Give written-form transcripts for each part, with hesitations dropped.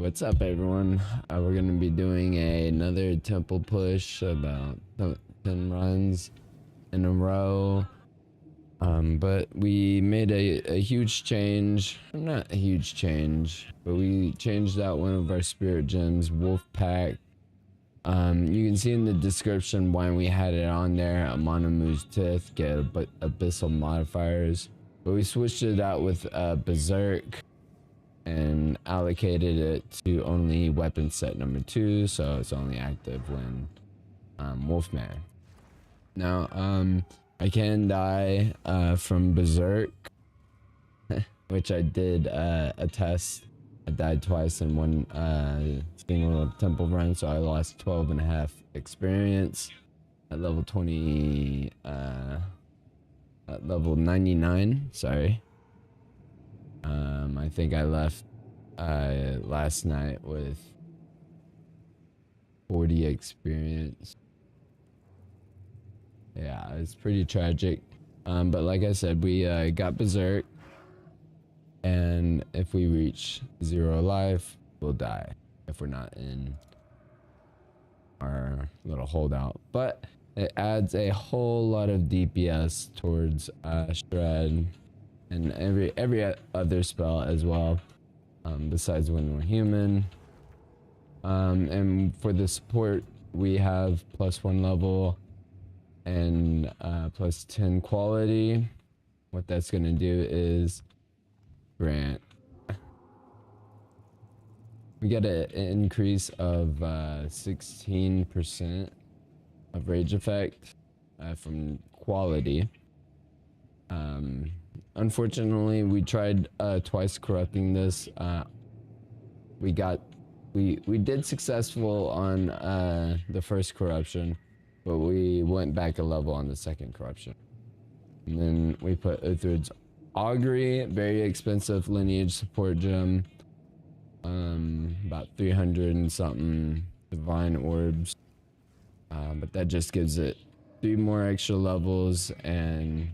What's up everyone? We're gonna be doing another temple push, about 10 runs in a row. But we made a huge change. Not a huge change, but we changed out one of our spirit gems, Wolf Pack. You can see in the description why we had it on there. Monomu's Tith, get abyssal modifiers. But we switched it out with Berserk and allocated it to only weapon set number 2, so it's only active when Wolfman. Now I can die from Berserk, which I did a test. I died twice in one single temple run, so I lost 12.5 experience at level 20, at level 99, sorry. I think I left last night with 40 experience. Yeah, it's pretty tragic. But like I said, we got Berserk, and if we reach 0 life, we'll die if we're not in our little holdout. But it adds a whole lot of DPS towards Shred and every other spell as well, besides when we're human. And for the support, we have +1 level and +10 quality. What that's gonna do is grant, we get an increase of 16% of rage effect from quality. Unfortunately, we tried twice corrupting this. We did successful on the first corruption, but we went back a level on the second corruption. And then we put Uthrid's Augury, very expensive lineage support gem, about 300 and something divine orbs, but that just gives it 3 more extra levels, and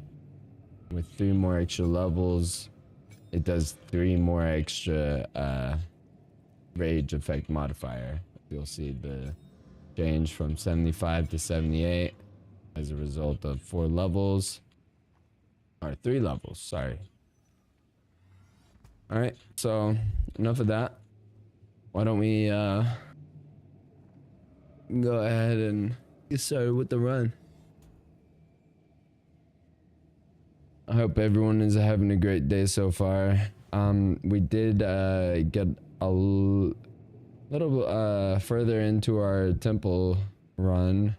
with 3 more extra levels, it does 3 more extra rage effect modifier. You'll see the change from 75 to 78 as a result of 4 levels, or 3 levels, sorry. All right, so enough of that. Why don't we go ahead and get started with the run. I hope everyone is having a great day so far. We did get a little further into our temple run.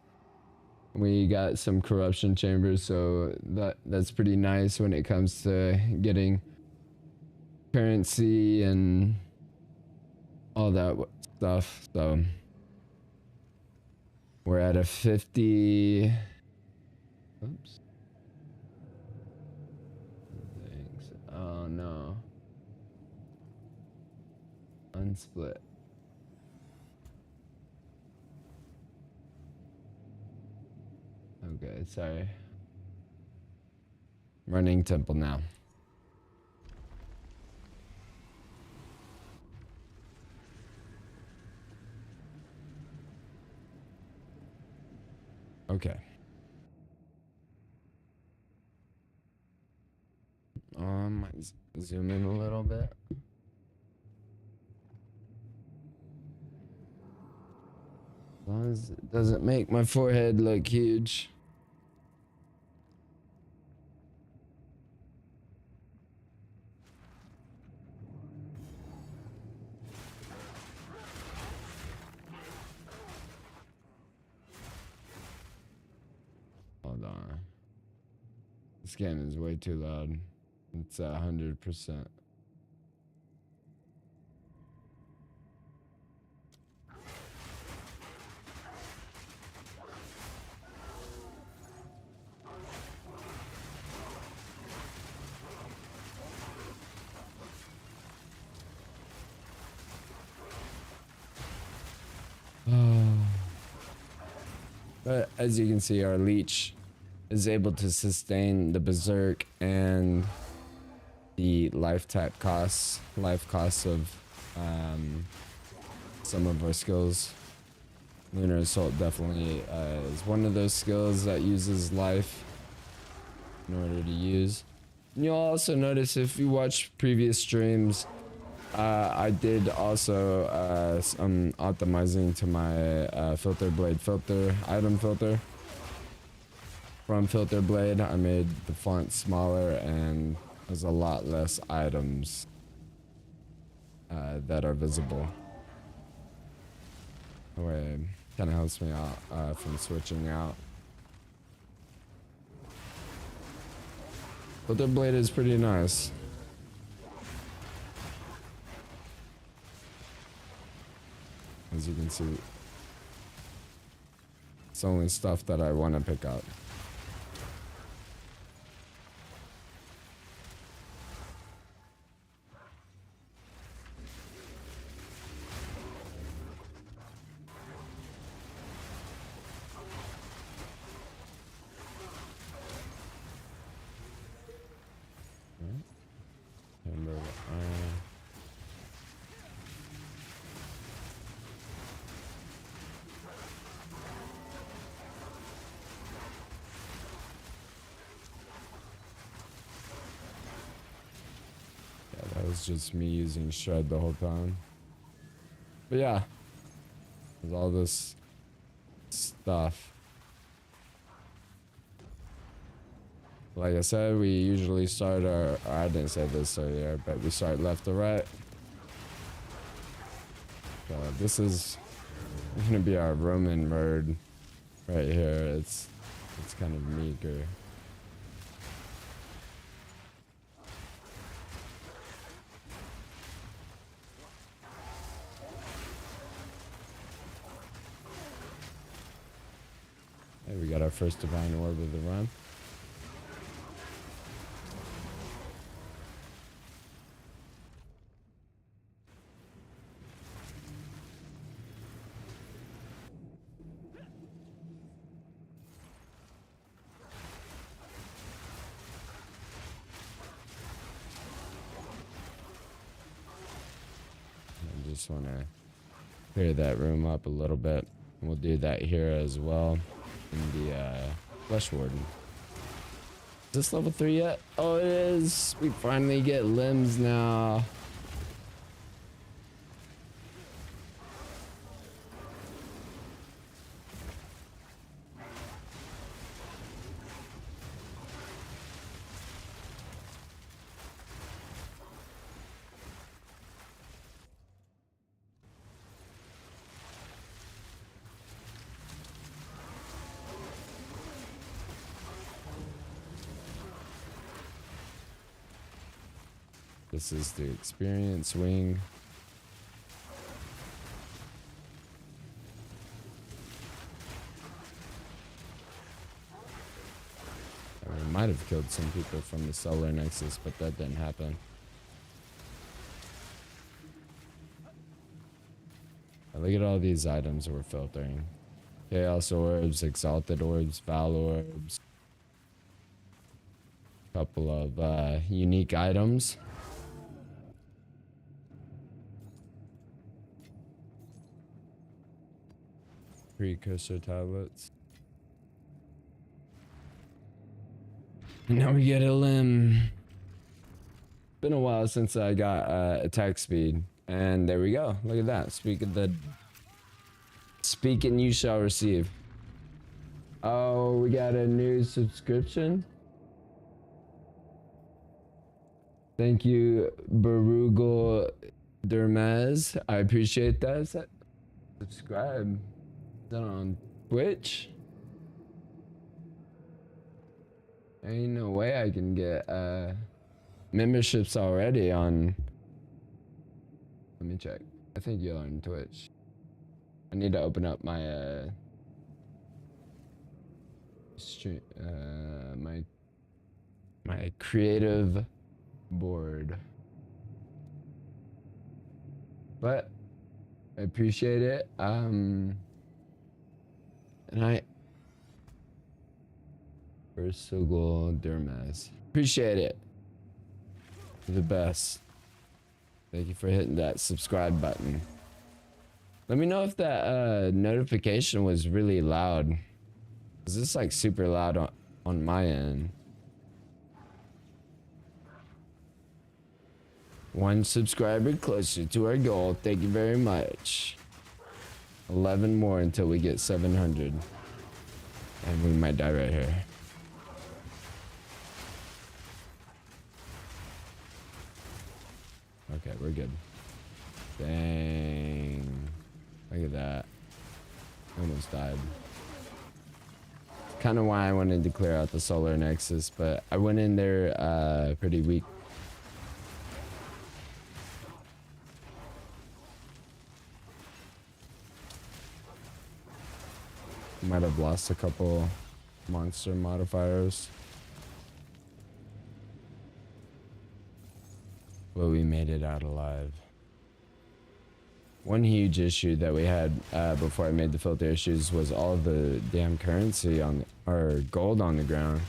We got some corruption chambers, so that's pretty nice when it comes to getting currency and all that stuff. So we're at a 50. Oops. Thanks. Oh no. Unsplit. Okay, sorry. Running temple now. Okay. Zoom in a little bit. As long as it doesn't make my forehead look huge. Hold on. This game is way too loud. It's 100%. But as you can see, our leech is able to sustain the berserk and the life costs of some of our skills. Lunar Assault definitely is one of those skills that uses life in order to use. And you'll also notice if you watch previous streams, I did also some optimizing to my filter blade filter item filter. From filter blade, I made the font smaller and there's a lot less items that are visible. That way, kind of helps me out from switching out. Filter blade is pretty nice. As you can see, it's only stuff that I want to pick up. Just me using shred the whole time. But yeah, there's all this stuff. Like I said, we usually start our, I didn't say this earlier, but we start left to right. So this is gonna be our Roman word right here. It's kind of meager. We got our first divine orb of the run. I just want to clear that room up a little bit. We'll do that here as well. In the Flesh Warden. Is this level 3 yet? Oh, it is. We finally get limbs now. This is the experience wing. I might have killed some people from the Solar Nexus, but that didn't happen. Look at all these items we're filtering. Chaos orbs, exalted orbs, Vaal orbs. Couple of unique items. Precursor tablets. And now we get a limb. Been a while since I got attack speed. And there we go. Look at that. Speak and you shall receive. Oh, we got a new subscription. Thank you, Barugal Dermez. I appreciate that. Subscribe. Is that on Twitch? Ain't no way I can get memberships already on. Let me check. I think you're on Twitch. I need to open up my stream, my creative board. But I appreciate it. And Ursugal Dermaz. Appreciate it. You're the best. Thank you for hitting that subscribe button. Let me know if that notification was really loud. Is this like super loud on my end? 1 subscriber closer to our goal. Thank you very much. 11 more until we get 700. And we might die right here. Okay, we're good. Dang. Look at that. Almost died. Kind of why I wanted to clear out the solar nexus, but I went in there pretty weak. Might have lost a couple monster modifiers. But we made it out alive. One huge issue that we had before I made the filter issues was all the damn currency on or gold on the ground.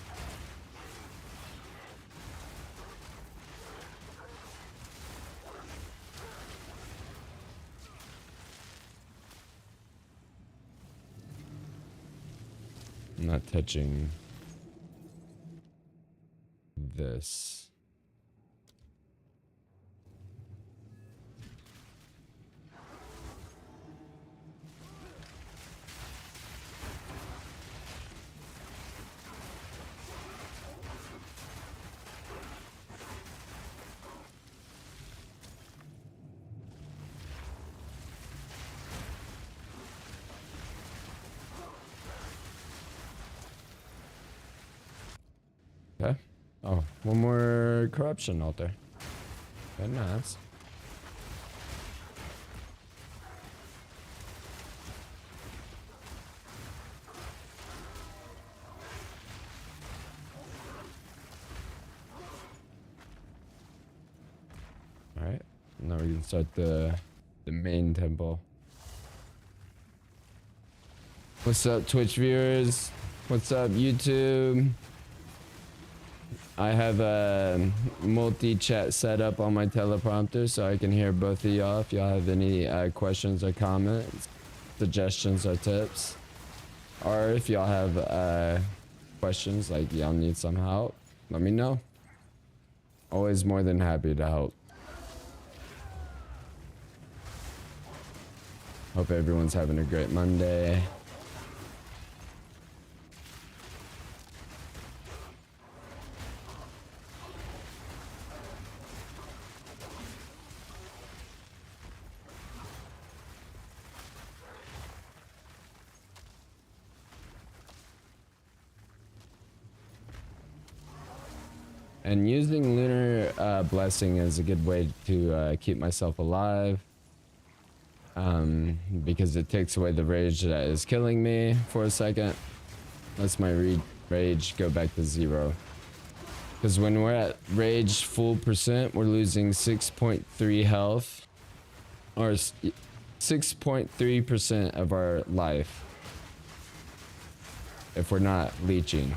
I'm not touching this. Okay. Oh, one more corruption altar. Very nice. All right. Now we can start the main temple. What's up, Twitch viewers? What's up, YouTube? I have a multi-chat set up on my teleprompter so I can hear both of y'all if y'all have any questions or comments, suggestions or tips. Or if y'all have questions, like y'all need some help, let me know. Always more than happy to help. Hope everyone's having a great Monday. And using Lunar Blessing is a good way to keep myself alive. Because it takes away the rage that is killing me for a second. Lets my rage go back to 0. Because when we're at rage full percent, we're losing 6.3 health. Or 6.3% of our life. If we're not leeching.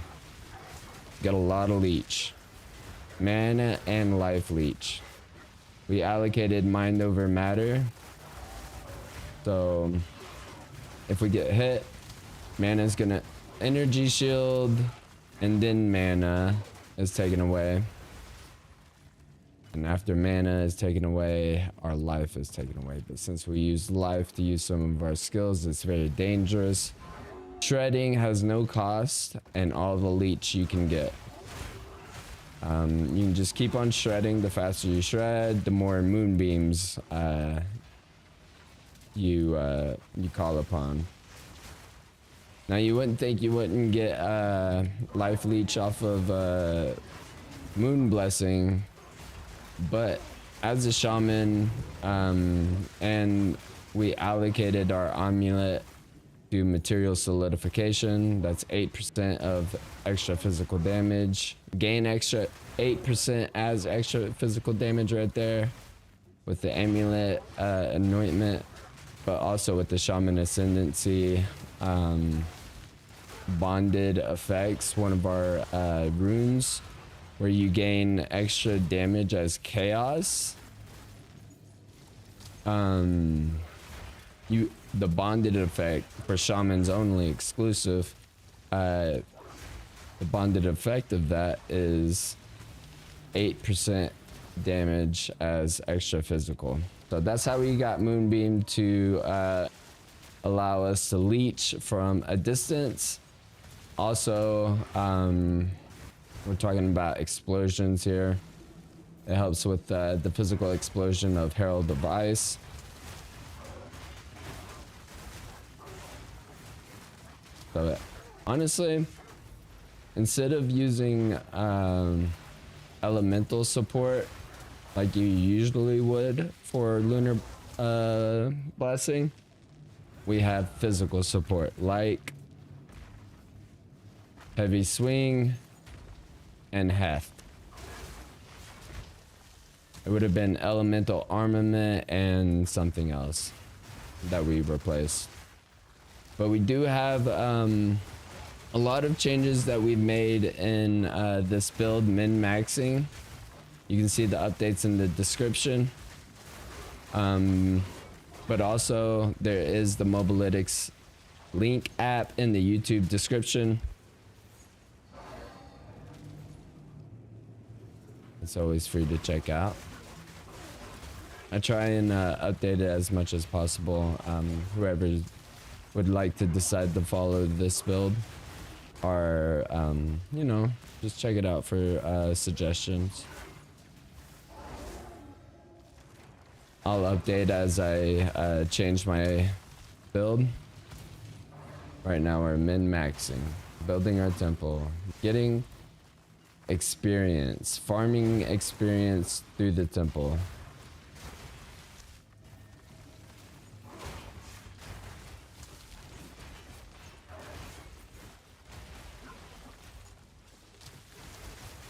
Got a lot of leech. Mana and life leech. We allocated mind over matter. So if we get hit, mana's gonna energy shield, and then mana is taken away. And after mana is taken away, our life is taken away. But since we use life to use some of our skills, it's very dangerous. Shredding has no cost, and all the leech you can get. You can just keep on shredding. The faster you shred, the more moonbeams you call upon. Now you wouldn't think you wouldn't get life leech off of moon blessing, but as a shaman, and we allocated our amulet to material solidification. That's 8% of extra physical damage. Gain extra 8% as extra physical damage right there with the amulet anointment, but also with the Shaman Ascendancy bonded effects, one of our runes where you gain extra damage as chaos. the bonded effect for shamans only exclusive. The bonded effect of that is 8% damage as extra physical. So that's how we got Moonbeam to allow us to leech from a distance. Also, we're talking about explosions here. It helps with the physical explosion of Herald of Ice. So honestly, instead of using elemental support like you usually would for Lunar Blessing, we have physical support like Heavy Swing and Heft. It would have been elemental armament and something else that we replaced. But we do have a lot of changes that we've made in this build, min-maxing. You can see the updates in the description. But also there is the Mobalytics link app in the YouTube description. It's always free to check out. I try and update it as much as possible. Whoever would like to decide to follow this build, or you know, just check it out for suggestions. I'll update as I change my build. Right now we're min-maxing, building our temple, getting experience, farming experience through the temple.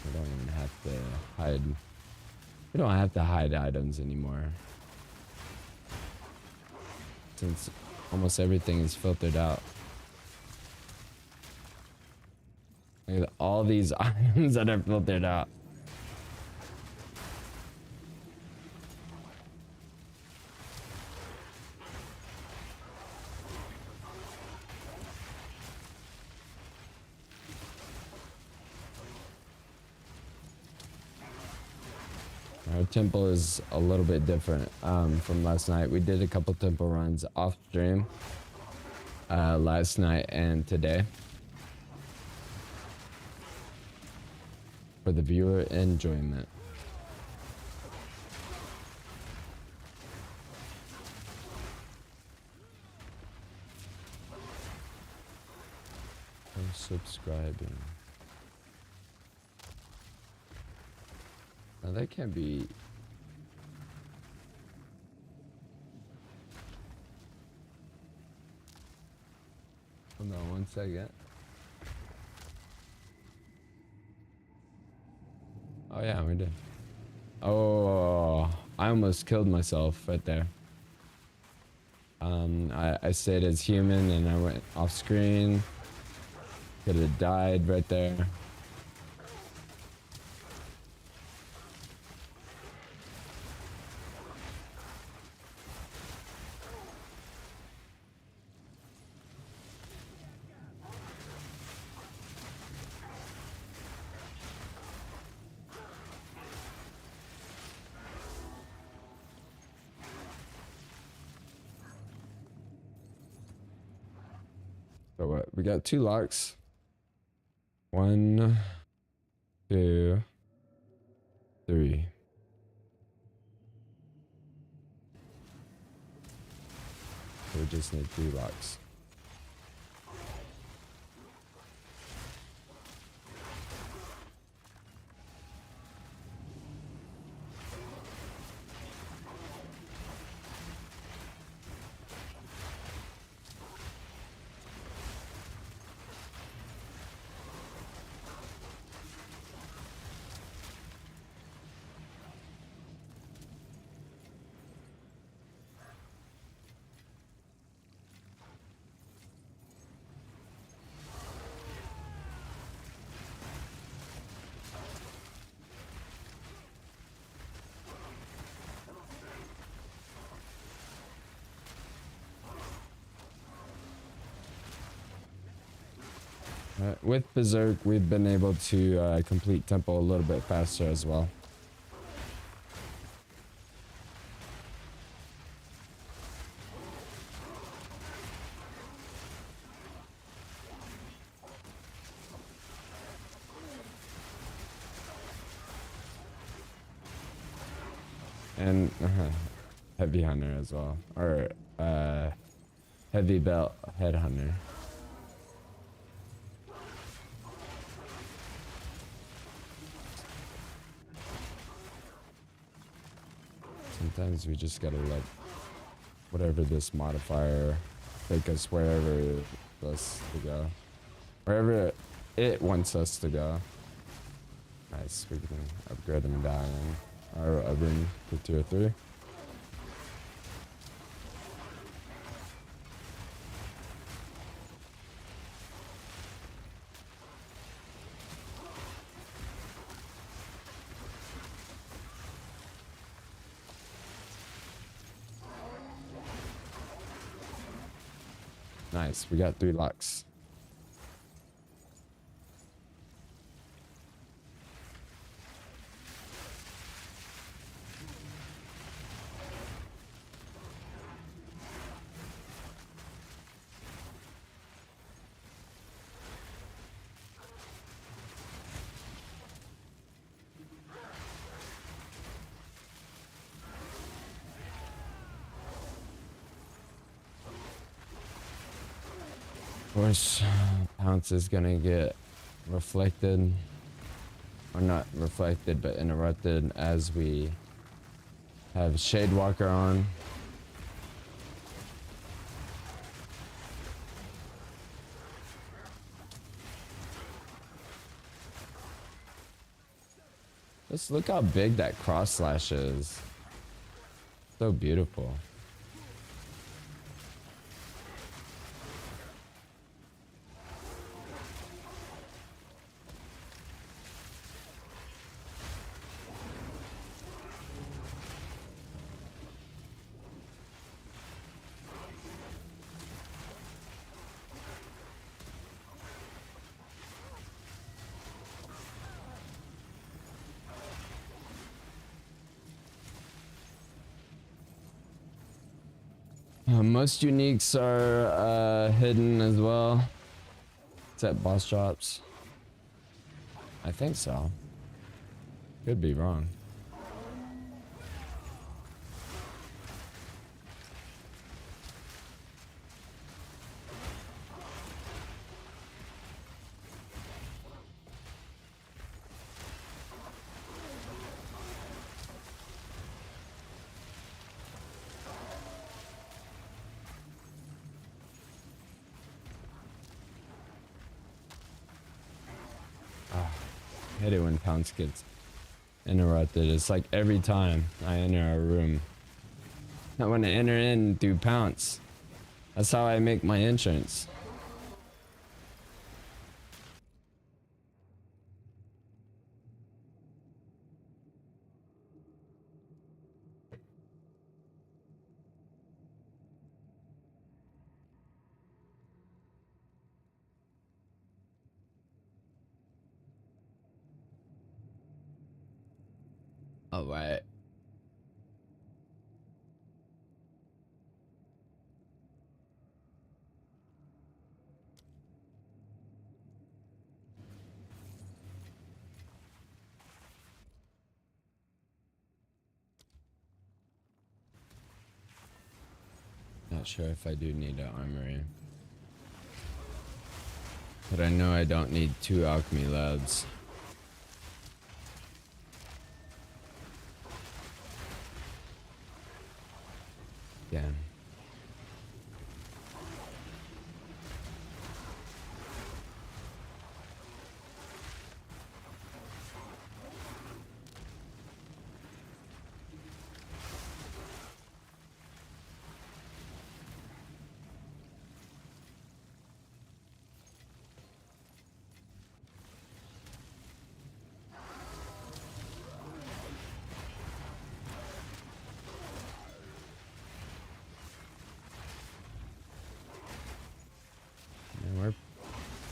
We don't even have to hide. We don't have to hide items anymore, since almost everything is filtered out. Look at all these items that are filtered out. Our temple is a little bit different from last night. We did a couple temple runs off stream last night and today for the viewer enjoyment. I'm subscribing. Now that can't be. Hold on 1 second. Oh yeah, we did. Oh, I almost killed myself right there. I stayed as human and I went off screen. Could have died right there. So what? We got 2 locks. 1, 2, 3. We just need 3 locks. With Berserk, we've been able to complete tempo a little bit faster as well. And heavy hunter as well, or heavy belt head hunter. Sometimes we just gotta let whatever this modifier take us wherever it wants to go, wherever it wants us to go. Nice, we can upgrade them down. Or a rune to tier 3. Nice, we got 3 locks. Of course, Pounce is gonna get reflected, or not reflected, but interrupted as we have Shadewalker on. Just look how big that cross slash is. So beautiful. Most uniques are hidden as well, except boss drops. I think so. Could be wrong. I hate it when Pounce gets interrupted. It's like every time I enter a room. I want to enter in through Pounce. That's how I make my entrance. All right. Not sure if I do need an armory. But I know I don't need 2 alchemy labs. Yeah.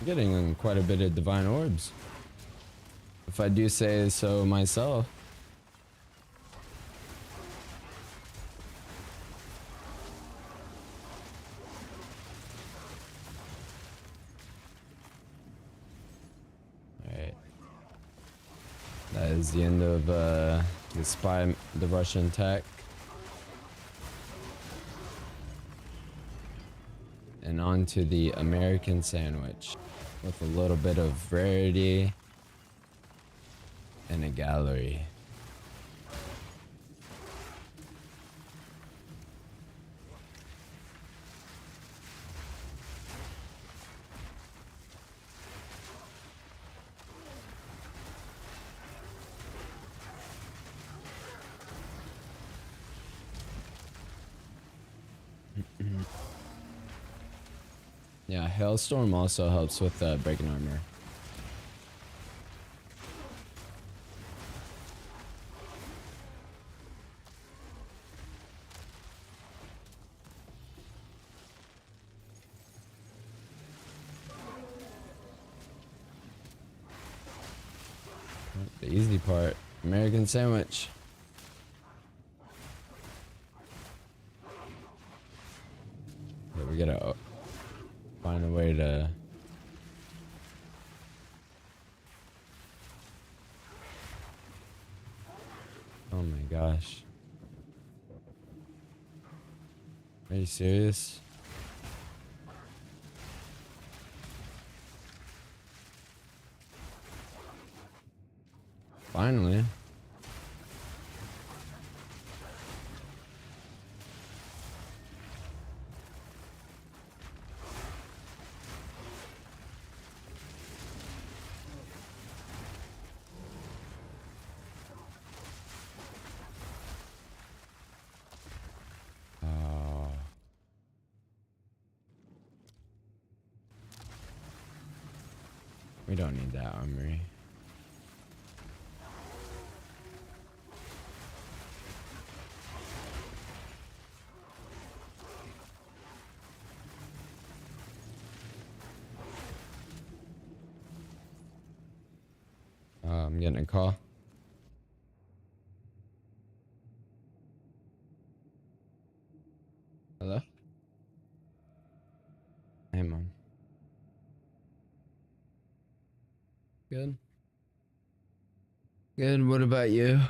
Getting quite a bit of divine orbs, if I do say so myself. Alright. That is the end of the Russian tech. And on to the American sandwich with a little bit of rarity and a gallery. Yeah, Hailstorm also helps with breaking armor. The easy part, American sandwich. But we gotta find a way to oh my gosh. Are you serious? Finally. Oh. We don't need that armory. I'm getting a call. Hello? Hey, Mom. Good. Good. What about you?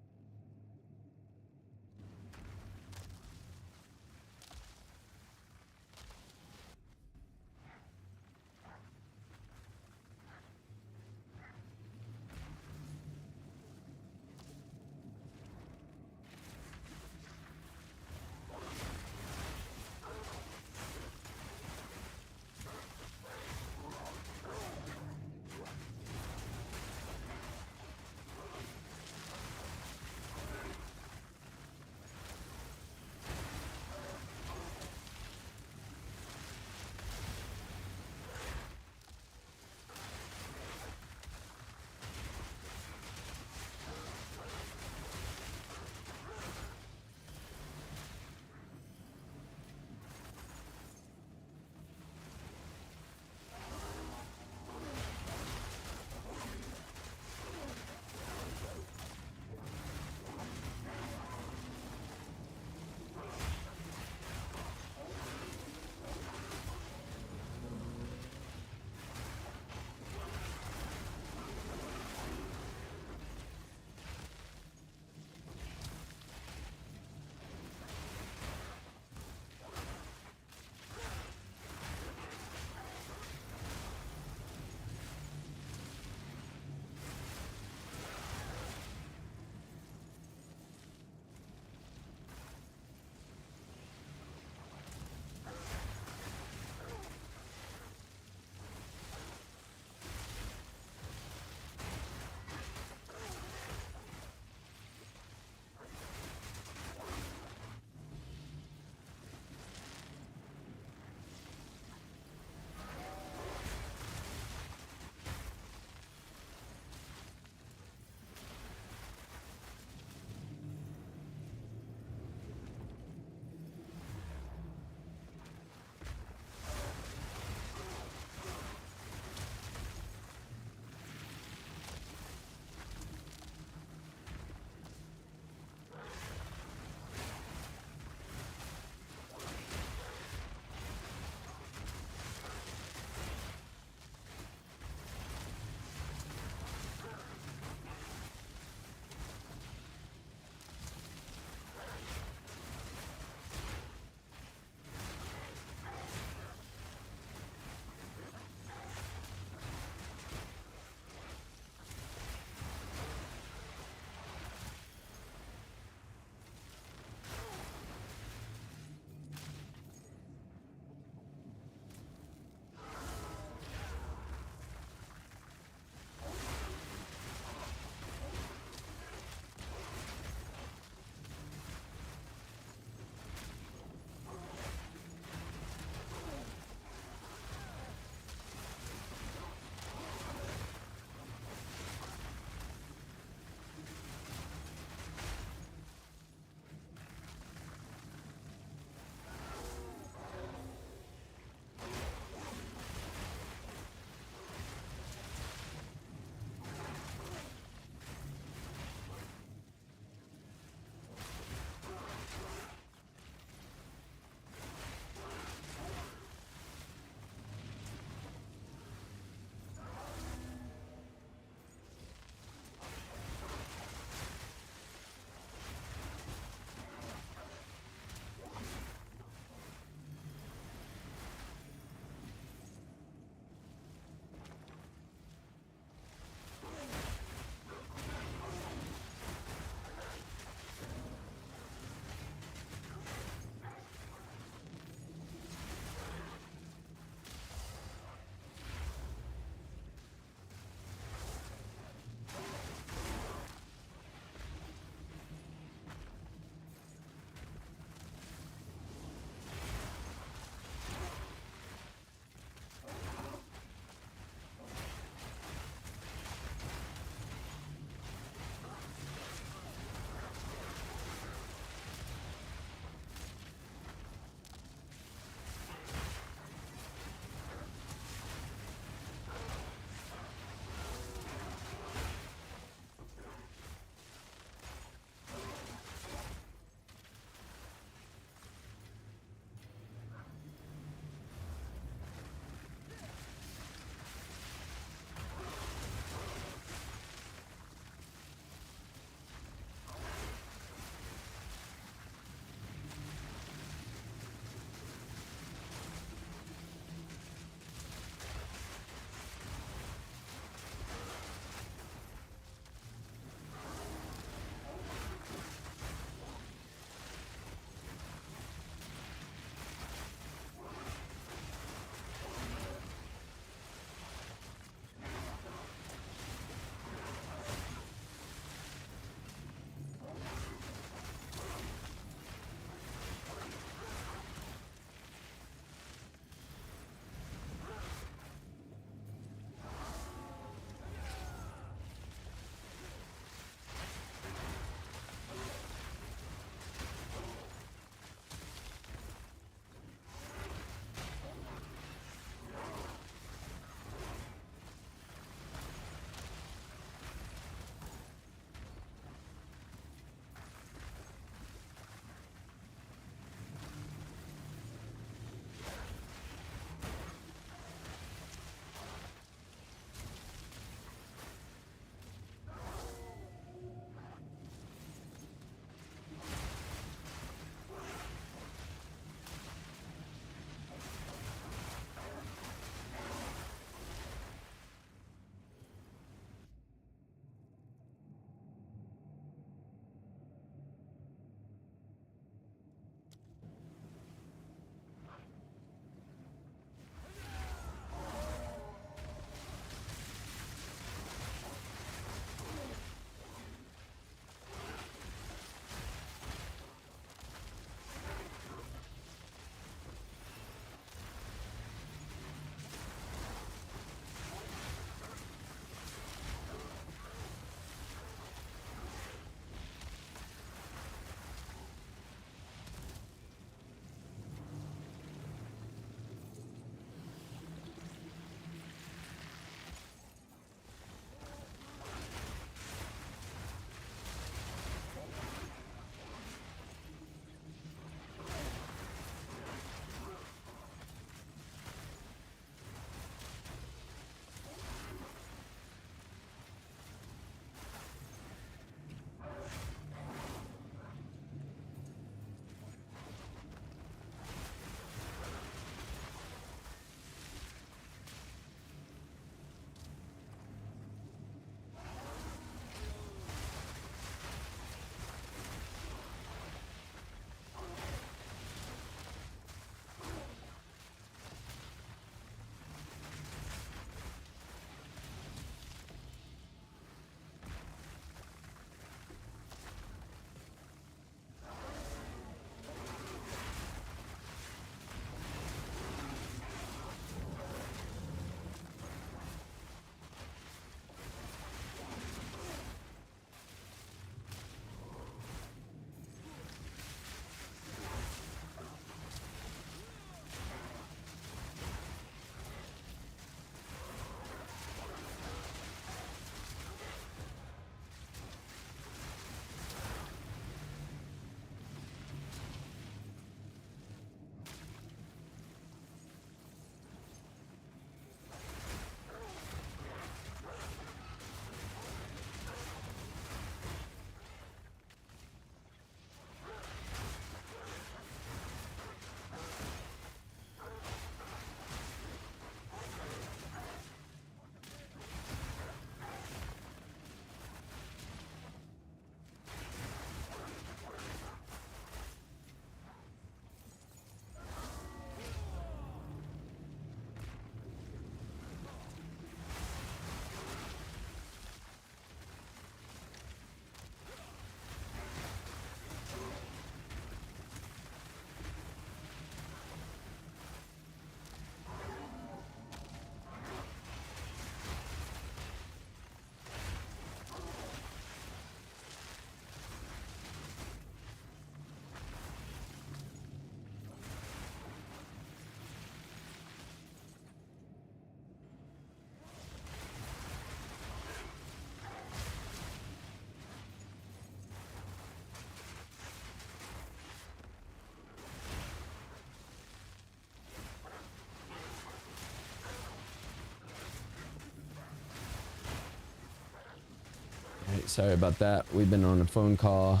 sorry about that. We've been on a phone call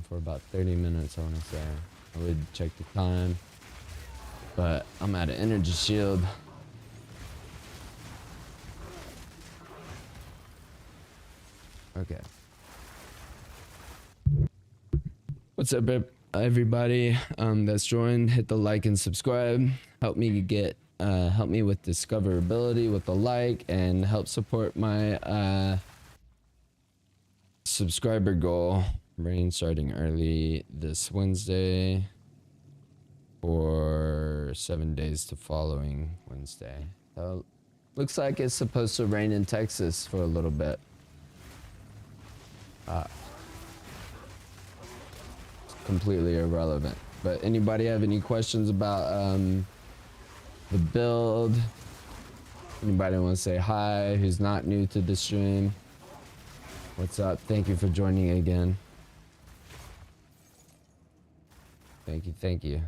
for about 30 minutes, I want to say. I would check the time, but I'm at an energy shield. Okay. What's up, everybody that's joined? Hit the like and subscribe. Help me with discoverability with the like, and help support my subscriber goal. Rain starting early this Wednesday for 7 days to following Wednesday. So looks like it's supposed to rain in Texas for a little bit. Completely irrelevant. But anybody have any questions about the build? Anybody want to say hi who's not new to the stream? What's up? Thank you for joining again. Thank you.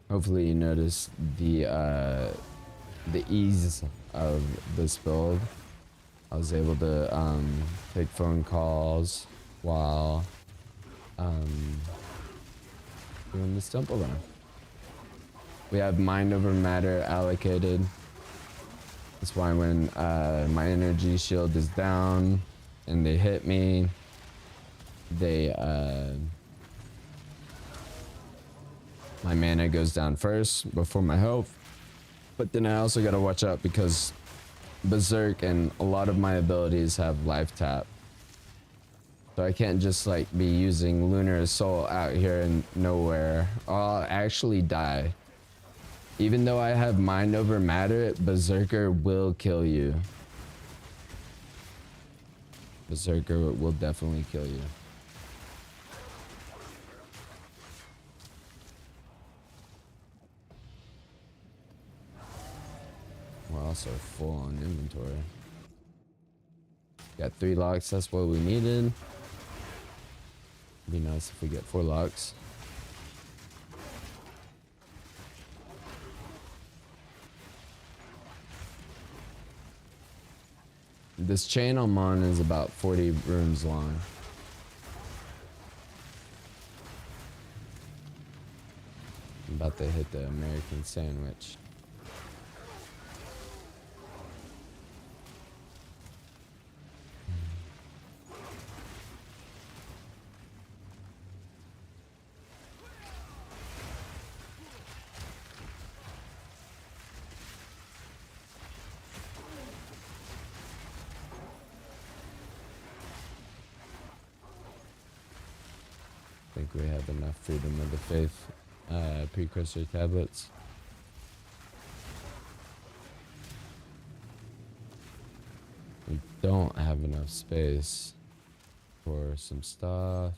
Hopefully you notice the ease of this build. I was able to take phone calls while doing this temple run. We have mind over matter allocated. That's why when my energy shield is down and they hit me, they my mana goes down first before my health. But then I also gotta watch out because Berserk and a lot of my abilities have life tap. So I can't just like be using Lunar Soul out here in nowhere. I'll actually die. Even though I have mind over matter, Berserker will kill you. Berserker will definitely kill you. We're also full on inventory. Got 3 locks, that's what we needed. Be nice if we get 4 locks. This chain I'm on is about 40 rooms long. I'm about to hit the American sandwich. I think we have enough freedom of the faith precursor tablets. We don't have enough space for some stuff.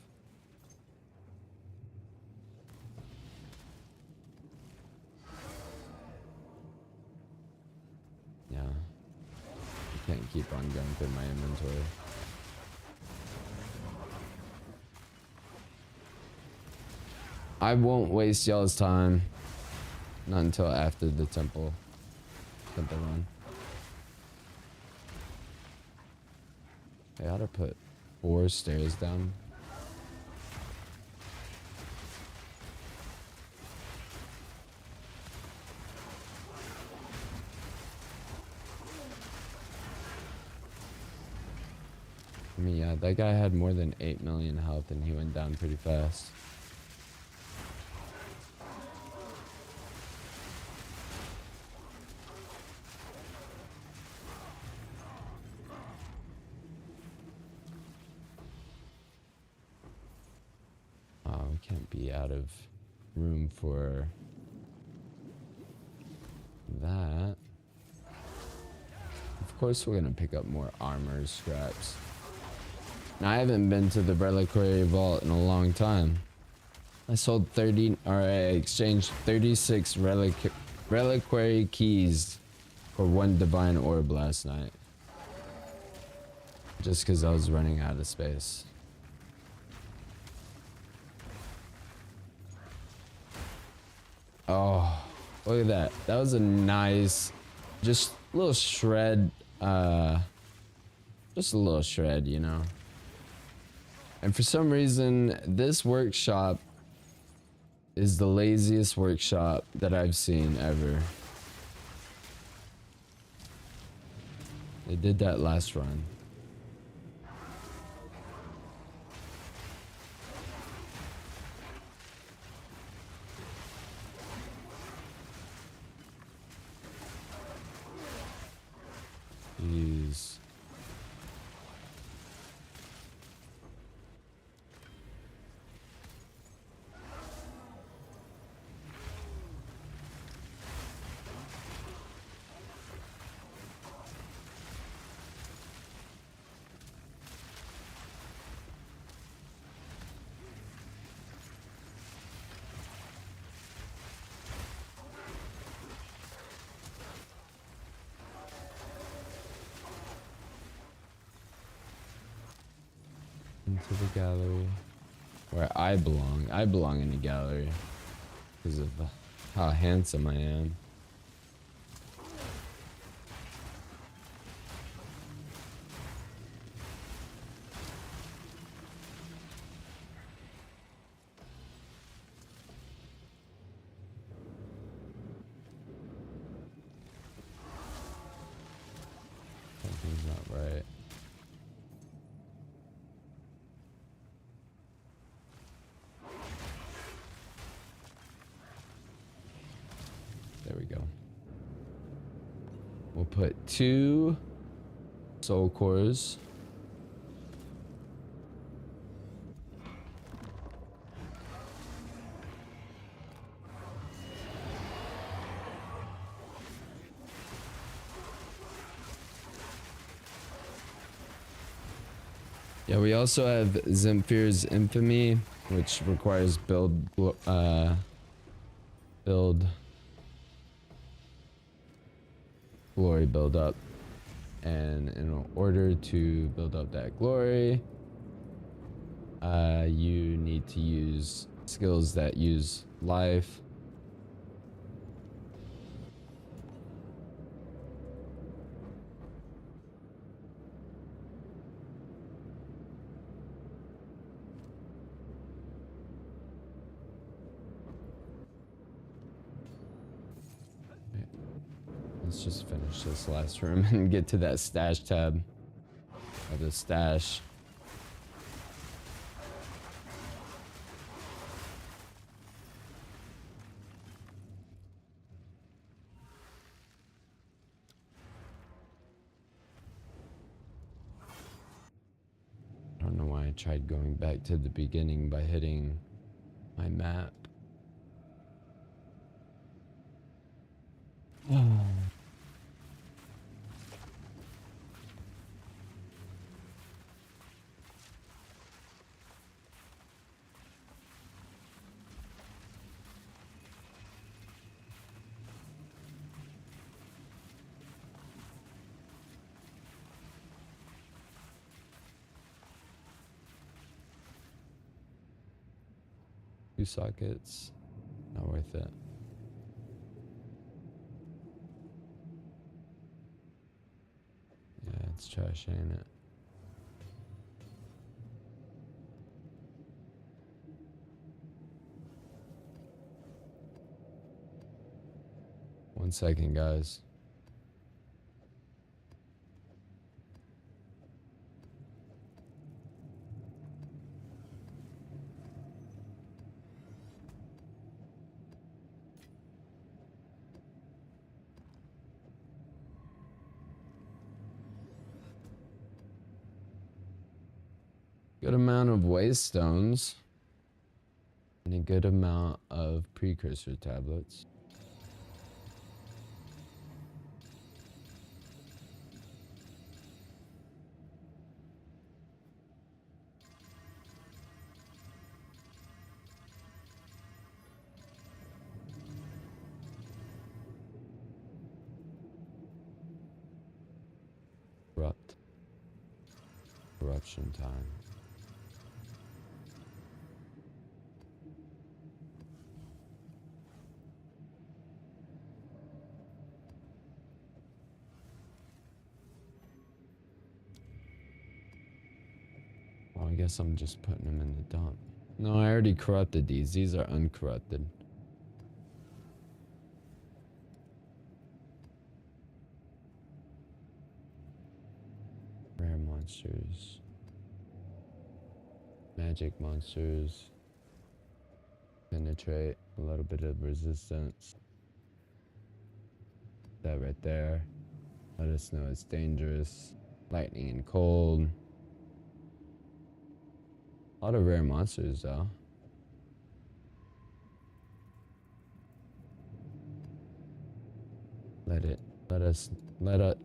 Yeah, I can't keep on going through my inventory. I won't waste y'all's time. Not until after the temple run. I ought to put 4 stairs down. I mean, yeah, that guy had more than 8 million health and he went down pretty fast. Can't be out of room for that. Of course we're gonna pick up more armor scraps. Now I haven't been to the reliquary vault in a long time. I sold I exchanged 36 reliquary keys for 1 divine orb last night. Just because I was running out of space. Oh, look at that. That was a nice, just little shred, just Just a little shred, you know. And for some reason, this workshop is the laziest workshop that I've seen ever. They did that last run. Jeez. Into the gallery where I belong. I belong in the gallery because of how handsome I am. Something's not right. There we go. We'll put 2 soul cores. Yeah, we also have Zemphyr's Infamy, which requires build glory build up, and in order to build up that glory, you need to use skills that use life. Let's just finish this last room and get to that stash tab of the stash. I don't know why I tried going back to the beginning by hitting my map. Two sockets, not worth it. Yeah, it's trash, ain't it? One second, guys. Good amount of waste stones and a good amount of precursor tablets. Corruption time. Oh, I guess I'm just putting them in the dump. No, I already corrupted these. These are uncorrupted. Rare monsters. Magic monsters. Penetrate. A little bit of resistance. That right there. Let us know it's dangerous. Lightning and cold. A lot of rare monsters though.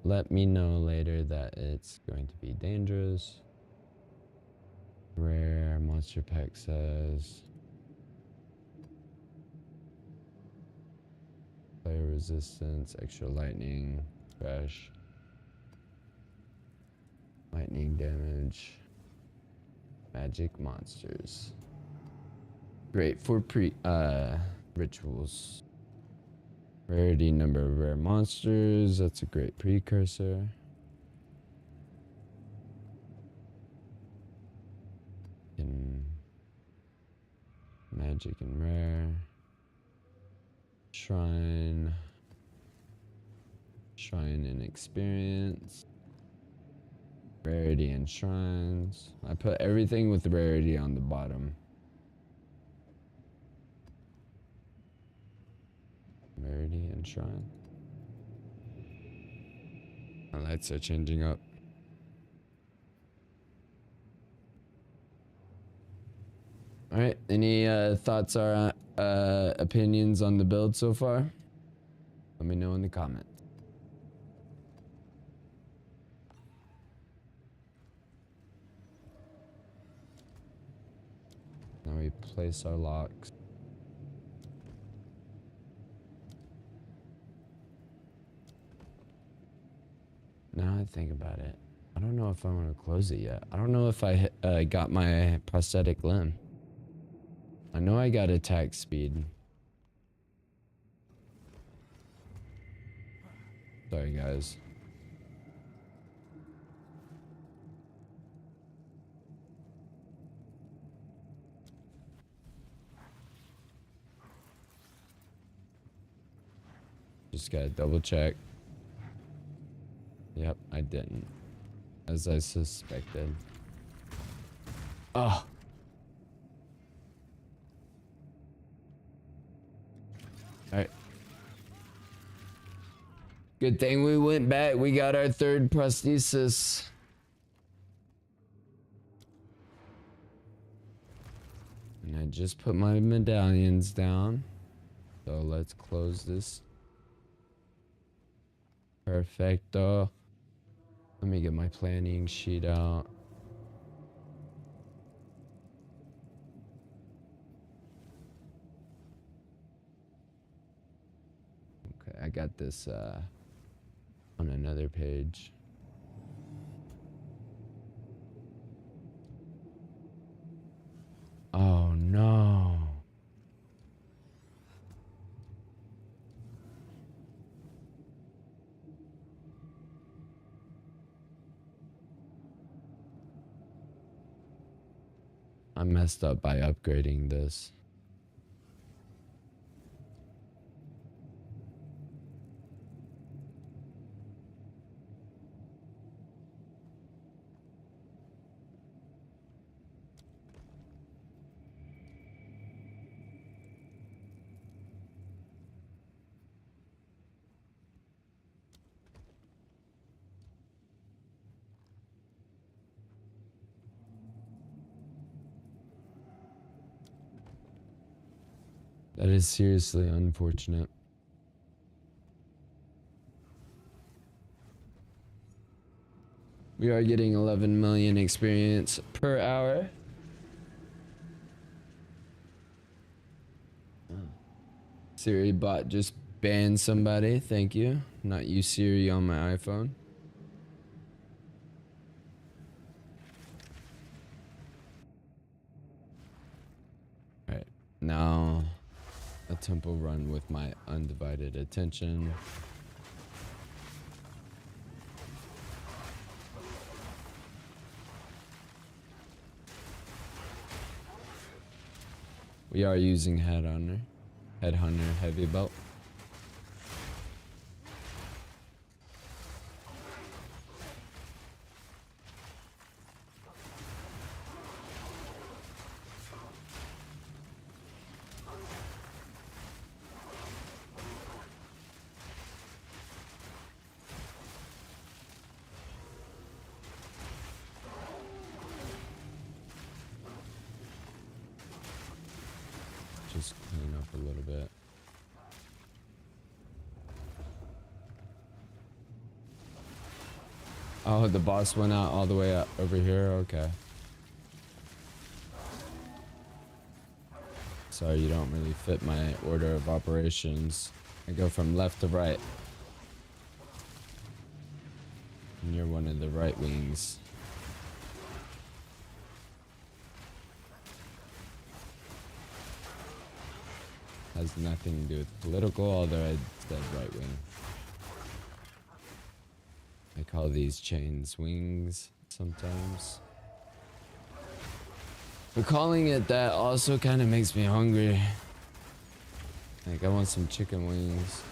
Let me know later that it's going to be dangerous. Rare monster pack says player resistance, extra lightning, crash, lightning damage, magic monsters. Great for rituals. Rarity number of rare monsters, that's a great precursor. In magic and rare. Shrine and experience. Rarity and shrines. I put everything with rarity on the bottom. Rarity and shrine. My lights are changing up. Alright, any thoughts or opinions on the build so far? Let me know in the comments. Now we place our locks. Now I think about it. I don't know if I want to close it yet. I don't know if I got my prosthetic limb. I know I got attack speed. Sorry guys. Just gotta double check. Yep, I didn't. As I suspected. Oh. Alright. Good thing we went back. We got our third prosthesis. And I just put my medallions down. So let's close this. Perfecto. Let me get my planning sheet out. Okay, I got this on another page. Oh no. I messed up by upgrading this. That is seriously unfortunate. We are getting 11 million experience per hour. Siri bot just banned somebody. Thank you. Not you, Siri, on my iPhone. Alright, now a temple run with my undivided attention. We are using Headhunter heavy belt. Just clean up a little bit. Oh, the boss went out all the way up over here? Okay. Sorry, you don't really fit my order of operations. I go from left to right. And you're one of the right wings. Has nothing to do with political, although I said right wing. I call these chains wings sometimes. But calling it that also kind of makes me hungry. Like, I want some chicken wings.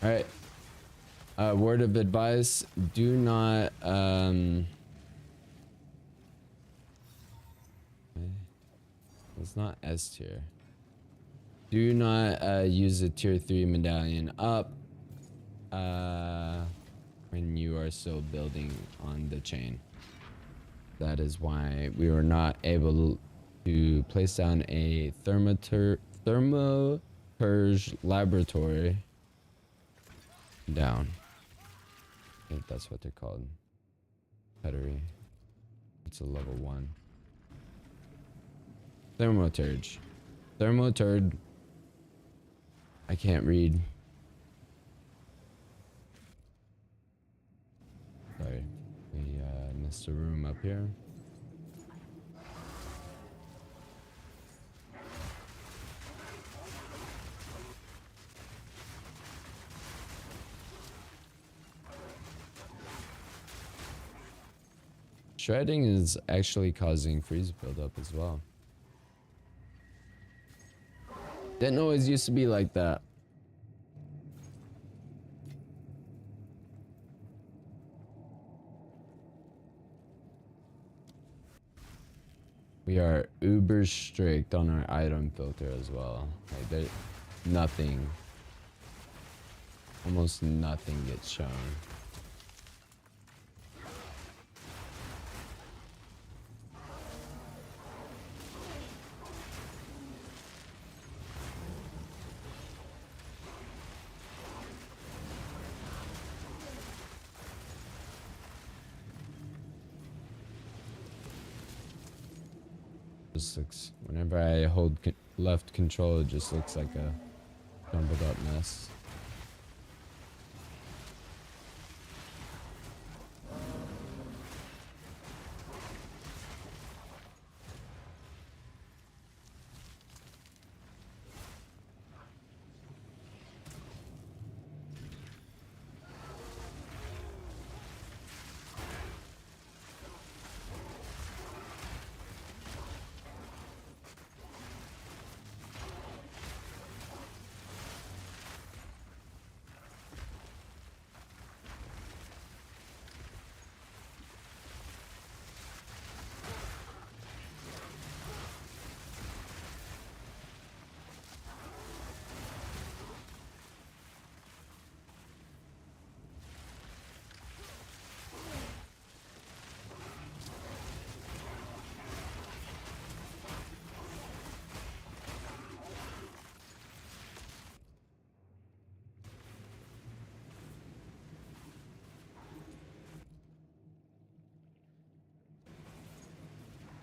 All right. Word of advice: do not it's not S tier. Do not use a tier 3 medallion up when you are still building on the chain. That is why we were not able to place down a thermopurge laboratory down. I think that's what they're called. Pettery. It's a level 1. Thermoturge. Thermoturge. I can't read. Sorry. We missed a room up here. Shredding is actually causing freeze buildup as well. Didn't always used to be like that. We are uber strict on our item filter as well. Like, there, nothing, almost nothing gets shown. Just looks, whenever I hold left control, it just looks like a jumbled up mess.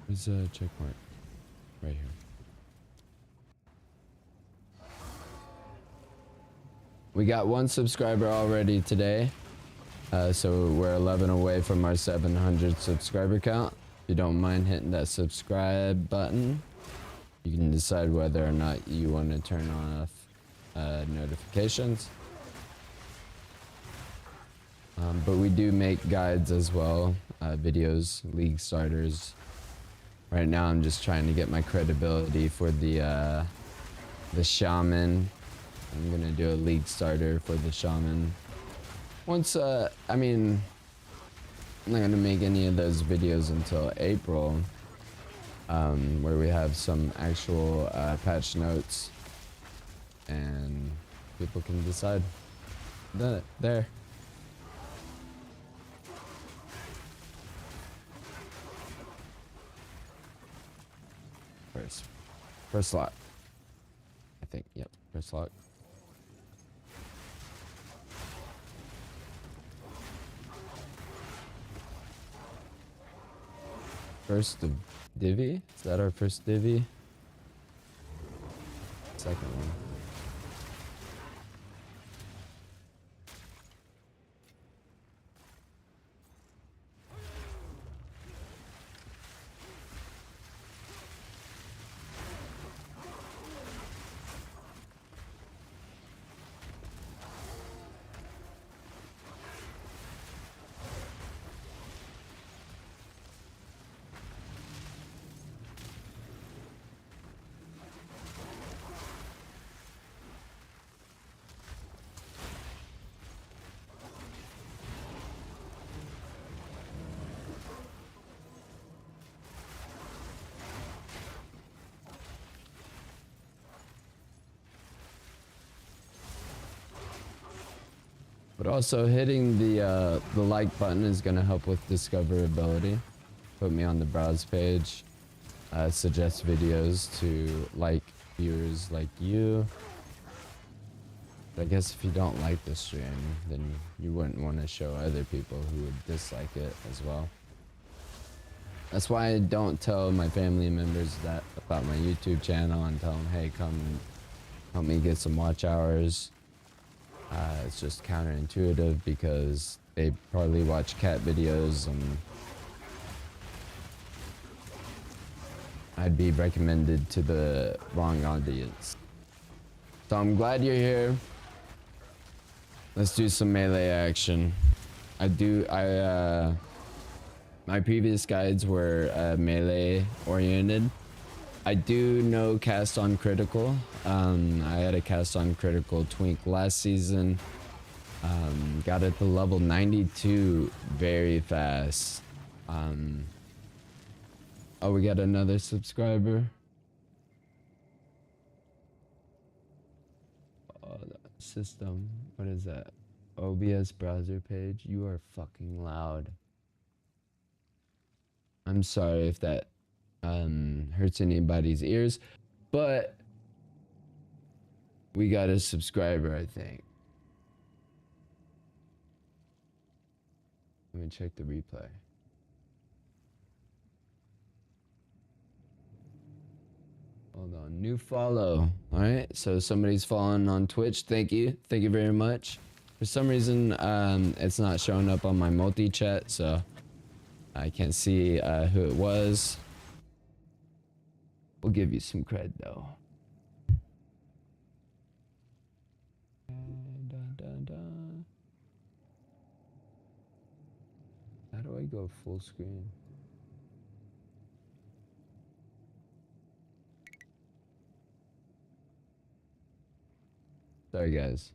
There's a check mark right here. We got 1 subscriber already today. So we're 11 away from our 700 subscriber count. If you don't mind hitting that subscribe button, you can decide whether or not you want to turn off notifications. But we do make guides as well, videos, league starters. Right now I'm just trying to get my credibility for the shaman. I'm gonna do a league starter for the shaman. Once, I mean, I'm not gonna make any of those videos until April, where we have some actual patch notes and people can decide. There. First slot. I think, yep, first slot. First divvy? Is that our first divvy? Second one. But also hitting the like button is gonna help with discoverability. Put me on the browse page. Suggest videos to like viewers like you. I guess if you don't like the stream, then you wouldn't want to show other people who would dislike it as well. That's why I don't tell my family members that about my YouTube channel and tell them, hey, come help me get some watch hours. It's just counterintuitive because they probably watch cat videos and I'd be recommended to the wrong audience. So I'm glad you're here. Let's do some melee action. My previous guides were melee oriented. I do know cast on critical. I had a cast on critical twink last season. Got it to level 92 very fast. Oh, we got another subscriber. Oh, the system. What is that? OBS browser page. You are fucking loud. I'm sorry if that hurts anybody's ears, but we got a subscriber, I think. Let me check the replay. Hold on, new follow. All right, so somebody's following on Twitch. Thank you very much. For some reason, it's not showing up on my multi-chat, so I can't see who it was. We'll give you some cred though. How do I go full screen? Sorry guys.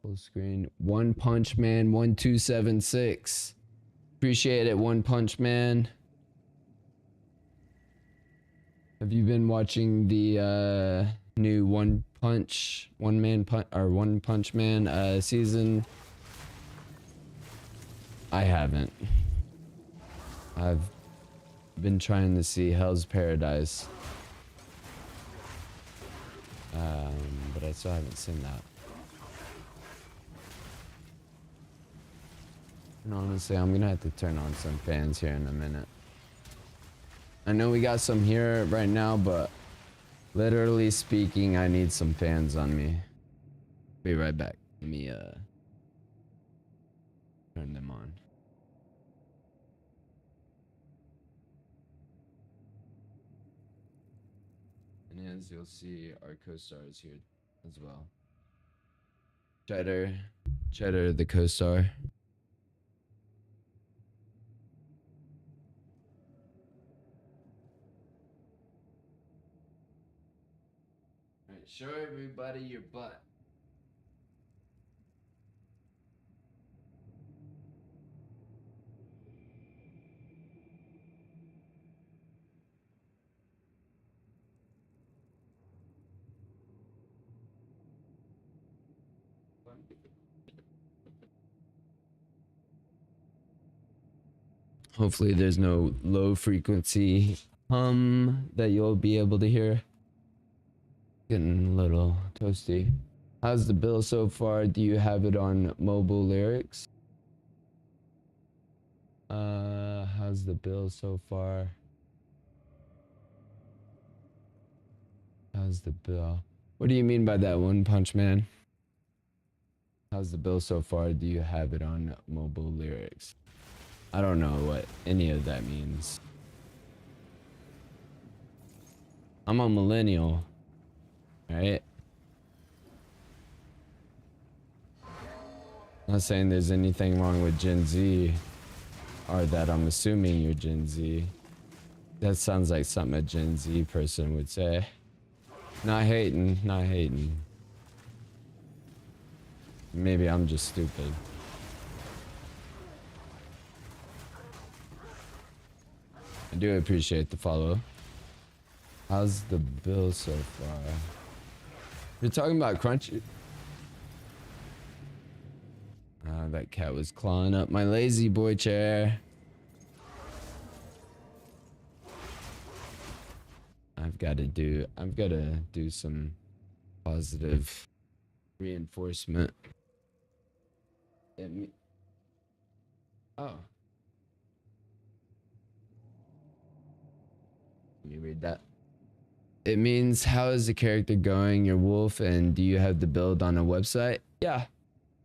Full screen. One Punch Man 1276. Appreciate it, One Punch Man. Have you been watching the new One Punch Man season? I haven't. I've been trying to see Hell's Paradise. But I still haven't seen that. And honestly, I'm gonna have to turn on some fans here in a minute. I know we got some here right now, but literally speaking, I need some fans on me. Be right back. Let me turn them on. And as you'll see, our co-star is here as well. Cheddar, the co-star. Alright, show everybody your butt. Hopefully there's no low frequency hum that you'll be able to hear. Getting a little toasty. How's the bill so far? Do you have it on mobile lyrics? How's the bill so far? How's the bill? What do you mean by that, One Punch Man? How's the bill so far? Do you have it on mobile lyrics? I don't know what any of that means. I'm a millennial, right? Not saying there's anything wrong with Gen Z, or that I'm assuming you're Gen Z. That sounds like something a Gen Z person would say. Not hating, not hating. Maybe I'm just stupid. I do appreciate the follow. How's the bill so far? You're talking about Crunchy? That cat was clawing up my lazy boy chair. I've got to do some positive reinforcement. Oh. Let me read that. It means, how is the character going, your wolf, and do you have the build on a website? Yeah.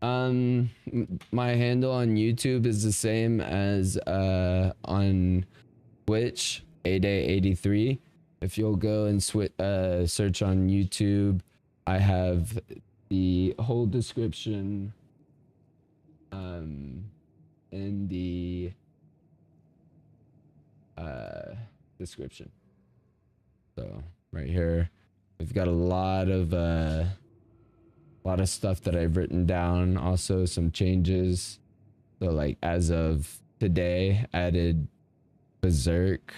My handle on YouTube is the same as on Twitch, Aday83. If you'll go and search on YouTube, I have the whole description in the description. So right here, we've got a lot of stuff that I've written down. Also some changes. So like as of today, added Berserk,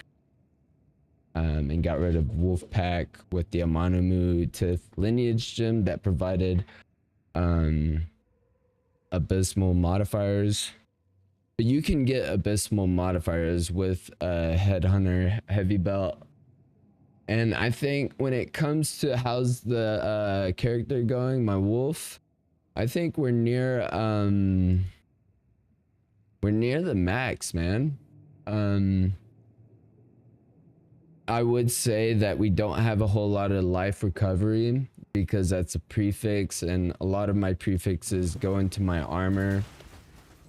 and got rid of Wolfpack with the Amanamu Tith lineage gem that provided abysmal modifiers. But you can get abysmal modifiers with a Headhunter heavy belt. And I think when it comes to how's the character going, my wolf, I think we're near the max, man. I would say that we don't have a whole lot of life recovery because that's a prefix, and a lot of my prefixes go into my armor.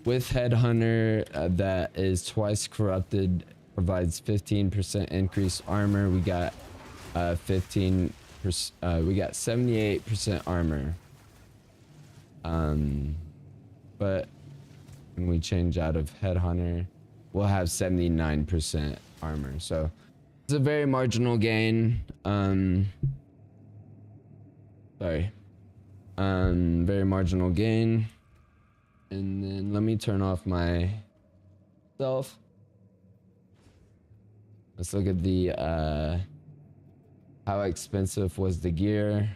With Headhunter, that is twice corrupted, provides 15% increased armor. We got 15%, we got 78% armor. But when we change out of Headhunter, we'll have 79% armor. So it's a very marginal gain. Very marginal gain. And then let me turn off my self. Let's look at the how expensive was the gear.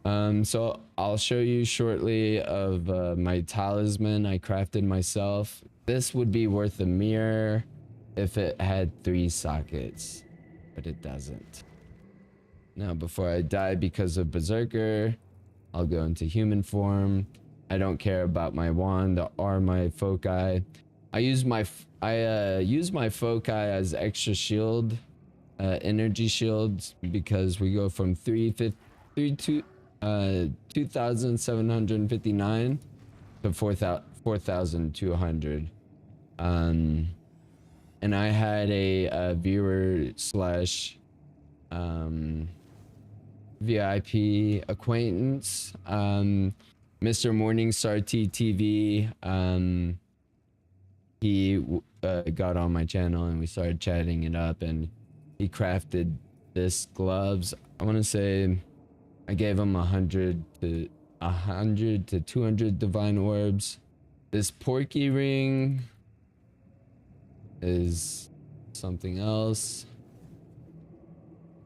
So I'll show you shortly of my talisman I crafted myself. This would be worth a mirror if it had 3 sockets, but it doesn't. Now before I die because of Berserker, I'll go into human form. I don't care about my wand or my foci. I use my foci as extra shield, energy shields, because we go from 2,759 to 4,200. And I had a viewer slash VIP acquaintance, Mr. Morningstar TTV. He got on my channel and we started chatting it up, and he crafted this gloves. I want to say I gave him 100 to 200 divine orbs. This porky ring is something else.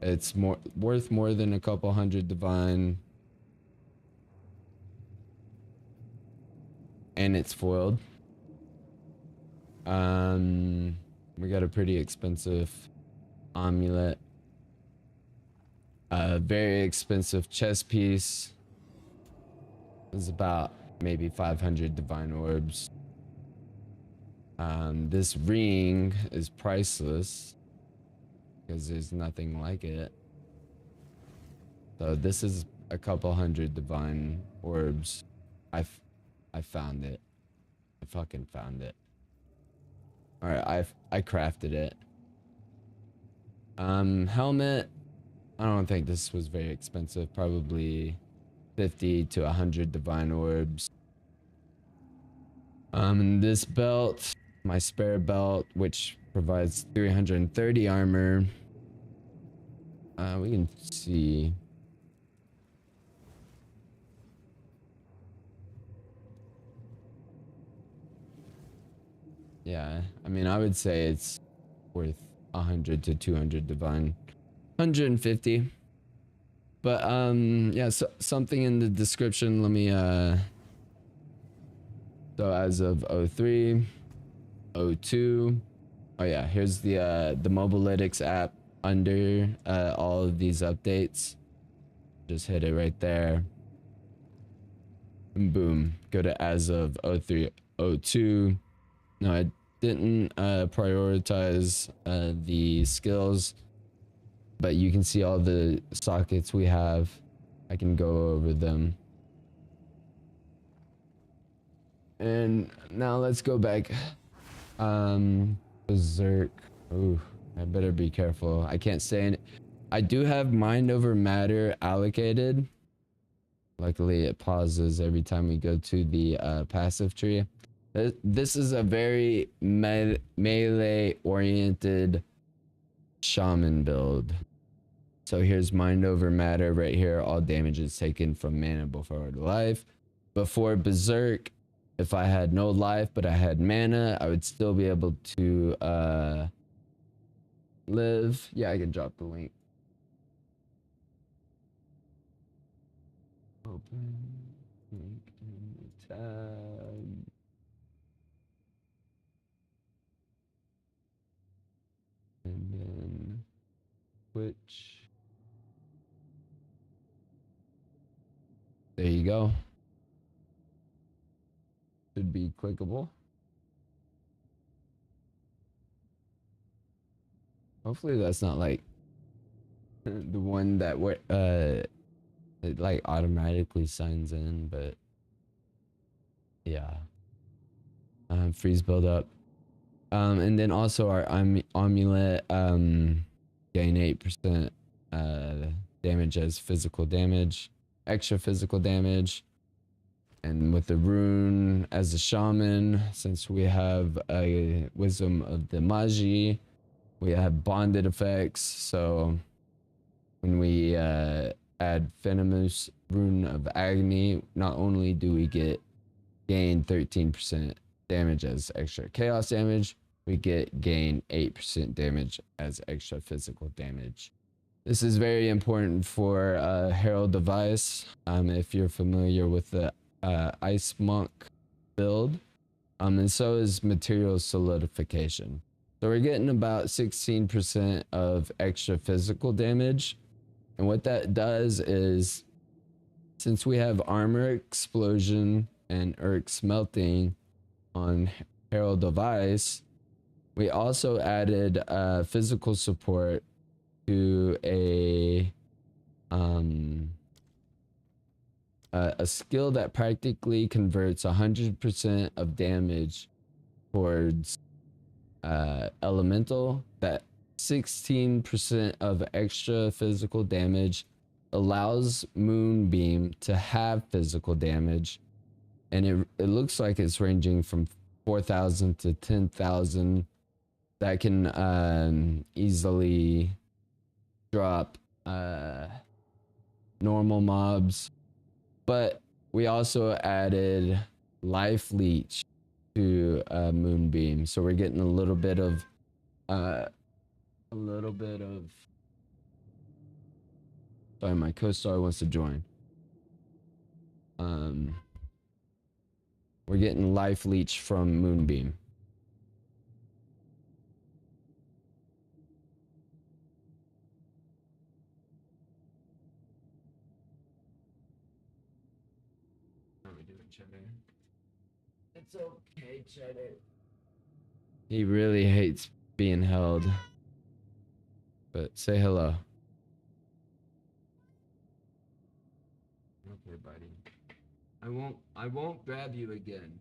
It's worth more than a couple hundred divine, and it's foiled. We got a pretty expensive amulet, a very expensive chess piece. It's about maybe 500 divine orbs. This ring is priceless because there's nothing like it. So this is a couple hundred divine orbs. I found it. I fucking found it. All right, I crafted it. Helmet. I don't think this was very expensive. Probably 50 to 100 divine orbs. And this belt, my spare belt, which provides 330 armor. We can see. Yeah, I mean, I would say it's worth 100 to 200 divine, 150. But yeah, so something in the description. Let me so as of 03, 02. Oh yeah, here's the Mobilytics app under all of these updates. Just hit it right there. And boom, go to as of 03, 02. No, I didn't prioritize the skills, but you can see all the sockets we have. I can go over them. And now let's go back. Berserk. Ooh, I better be careful. I can't say it. I do have mind over matter allocated. Luckily, it pauses every time we go to the passive tree. This is a very melee oriented shaman build. So here's mind over matter right here. All damage is taken from mana before life. Before berserk, if I had no life but I had mana, I would still be able to live. Yeah, I can drop the link. Open link in the tab. And then Twitch. There you go. Should be clickable. Hopefully that's not like the one that it like automatically signs in, but yeah. Freeze build up. And then also our amulet gain 8% damage as physical damage, extra physical damage. And with the rune as a shaman, since we have a wisdom of the Magi, we have bonded effects. So when we add Venomous Rune of Agony, not only do we gain 13% damage as extra chaos damage, we gain 8% damage as extra physical damage. This is very important for Herald Device. If you're familiar with the Ice Monk build, and so is Material Solidification. So we're getting about 16% of extra physical damage, and what that does is, since we have Armor Explosion and Smelting on Herald of Ice, we also added physical support to a skill that practically converts 100% of damage towards elemental. That 16% of extra physical damage allows Moonbeam to have physical damage, and it looks like it's ranging from 4,000 to 10,000. That can easily drop normal mobs. But we also added life leech to Moonbeam, so we're getting a little bit of sorry, my co-star wants to join. We're getting life leech from Moonbeam. How are we doing, Cheddar? It's okay, Cheddar. He really hates being held. But say hello. Okay, buddy. I won't grab you again.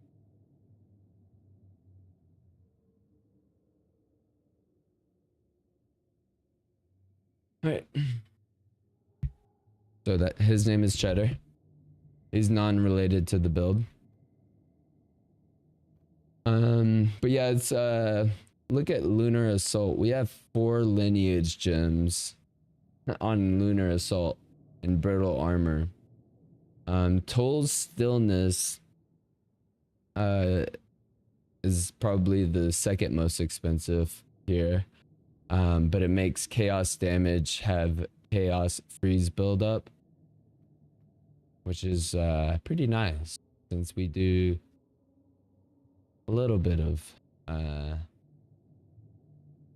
Alright. So that his name is Cheddar. He's non-related to the build. But yeah, it's look at Lunar Assault. We have 4 lineage gems on Lunar Assault and brittle armor. Toll's Stillness is probably the second most expensive here. But it makes chaos damage have chaos freeze buildup, which is pretty nice since we do a little bit of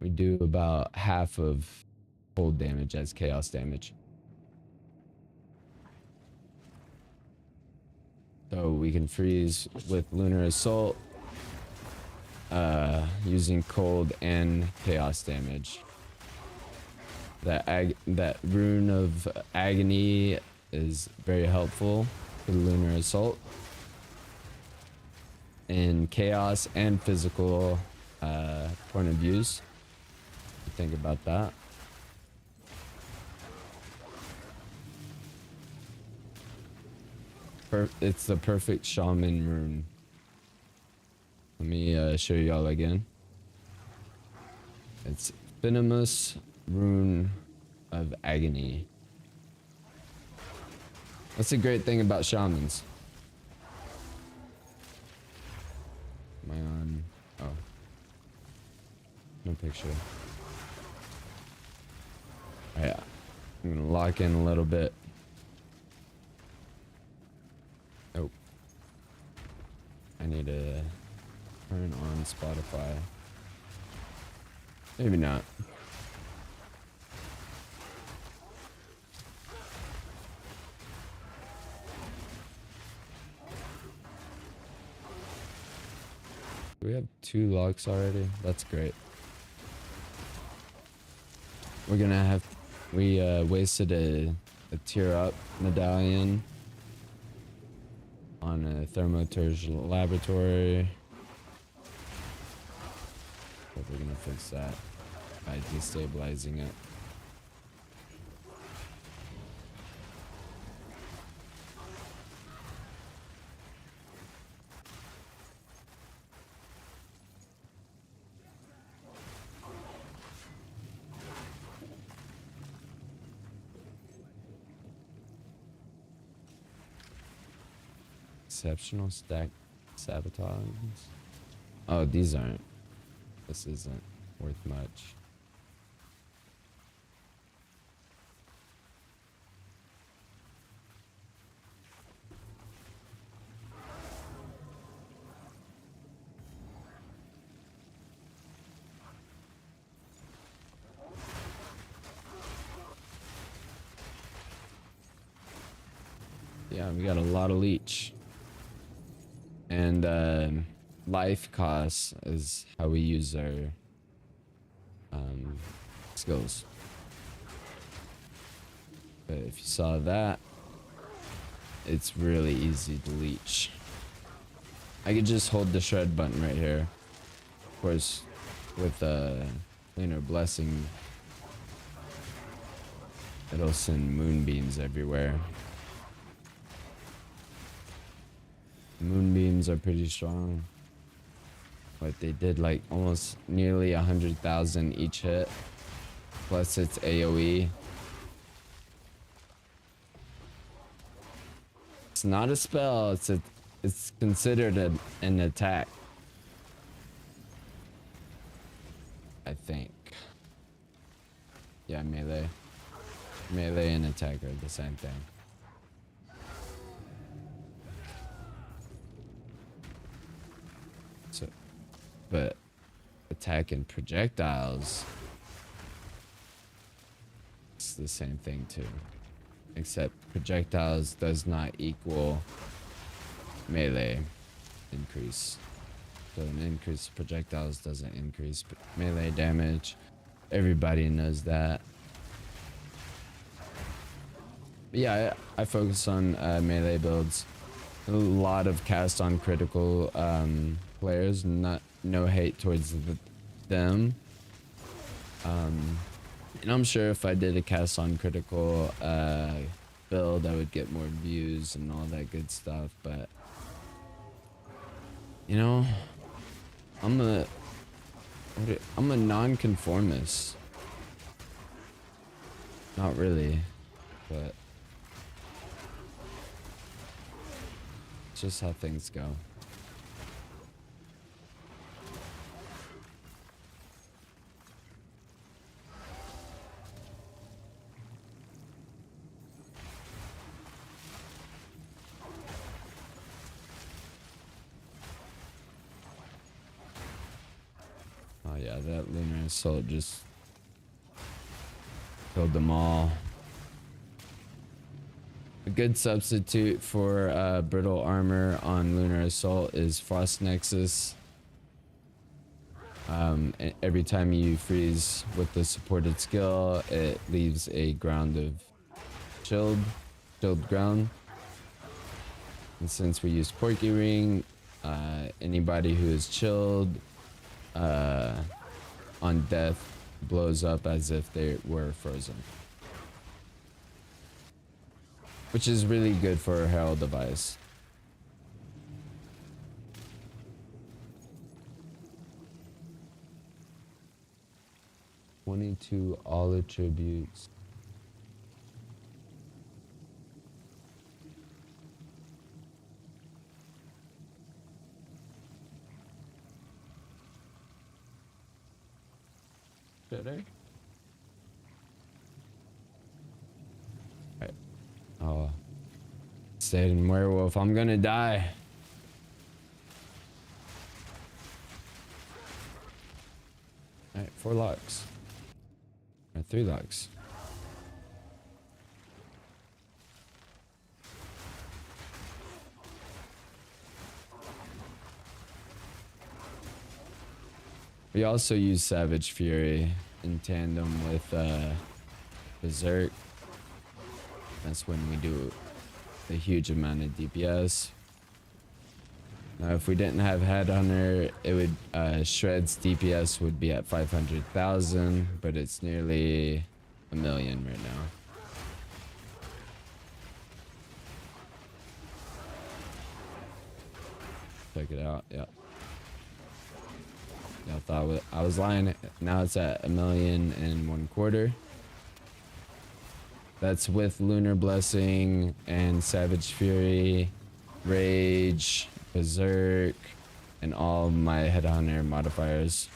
we do about half of cold damage as chaos damage. So we can freeze with Lunar Assault using cold and chaos damage. That rune of agony is very helpful for Lunar Assault in chaos and physical point of views. Think about that. It's the perfect shaman rune. Let me show y'all again. It's venomous rune of agony. That's the great thing about shamans. Am I on? Oh. No picture. Alright. I'm gonna lock in a little bit. Oh. I need to turn on Spotify. Maybe not. Do we have 2 locks already? That's great. We're gonna have... We wasted a tier up medallion on a Thermoturge laboratory. But we're gonna fix that by destabilizing it. Exceptional stack sabotage. Oh, these aren't. This isn't worth much. Yeah, we got a lot of leech. And life costs is how we use our skills. But if you saw that, it's really easy to leech. I could just hold the shred button right here. Of course, with Lunar Blessing, it'll send moonbeams everywhere. Moonbeams are pretty strong. But they did like almost nearly 100,000 each hit. Plus it's AoE. It's not a spell, it's considered an attack. I think. Yeah, melee. Melee and attack are the same thing. So, but attack and projectiles, it's the same thing too. Except projectiles does not equal melee increase. So an increase projectiles doesn't increase melee damage. Everybody knows that. But yeah, I focus on melee builds. A lot of cast on critical players. No hate towards them. And I'm sure if I did a cast on critical build, I would get more views and all that good stuff. But you know, I'm a non-conformist. Not really, but it's just how things go. Oh yeah, that Lunar Assault just killed them all. A good substitute for brittle armor on Lunar Assault is Frost Nexus. Every time you freeze with the supported skill, it leaves a ground of chilled ground. And since we use Porky Ring, anybody who is chilled on death blows up as if they were frozen, which is really good for a Herald device. "22 all attributes." Shatter? Alright. Oh. Stayed in Werewolf. I'm gonna die. Alright, 4 locks. Or 3 locks. We also use Savage Fury in tandem with Berserk. That's when we do a huge amount of DPS. Now, if we didn't have Headhunter, it would Shred's DPS would be at 500,000, but it's nearly 1 million right now. Check it out. Yep. Y'all thought I was lying. Now it's at 1,125,000. That's with Lunar Blessing and Savage Fury, Rage, Berserk, and all my Headhunter modifiers.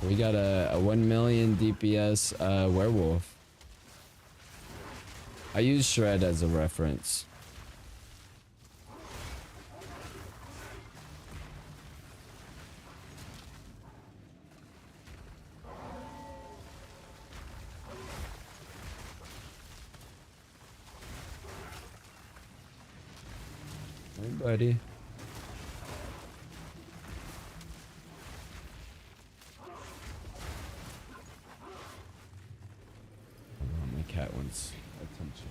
We got a 1 million DPS werewolf. I use Shred as a reference. buddy. Oh, my cat wants attention.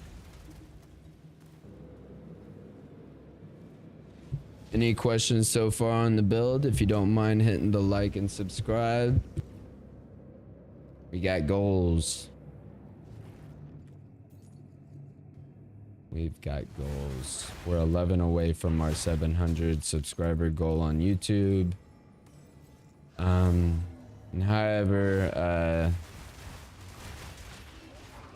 Any questions so far on the build? If you don't mind hitting the like and subscribe. We got goals. We've got goals. We're 11 away from our 700 subscriber goal on YouTube. However, I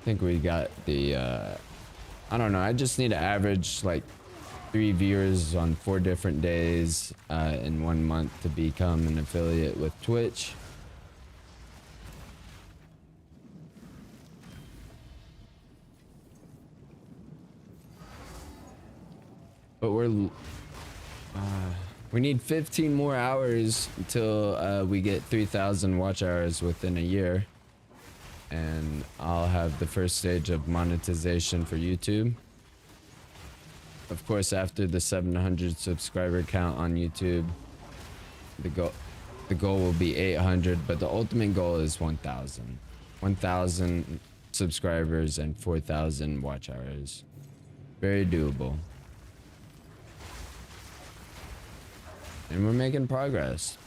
think we got the, I don't know. I just need to average like 3 viewers on 4 different days in 1 month to become an affiliate with Twitch. But we need 15 more hours until we get 3,000 watch hours within a year. And I'll have the first stage of monetization for YouTube. Of course, after the 700 subscriber count on YouTube, the goal will be 800, but the ultimate goal is 1,000. 1,000 subscribers and 4,000 watch hours. Very doable. And we're making progress.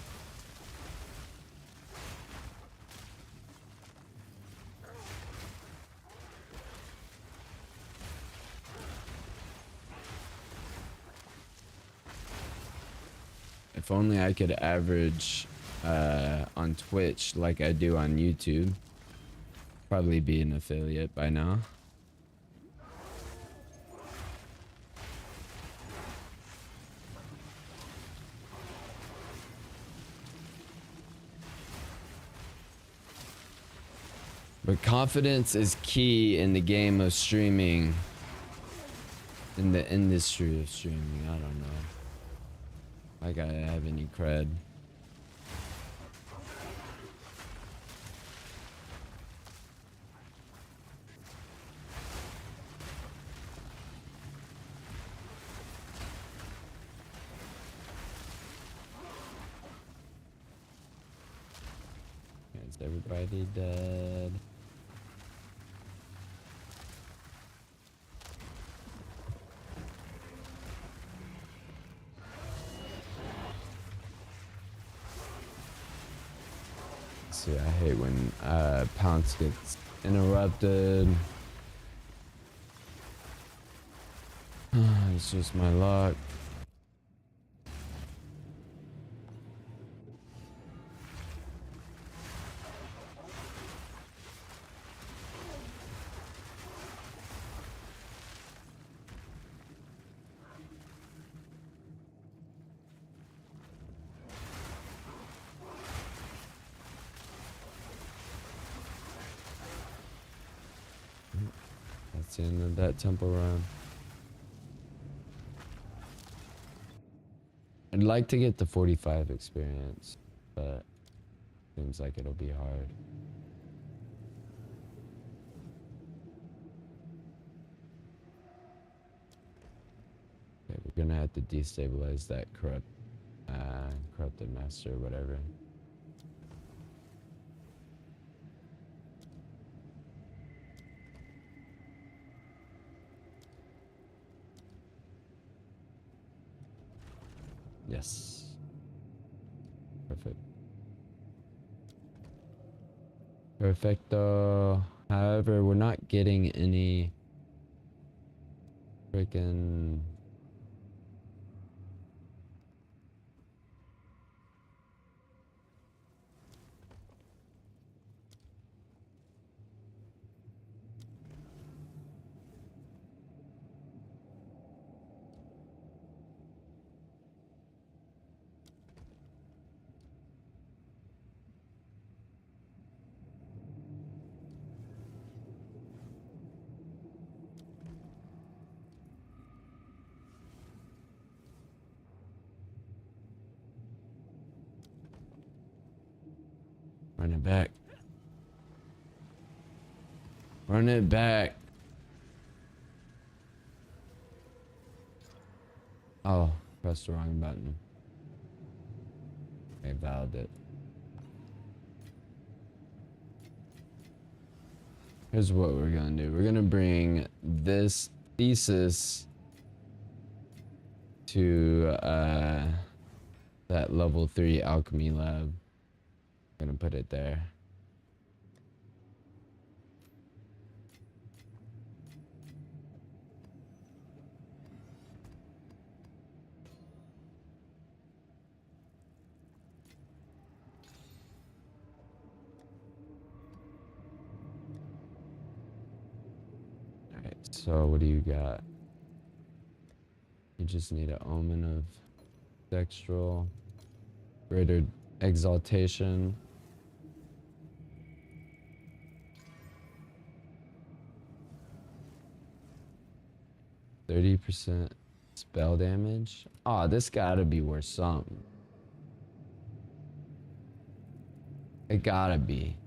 If only I could average on Twitch like I do on YouTube. Probably be an affiliate by now. But confidence is key in the game of streaming. In the industry of streaming, I don't know. Like I have any cred. Is everybody dead? See, I hate when Pounce gets interrupted. It's just my luck. That's the end of that temple run. I'd like to get the 45 experience, but seems like it'll be hard. Okay, we're gonna have to destabilize that corrupted master or whatever. Yes. Perfect. Perfecto. However, we're not getting any freaking run it back. Run it back. Oh, pressed the wrong button. Okay, valid it. Here's what we're gonna do. We're gonna bring this thesis to that level 3 alchemy lab. I'm gonna put it there. Alright, so what do you got? You just need an omen of dextral, greater exaltation. 30% spell damage. Oh, this gotta be worth something. It gotta be.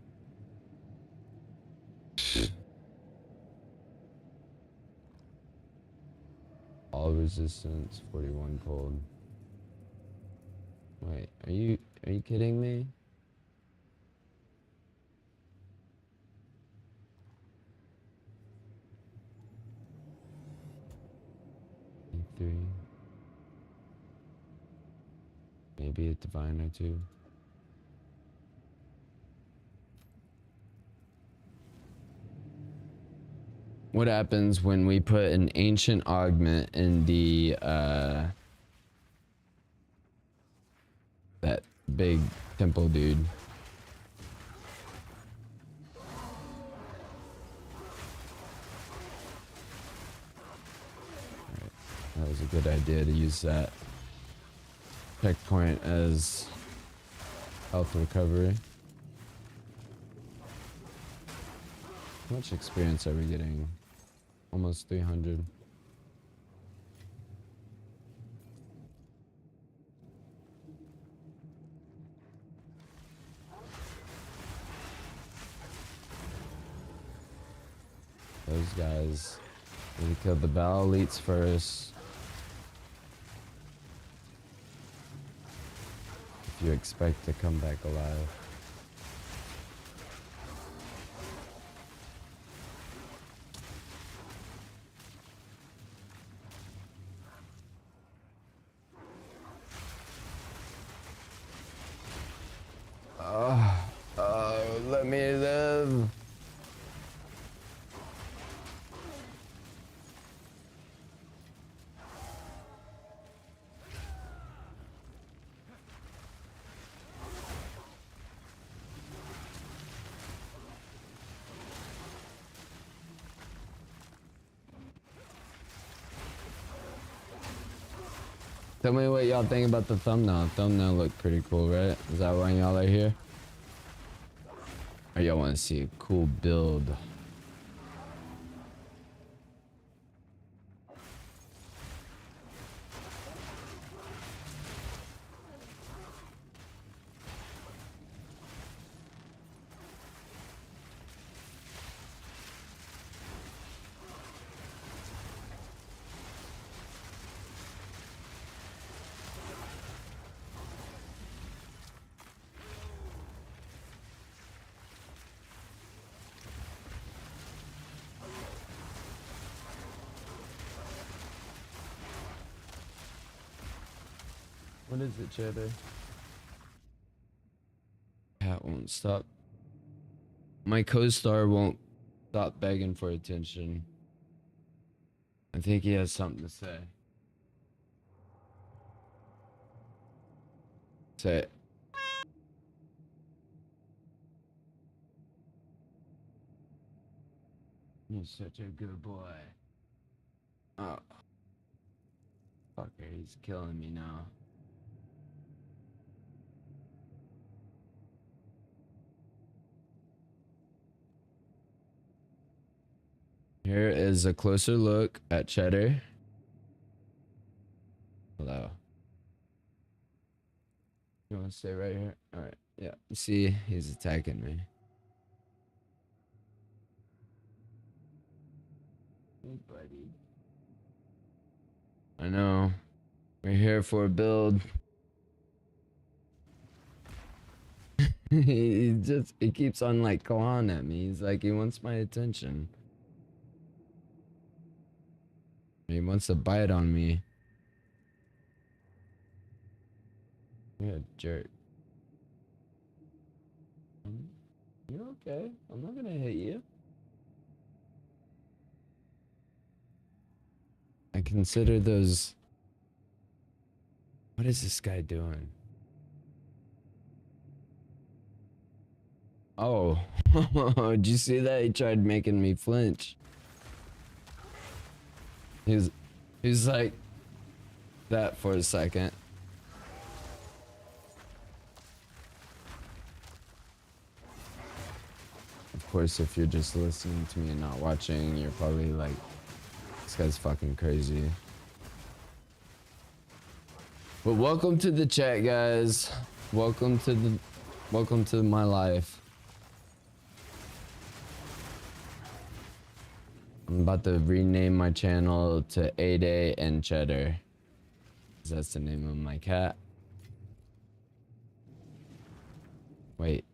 All resistance, 41 cold. Wait, are you kidding me? 3. Maybe a divine or two. What happens when we put an ancient augment in the that big temple dude? Alright, that was a good idea to use that checkpoint as health recovery. How much experience are we getting? Almost 300. Those guys need to kill the Vaal elites first. If you expect to come back alive. Let me live. Tell me what y'all think about the thumbnail. Thumbnail looked pretty cool, right? Is that why y'all are here? Or y'all want to see a cool build? What is it, Cheddar? Cat won't stop. My co-star won't stop begging for attention. I think he has something to say. Say it. You're such a good boy. Oh. Fucker, he's killing me now. Here is a closer look at Cheddar. Hello. You want to stay right here? Alright, yeah. See, he's attacking me. Hey, buddy. I know. We're here for a build. He keeps on like clawing at me. He's like, he wants my attention. He wants to bite on me. You're a jerk. You're okay. I'm not gonna hit you. I consider those... What is this guy doing? Oh. Did you see that? He tried making me flinch. He's like that for a second. Of course, if you're just listening to me and not watching, you're probably like, this guy's fucking crazy. But welcome to the chat, guys. Welcome to my life. I'm about to rename my channel to A-Day and Cheddar. That's the name of my cat. Wait.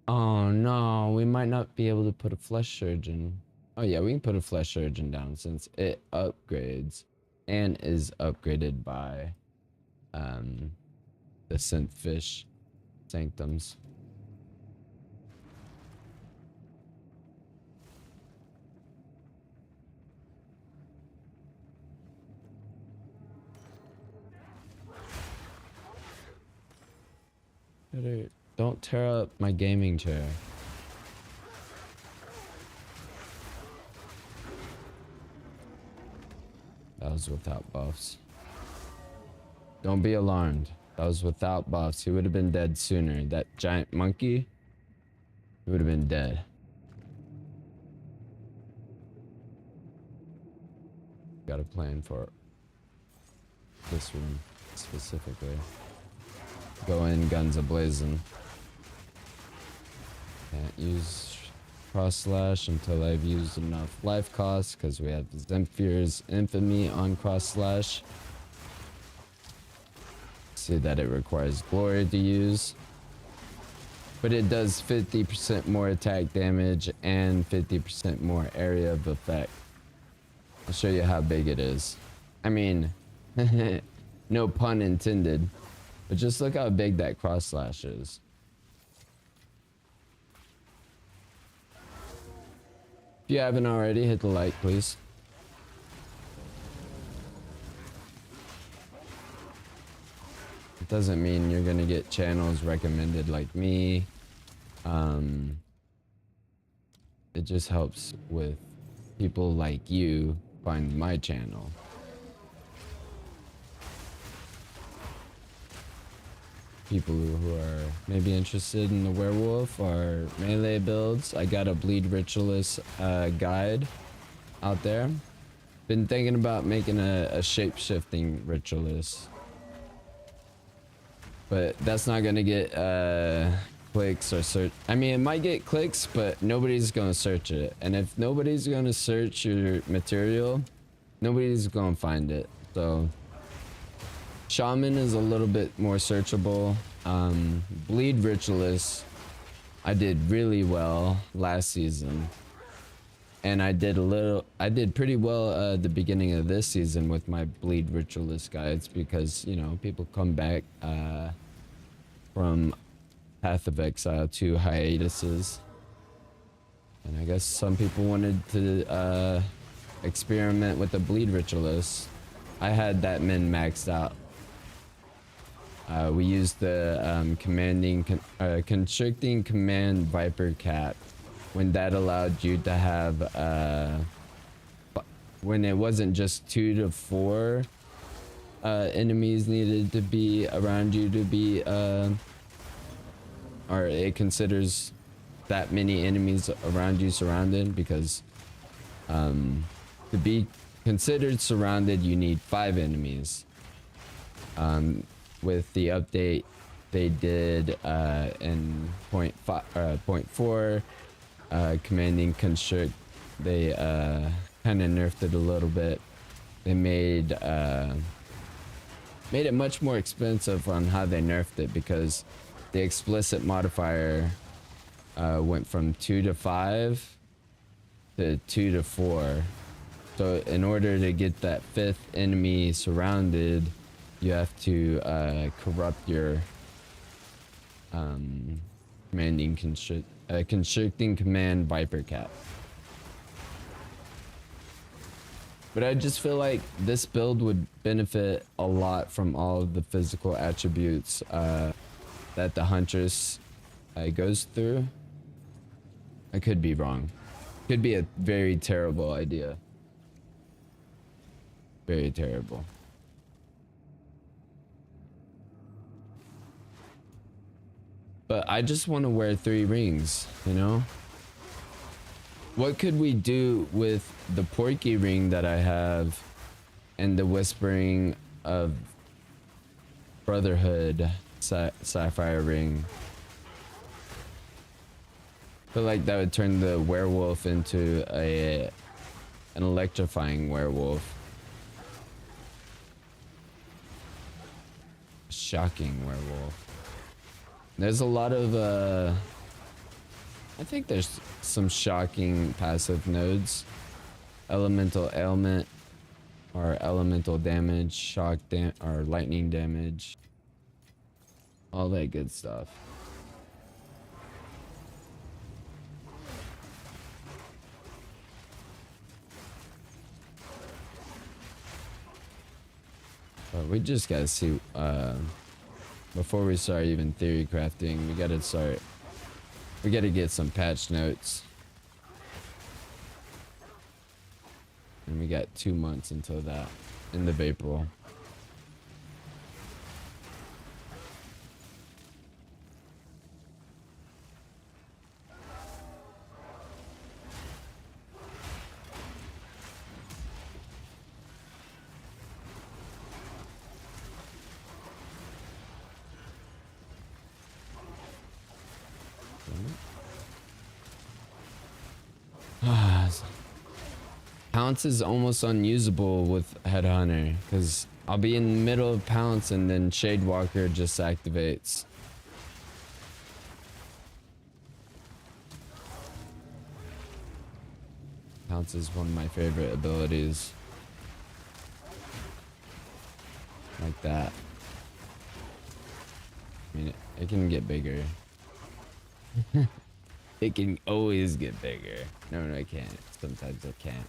Oh no, we might not be able to put a flesh surgeon. Oh yeah, we can put a flesh surgeon down since it upgrades and is upgraded by the synth fish sanctums. Don't tear up my gaming chair. That was without buffs. Don't be alarmed. That was without buffs. He would have been dead sooner. That giant monkey, he would have been dead. Got a plan for this room specifically. Go in guns a-blazing. Can't use cross slash until I've used enough life costs because we have Zemphyr's infamy on cross slash. See that it requires glory to use, but it does 50% more attack damage and 50% more area of effect. I'll show you how big it is. I mean, no pun intended. But just look how big that cross slash is. If you haven't already, hit the like, please. It doesn't mean you're gonna get channels recommended like me. It just helps with people like you find my channel. People who are maybe interested in the werewolf or melee builds. I got a bleed ritualist guide out there. Been thinking about making a shape-shifting ritualist, but that's not gonna get clicks or search. I mean, it might get clicks, but nobody's gonna search it. And if nobody's gonna search your material, nobody's gonna find it. So Shaman is a little bit more searchable. Bleed Ritualist, I did really well last season. And I did pretty well at the beginning of this season with my Bleed Ritualist guides because, you know, people come back from Path of Exile to hiatuses. And I guess some people wanted to experiment with the Bleed Ritualist. I had that min-maxed out. We used the constricting command Viper cap when that allowed you to have when it wasn't just 2 to 4 enemies needed to be around you to be or it considers that many enemies around you surrounded, because to be considered surrounded you need 5 enemies. With the update they did in point 4 commanding constrict, they kind of nerfed it a little bit. They made made it much more expensive on how they nerfed it, because the explicit modifier went from 2 to 5 to 2 to 4. So in order to get that 5th enemy surrounded, you have to corrupt your constricting command Viper Cap. But I just feel like this build would benefit a lot from all of the physical attributes that the Huntress goes through. I could be wrong. Could be a very terrible idea. Very terrible. But I just want to wear 3 rings, you know? What could we do with the Porky ring that I have and the Whispering of Brotherhood Sapphire ring? I feel like that would turn the werewolf into an electrifying werewolf. Shocking werewolf. There's a lot of I think there's some shocking passive nodes. Elemental ailment, or elemental damage, shock or lightning damage. All that good stuff. But we just gotta see, before we start even theory crafting, we gotta get some patch notes. And we got 2 months until that, end of April. Pounce is almost unusable with Headhunter, because I'll be in the middle of Pounce and then Shadewalker just activates. Pounce is one of my favorite abilities. Like that. I mean, it can get bigger. It can always get bigger. No, it can't. Sometimes it can't.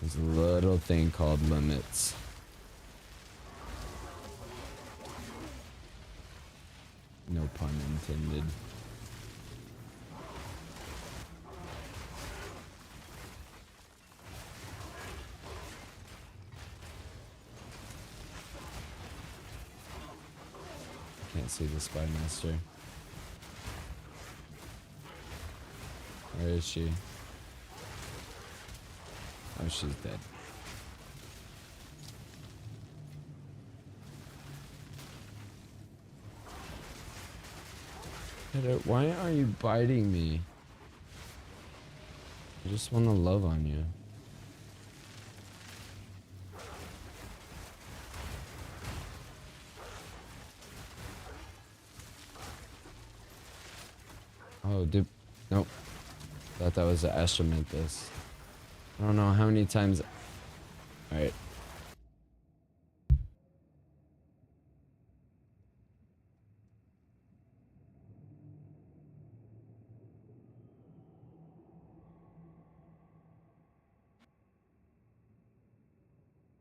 There's a little thing called limits. No pun intended. Can't see the Spy Master. Where is she? Oh, she's dead. Why are you biting me? I just want to love on you. Oh, dude. Nope. Thought that was an Astromanthus. I don't know how many times. Alright.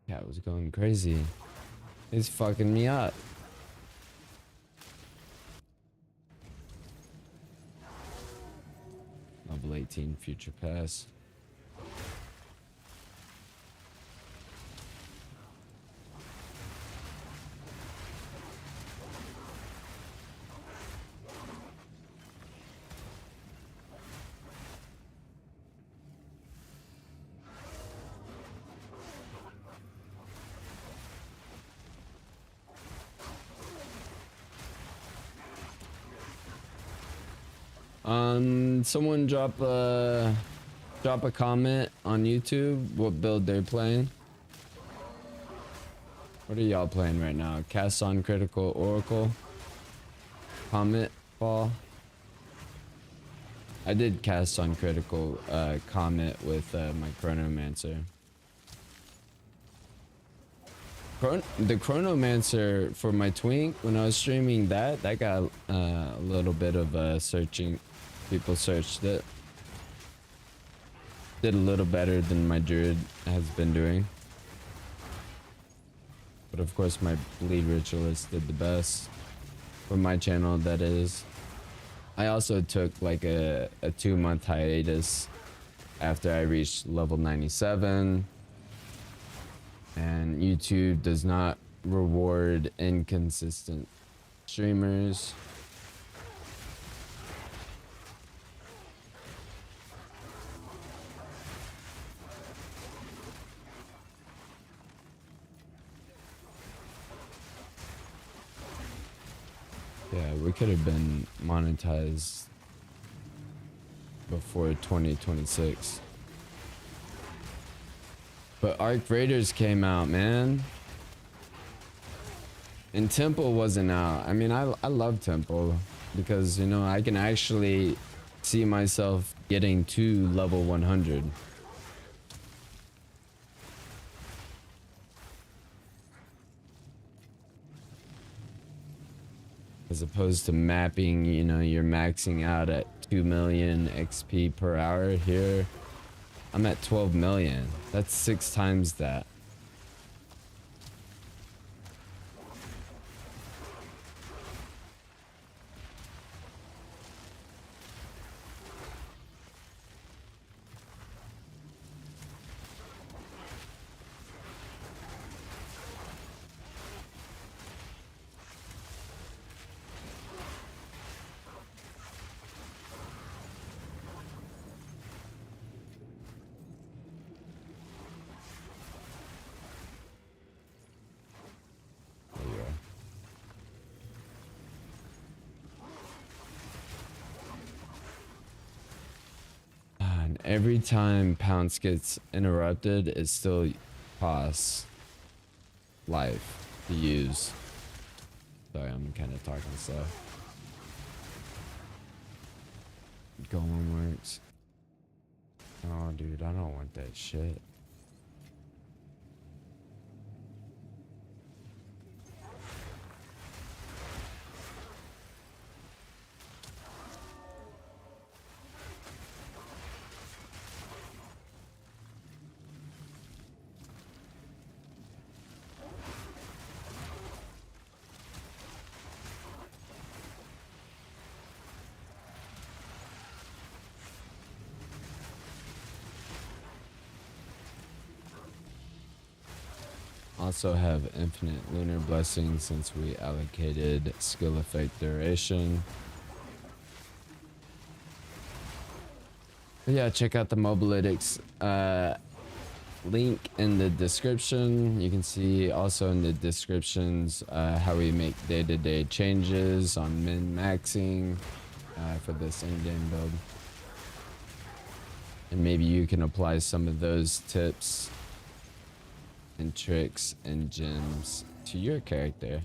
Yeah, it was going crazy. He's fucking me up. Level 18 future pass. Someone drop a comment on YouTube what build they're playing. What are y'all playing right now? Cast on Critical Oracle. Comet Fall. I did cast on Critical Comet with my Chronomancer. The Chronomancer for my Twink, when I was streaming that got a little bit of searching. People searched it. Did a little better than my Druid has been doing. But of course my Bleed Ritualist did the best. For my channel, that is. I also took like a 2-month hiatus after I reached level 97. And YouTube does not reward inconsistent streamers. Yeah, we could have been monetized before 2026. But Arc Raiders came out, man. And Temple wasn't out. I mean, I love Temple because, you know, I can actually see myself getting to level 100. As opposed to mapping, you know, you're maxing out at 2 million XP per hour. Here, I'm at 12 million. That's 6 times that. Every time Pounce gets interrupted, it still costs life to use. Sorry, I'm kind of talking slow. Golem works. Oh, dude, I don't want that shit. Also have infinite lunar blessings since we allocated skill effect duration. But yeah, check out the Mobalytics link in the description. You can see also in the descriptions how we make day-to-day changes on min-maxing for this in-game build. And maybe you can apply some of those tips and tricks and gems to your character.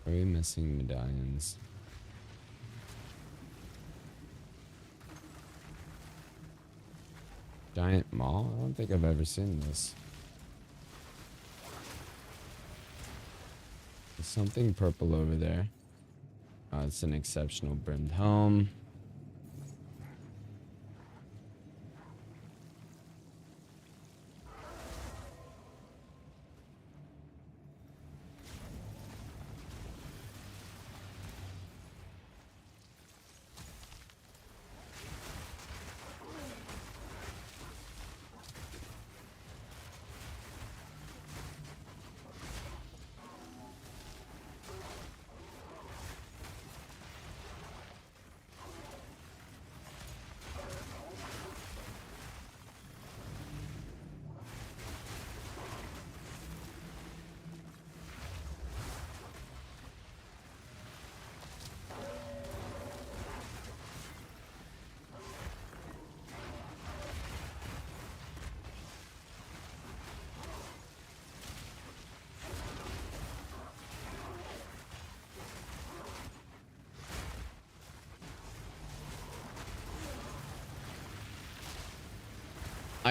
Are we missing medallions? Giant maul? I don't think I've ever seen this. There's something purple over there. It's an exceptional brimmed helm.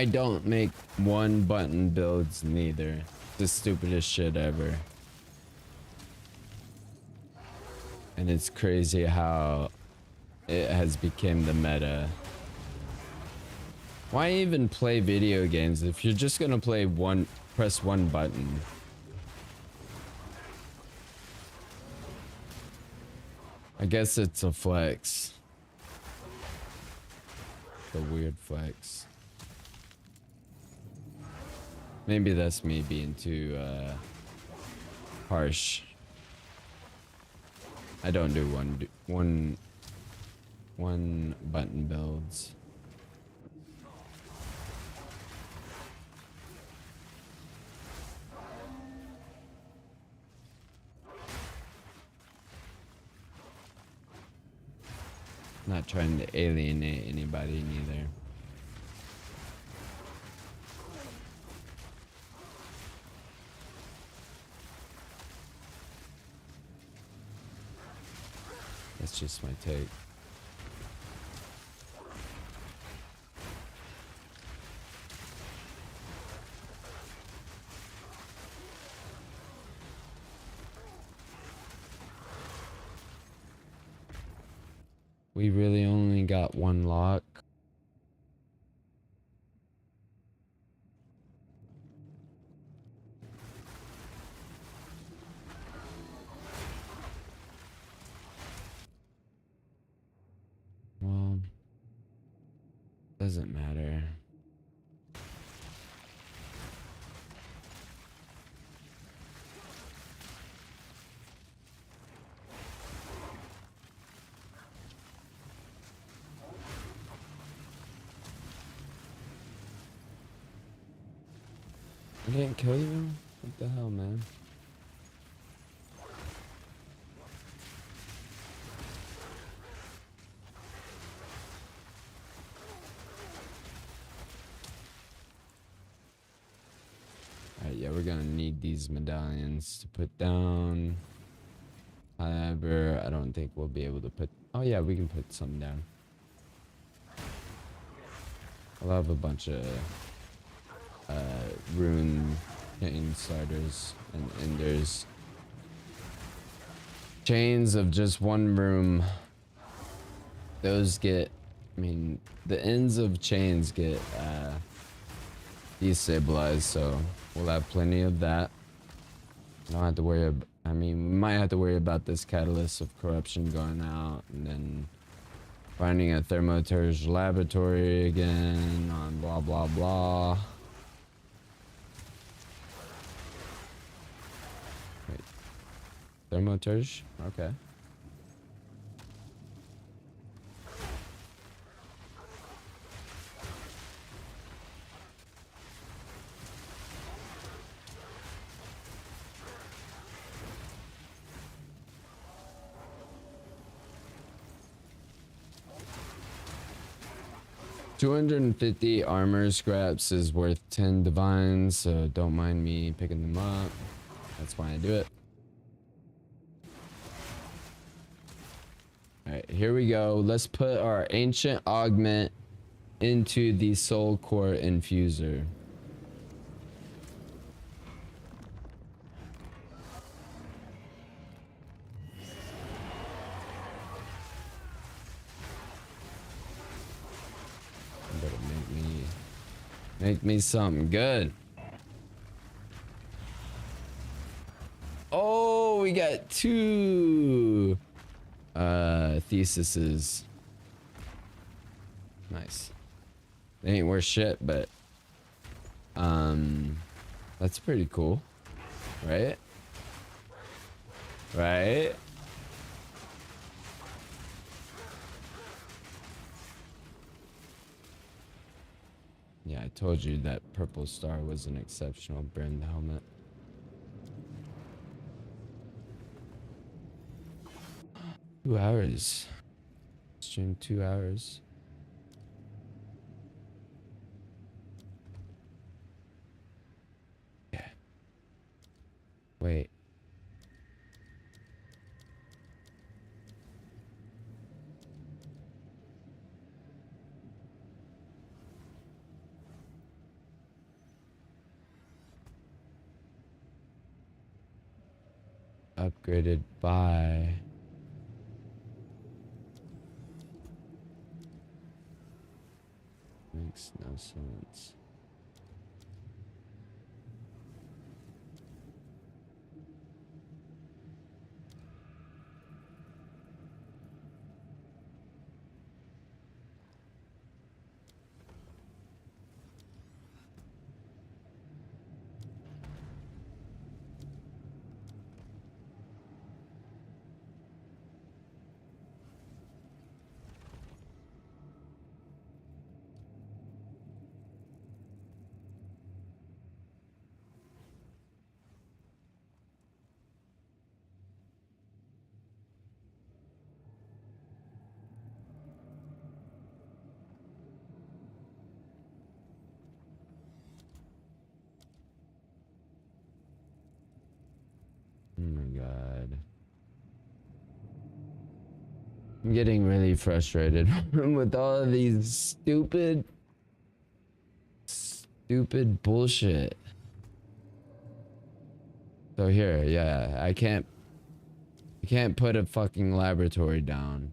I don't make one button builds neither. The stupidest shit ever. And it's crazy how it has become the meta. Why even play video games if you're just gonna play press one button? I guess it's a flex. The weird flex. Maybe that's me being too harsh. I don't do one button builds. Not trying to alienate anybody neither. That's just my take. We really only got one lock. Well, doesn't matter. I didn't kill you? What the hell, man? Alright, yeah, we're gonna need these medallions to put down. However, I don't think we'll be able to put... Oh yeah, we can put some down. I'll have a bunch of rune chain starters and enders. Chains of just one room. Those get... I mean, the ends of chains get destabilized, so we'll have plenty of that. Don't have to worry I mean, we might have to worry about this catalyst of corruption going out, and then finding a thermoturge laboratory again on blah blah blah. Wait. Thermoturge? Okay. $250 armor scraps is worth 10 divines, so don't mind me picking them up. That's why I do it. Alright, here we go. Let's put our ancient augment into the soul core infuser. Make me something good. Oh, we got two thesises. Nice. They ain't worth shit, but that's pretty cool. Right? Right? Yeah, I told you that purple star was an exceptional brimmed helmet. Two hours. Stream 2 hours. Yeah. Wait. upgraded by. Makes no sense. Oh my god. I'm getting really frustrated with all of these stupid bullshit. So here, yeah, I can't put a fucking laboratory down.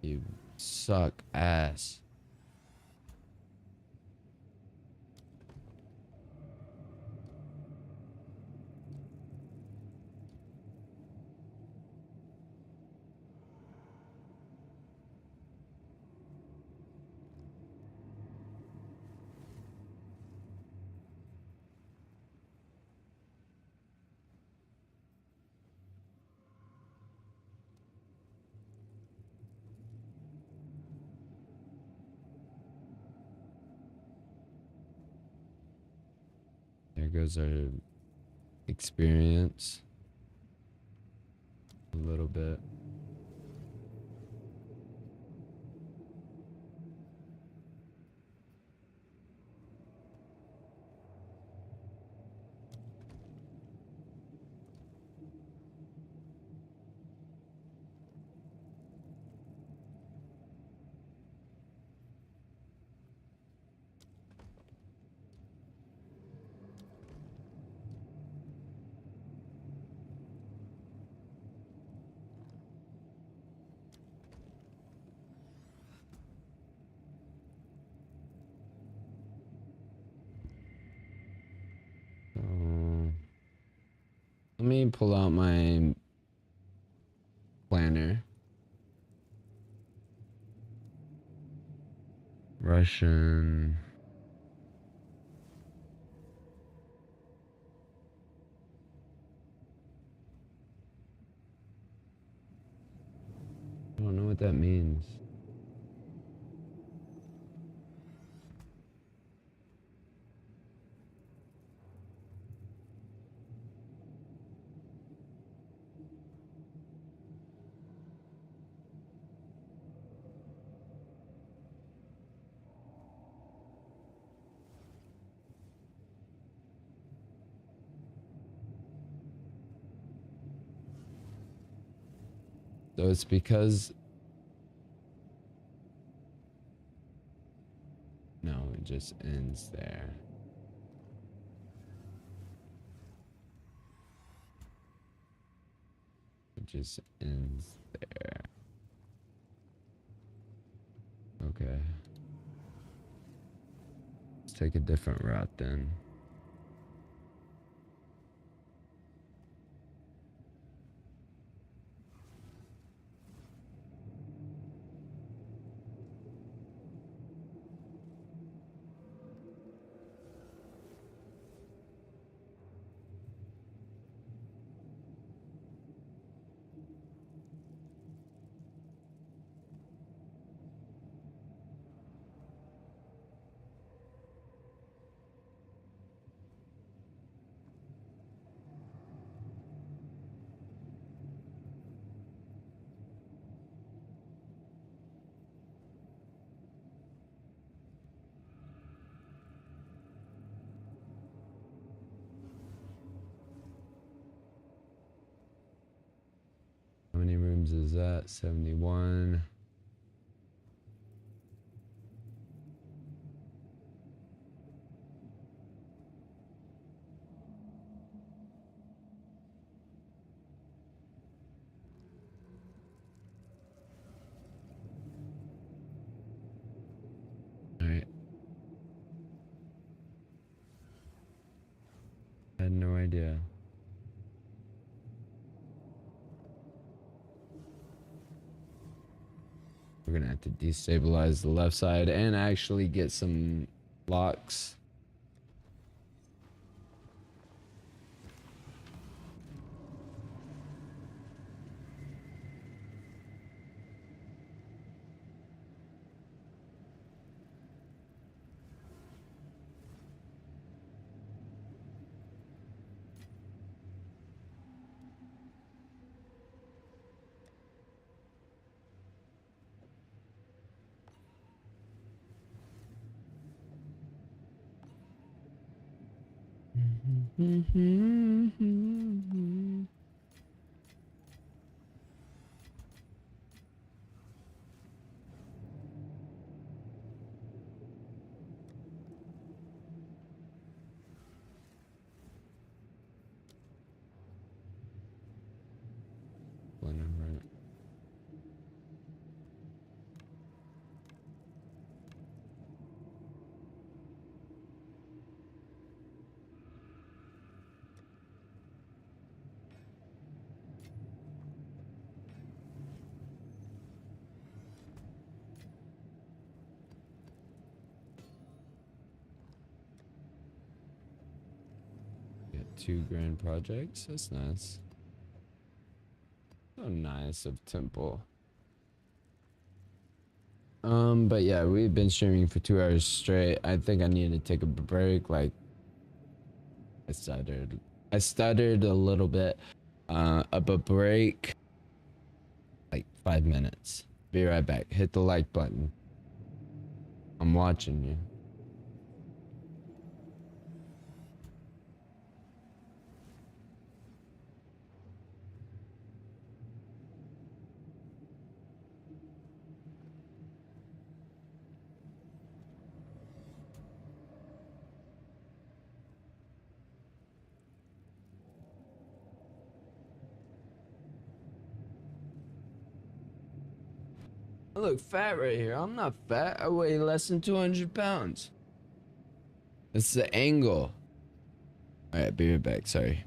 You suck ass. There goes our experience. A little bit. So, let me pull out my planner. Russian. I don't know what that means. So it's because... No, it just ends there. It just ends there. Okay. Let's take a different route then. How many rooms is that? 71. had no idea. We're gonna have to destabilize the left side and actually get some blocks. Whatever. Got 2 grand projects. That's nice. So nice of Temple. But yeah, we've been streaming for 2 hours straight. I think I need to take a break. Like, I stuttered a little bit. Up a break. Like 5 minutes. Be right back. Hit the like button. I'm watching you. I look fat right here. I'm not fat. I weigh less than 200 pounds. It's the angle. Alright, be right back. Sorry.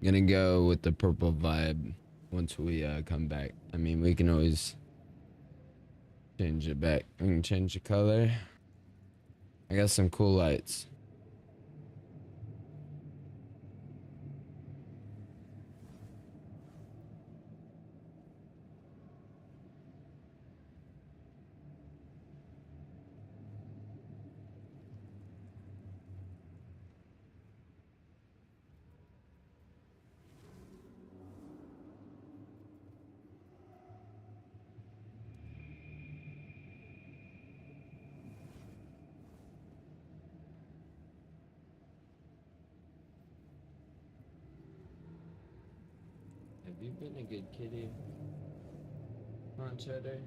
Gonna go with the purple vibe once we come back. I mean, we can always change it back. We can change the color. I got some cool lights. Have you been a good kitty? Come on, Cheddar.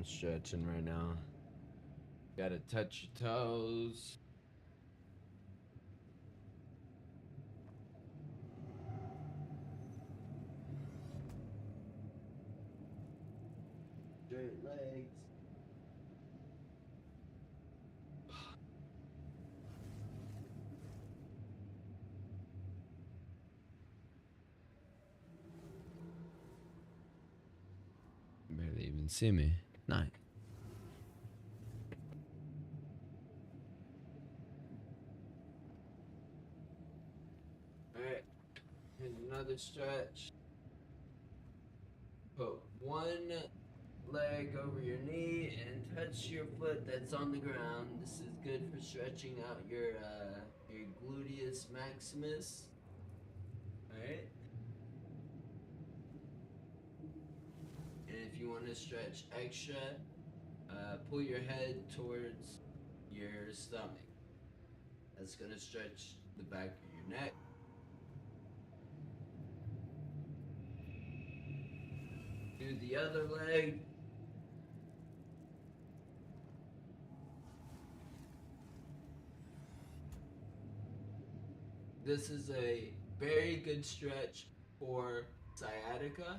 I'm stretching right now. Gotta touch your toes. Straight legs. Barely even see me. Nice. Alright, here's another stretch. Put one leg over your knee and touch your foot that's on the ground. This is good for stretching out your gluteus maximus. Alright? And if you want to stretch extra, pull your head towards your stomach. That's gonna stretch the back of your neck. Do the other leg. This is a very good stretch for sciatica.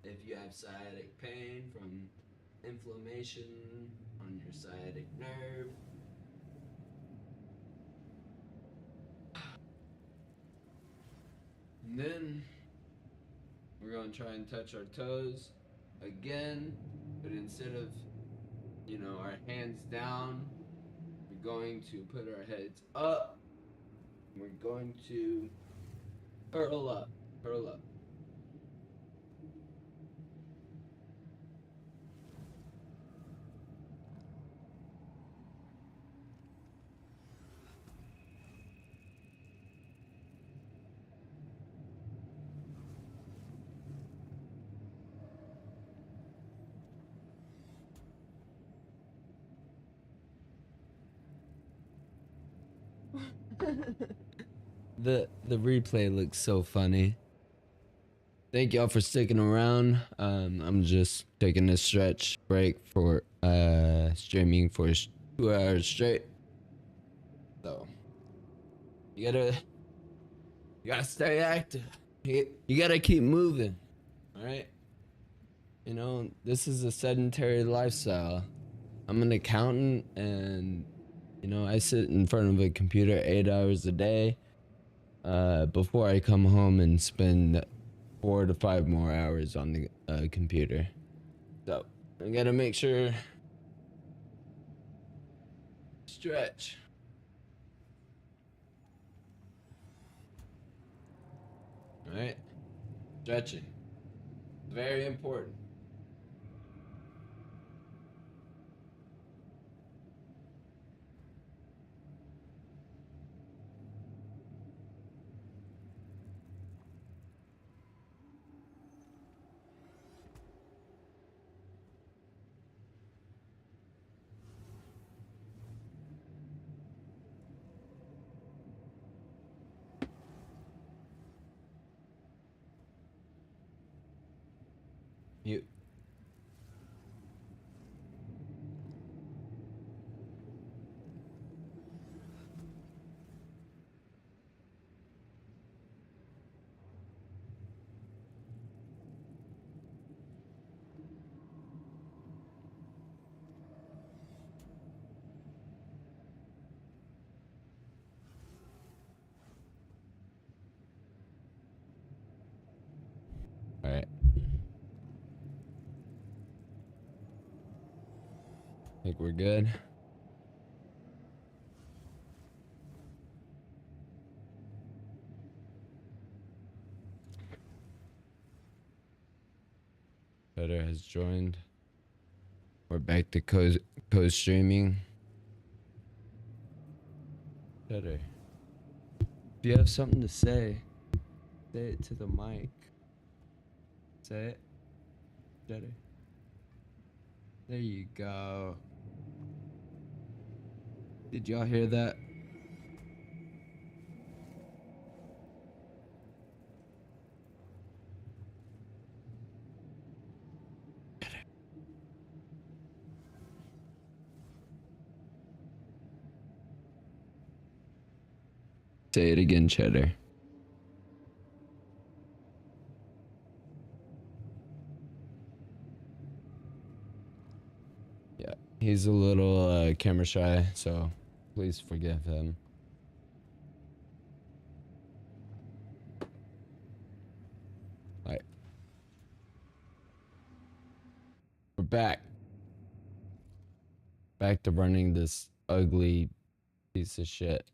If you have sciatic pain from inflammation on your sciatic nerve. And then we're going to try and touch our toes again, but instead of, our hands down, we're going to put our heads up. We're going to curl up, curl up. The replay looks so funny. Thank y'all for sticking around. I'm just taking a stretch break for streaming for 2 hours straight. So you gotta stay active. You gotta keep moving. Alright? This is a sedentary lifestyle. I'm an accountant and I sit in front of a computer 8 hours a day. Before I come home and spend 4 to 5 more hours on the computer. So I gotta make sure stretch. All right, stretching, very important. You. All right. Think we're good. Shatter has joined. We're back to co-streaming. Shatter, if you have something to say it to the mic. Say it. Shatter. There you go. Did y'all hear that? Say it again, Cheddar. Yeah, he's a little camera shy, so please forgive him. Alright. We're back. Back to running this ugly piece of shit.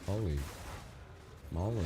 Holy moly.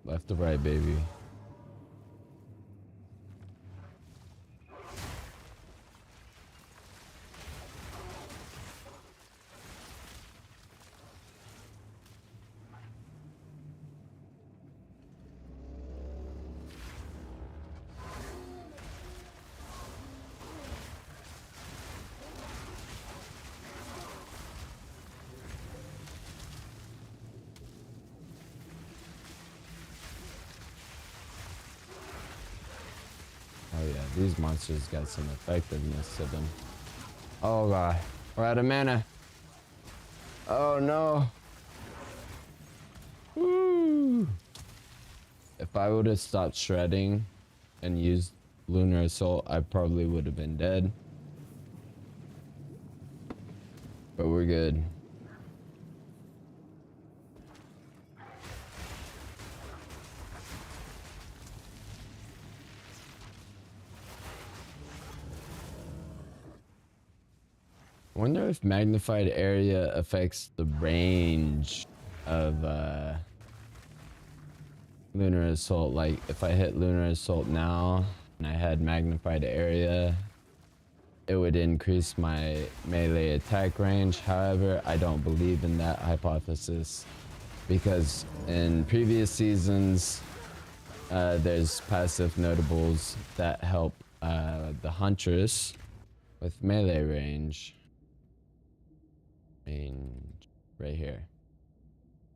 Left to right, baby. Oh yeah, these monsters got some effectiveness to them. Oh god, we're out of mana. Oh no. Woo. If I would have stopped shredding and used Lunar Assault, I probably would have been dead. But we're good. I wonder if magnified area affects the range of Lunar Assault. Like if I hit Lunar Assault now and I had magnified area, it would increase my melee attack range. However, I don't believe in that hypothesis because in previous seasons there's passive notables that help the Huntress with melee range. Right here.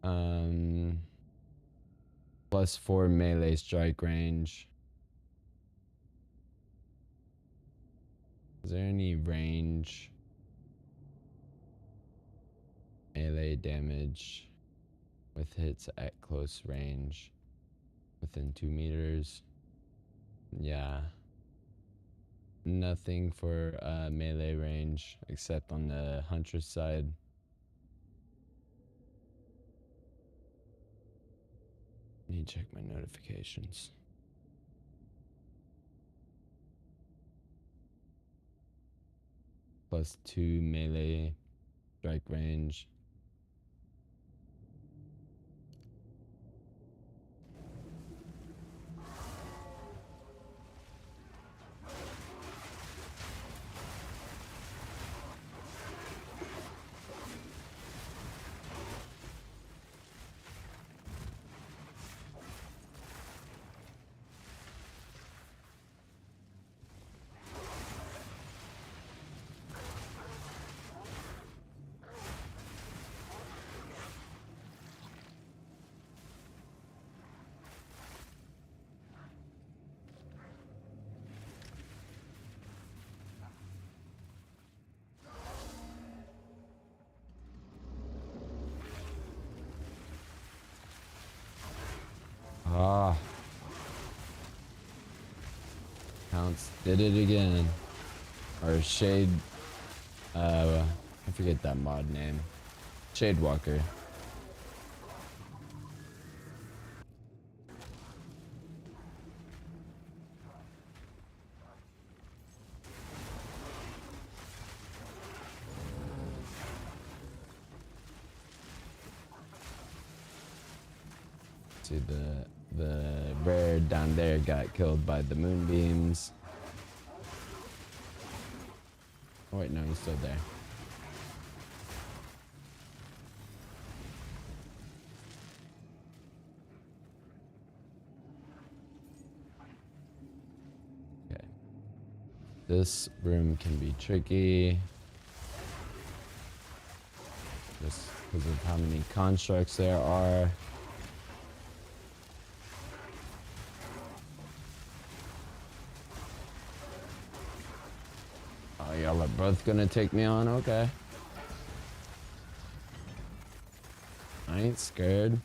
+4 melee strike range. Is there any range melee damage with hits at close range within 2 meters? Yeah. Nothing for melee range except on the Huntress side. I need to check my notifications. +2 melee strike range. Ah. Counts did it again. Or Shade, I forget that mod name. Shadewalker. See the bear down there got killed by the moonbeams. Oh wait, no, he's still there. Okay. This room can be tricky. Just because of how many constructs there are. Oh, y'all are both gonna take me on? Okay. I ain't scared.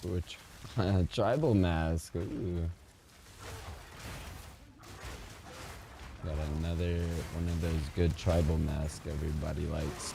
Which tribal mask. Ooh. Got another one of those good tribal masks everybody likes.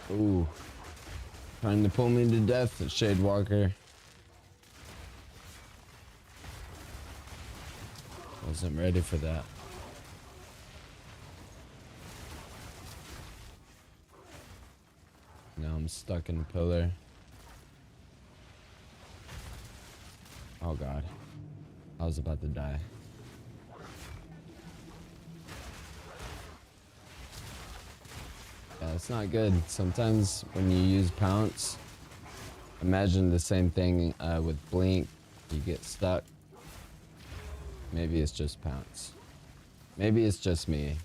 Ooh. Trying to pull me to death, Shadewalker. Wasn't ready for that. Now I'm stuck in a pillar. Oh god. I was about to die. Yeah, it's not good. Sometimes when you use pounce, imagine the same thing with blink. You get stuck. Maybe it's just pounce. Maybe it's just me.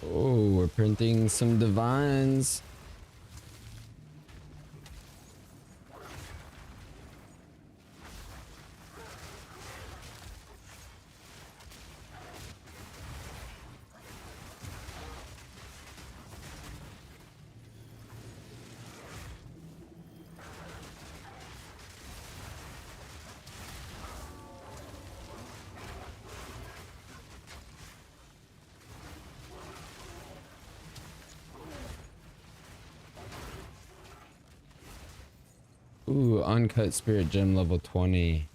Oh, we're printing some divines. Ooh, uncut spirit gem level 20.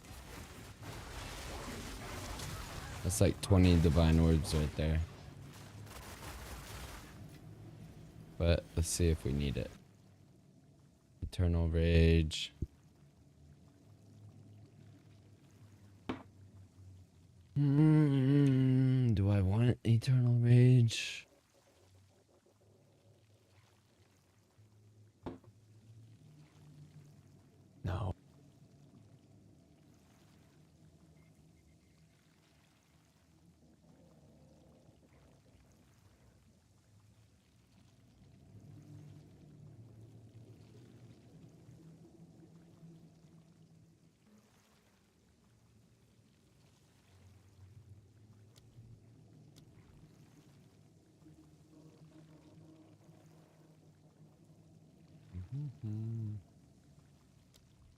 That's like 20 divine orbs right there. But let's see if we need it. Eternal Rage. Do I want Eternal Rage? No.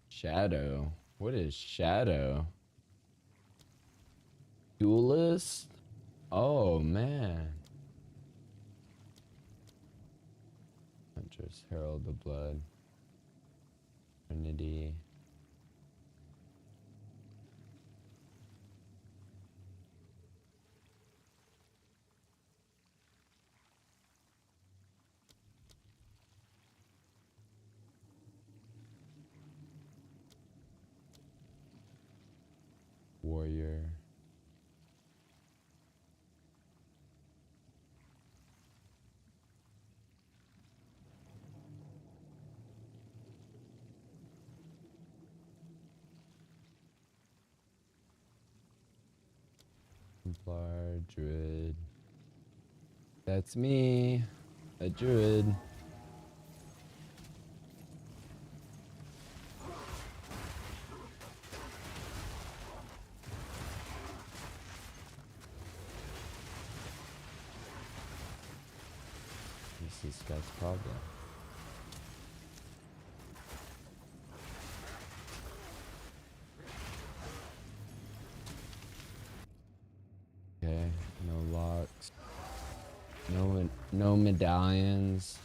Shadow. What is Shadow? Duelist? Oh man. Huntress, Herald of Blood. Trinity. Warrior. Templar, Druid. That's me, a Druid. This is Scott's problem. Okay, no locks. No medallions.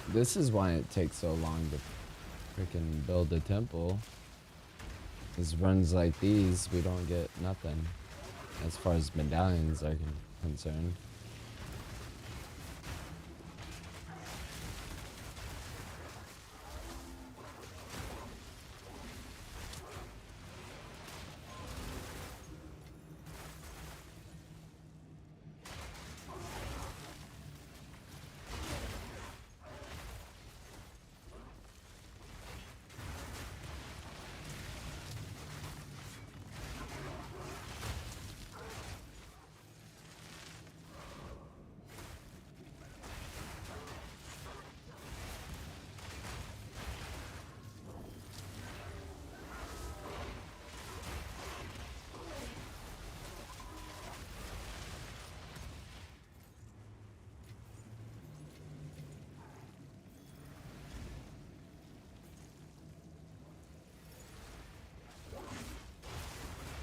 This is why it takes so long to freaking build a temple. Is runs like these, we don't get nothing as far as medallions are concerned.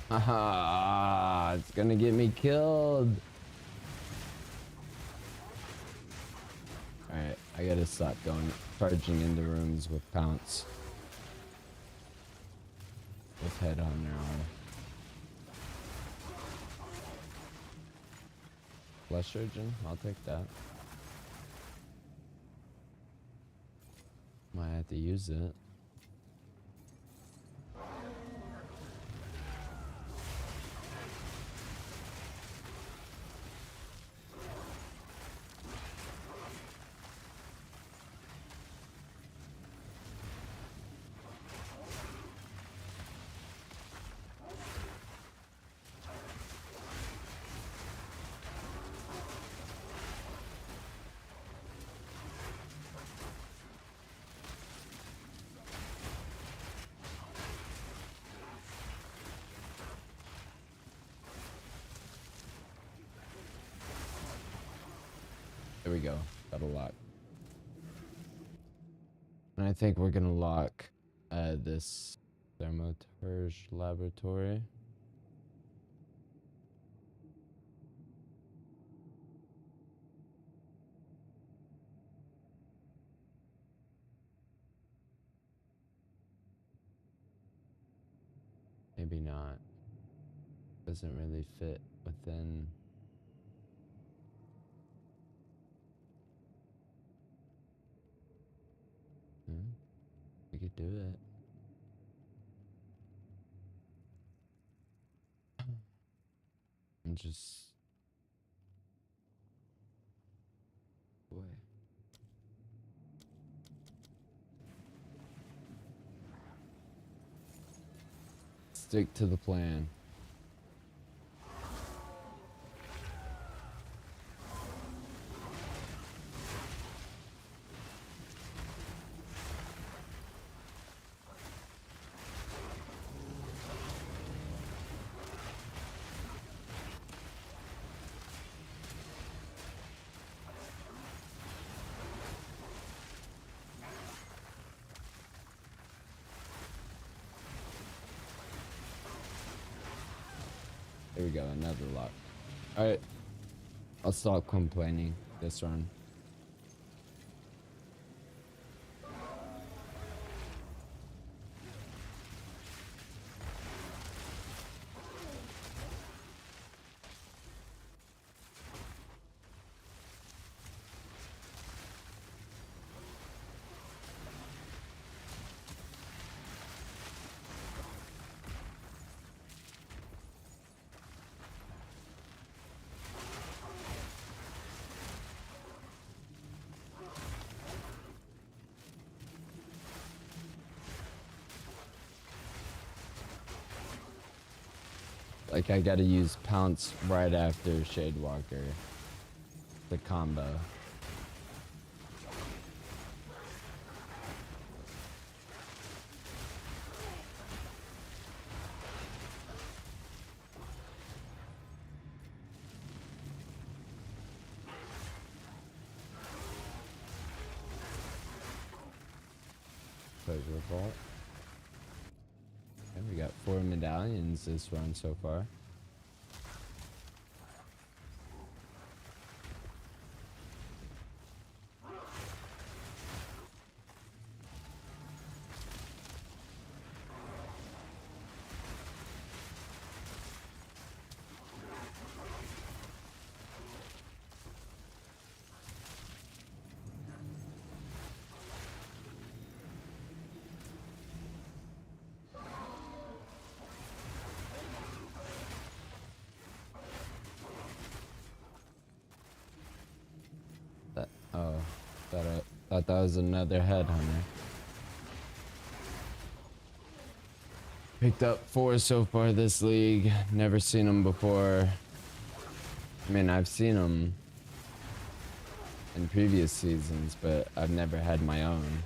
Haha, it's gonna get me killed. Alright, I gotta stop charging into rooms with pounce. Let's head on now. Flesh surgeon, I'll take that. Might have to use it. There we go. Got a lock. And I think we're gonna lock this Thermoturge laboratory. maybe not. Doesn't really fit within. We could do it. And just boy. Stick to the plan. There we go, another lock. Alright, I'll stop complaining this run. Like I gotta use Pounce right after Shadewalker. The combo. Pleasure Vault. And we got 4 medallions this run so far. Thought that was another headhunter. Picked up 4 so far this league. Never seen them before. I mean, I've seen them in previous seasons, but I've never had my own.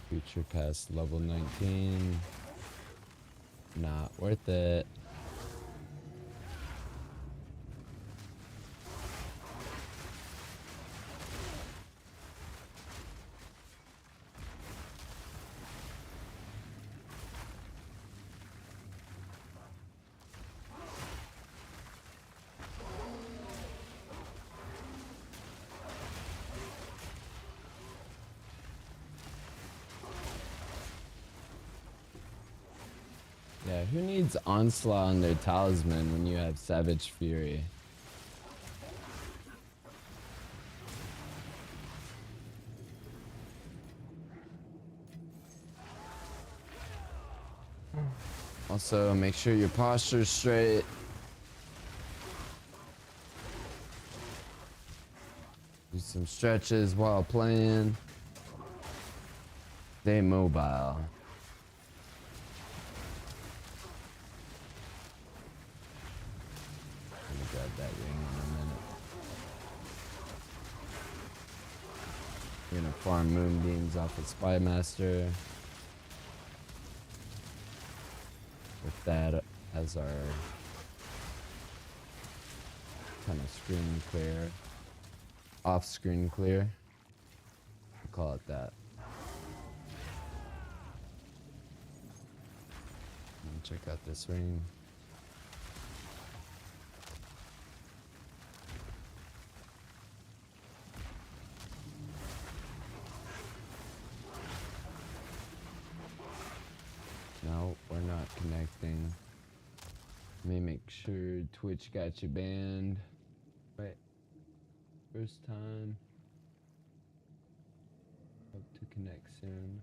Future past level 19. Not worth it. Yeah, who needs Onslaught on their Talisman when you have Savage Fury? Also, make sure your posture's straight. Do some stretches while playing. Stay mobile. farm moonbeams off of Spymaster. With that as our kind of screen clear, off screen clear, we'll call it that. And check out this ring. No, we're not connecting. Let me make sure Twitch got you banned. Wait, first time. Hope to connect soon.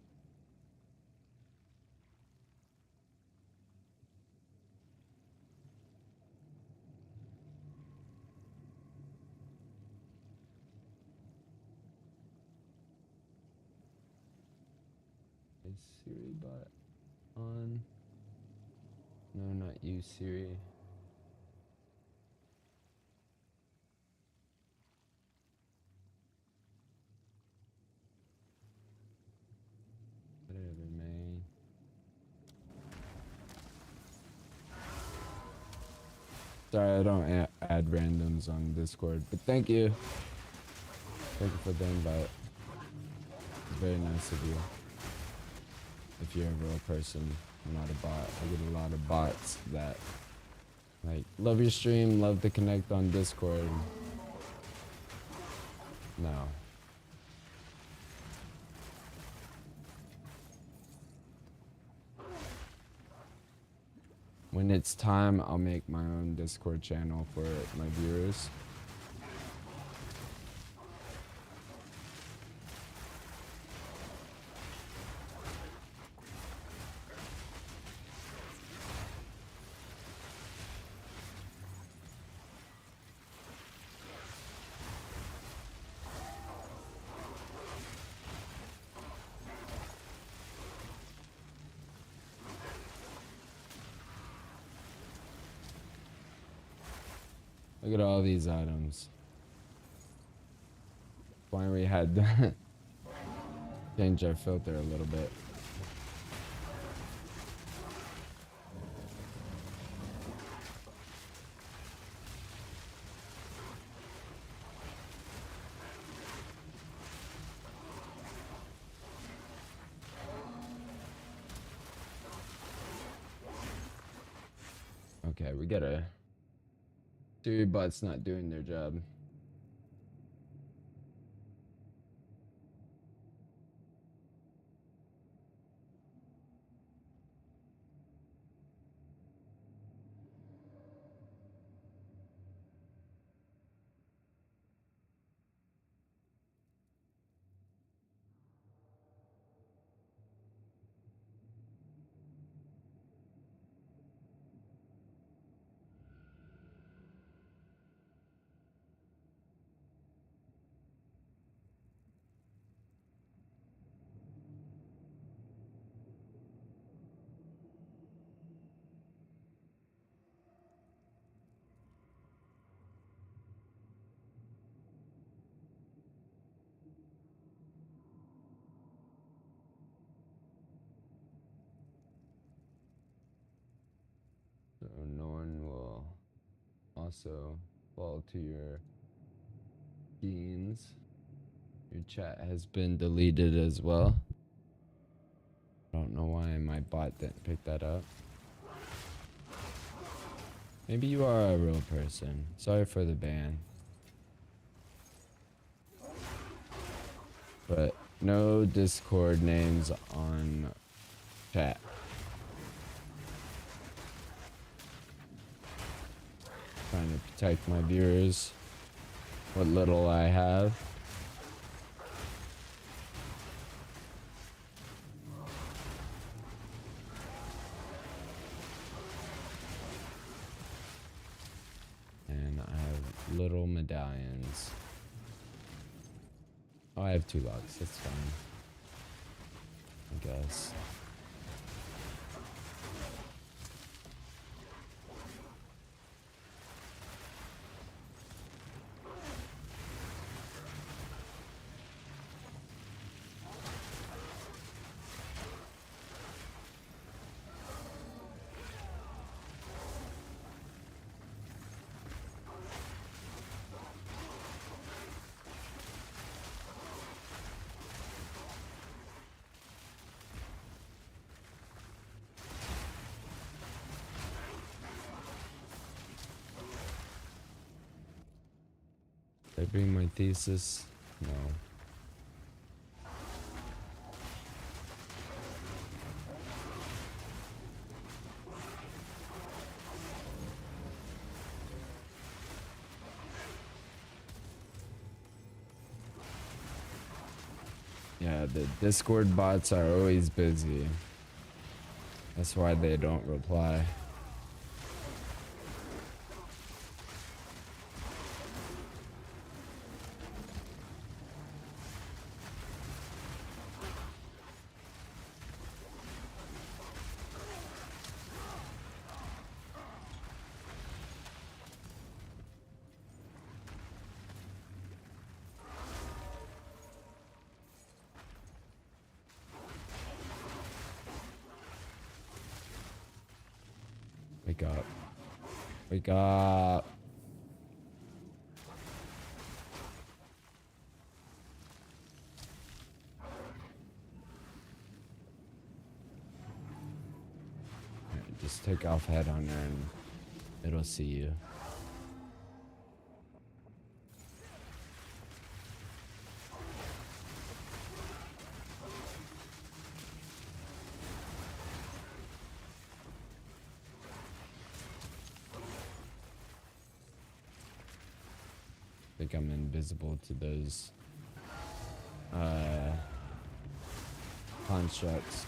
Is Siri bot on? No, not you, Siri. Whatever, man. Sorry, I don't add randoms on Discord, but thank you. Thank you for the invite. It's very nice of you. If you're a real person, not a bot. I get a lot of bots that like love your stream, love to connect on Discord. No. When it's time, I'll make my own Discord channel for my viewers. Look at all these items. Why we had to change our filter a little bit. Okay, we gotta. Siri bot's not doing their job. So no one will also fall to your schemes. Your chat has been deleted as well. I don't know why my bot didn't pick that up. Maybe you are a real person. Sorry for the ban. But no Discord names on chat. Trying to protect my viewers. What little I have. And I have little medallions. Oh, I have 2 logs. That's fine. I guess. Did I bring my thesis? No. Yeah, the Discord bots are always busy. That's why they don't reply. Wake up. Wake up. Alright, just take off head on her and it'll see you. I think I'm invisible to those constructs.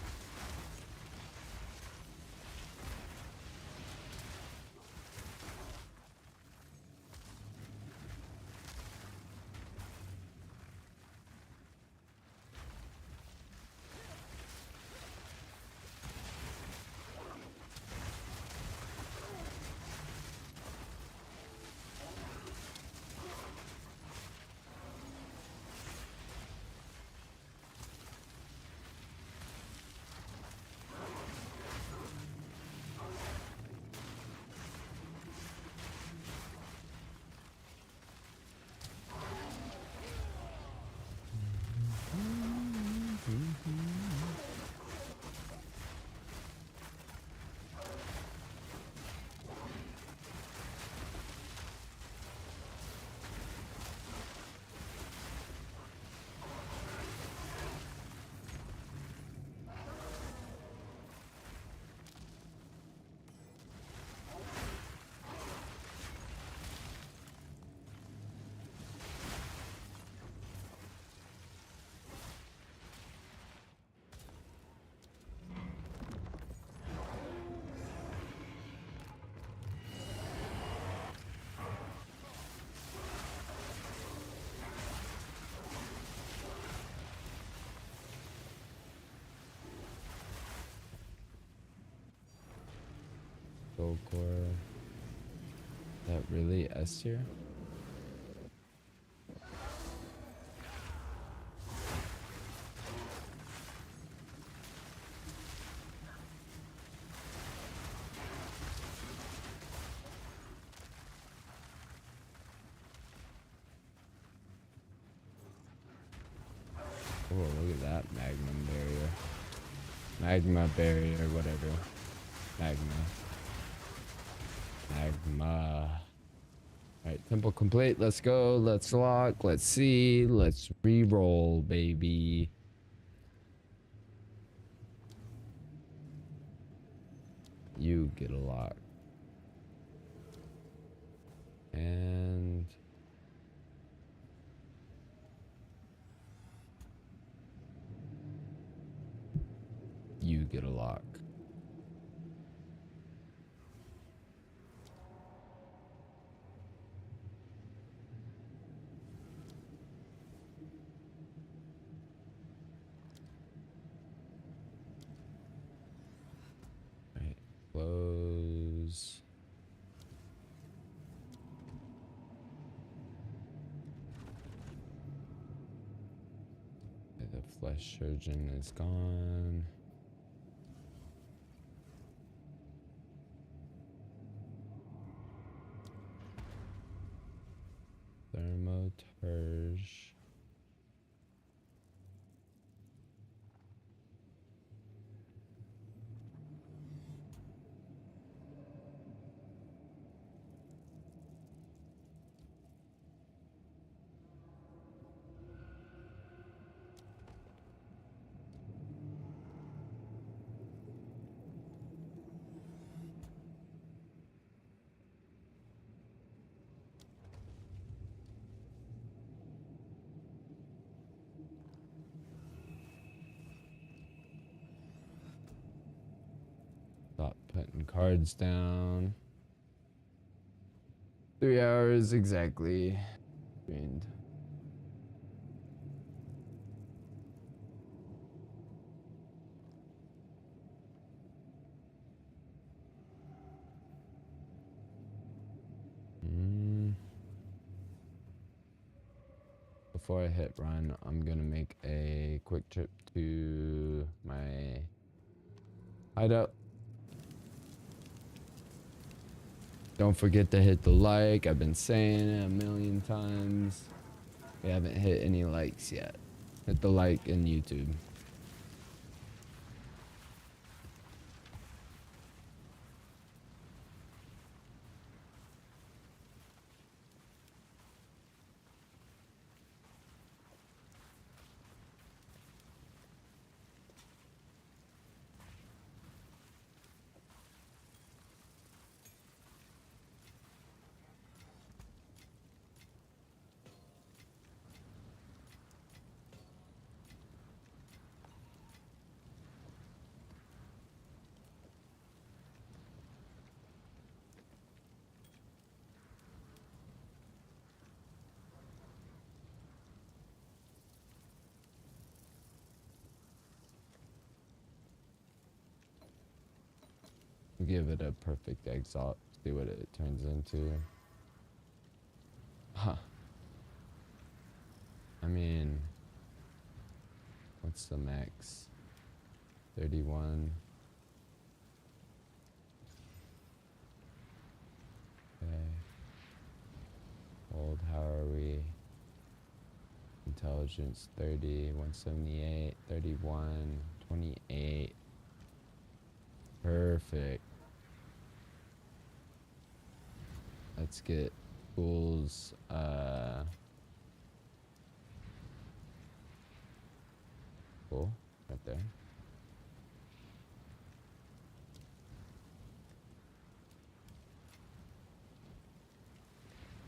Gold core. That really S tier? Oh, look at that magnum barrier. Magma barrier, whatever. Magma. Alright, temple complete. Let's go. Let's lock. Let's see. Let's re-roll, baby. You get a lock. And you get a lock. Right, close. Okay, the flesh surgeon is gone. Thermoturge. cards down. 3 hours exactly. Drained. Before I hit run, I'm gonna make a quick trip to my hideout. Don't forget to hit the like. I've been saying it a million times. We haven't hit any likes yet. Hit the like in YouTube. Give it a perfect exalt. See what it turns into. Huh. I mean, what's the max? 31. Okay. Hold, how are we? Intelligence 30, 178, 31, 28. Perfect. Let's get tools. Cool. Right there.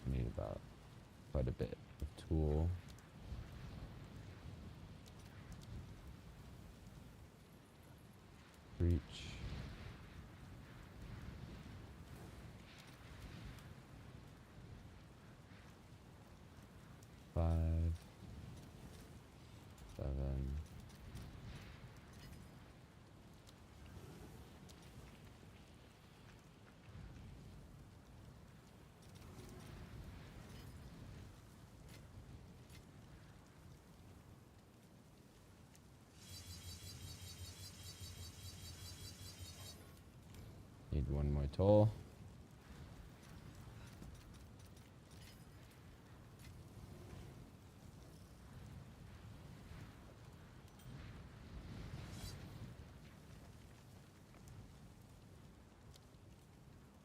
Need about quite a bit of tool. Reach. Five, 7. Need one more toll.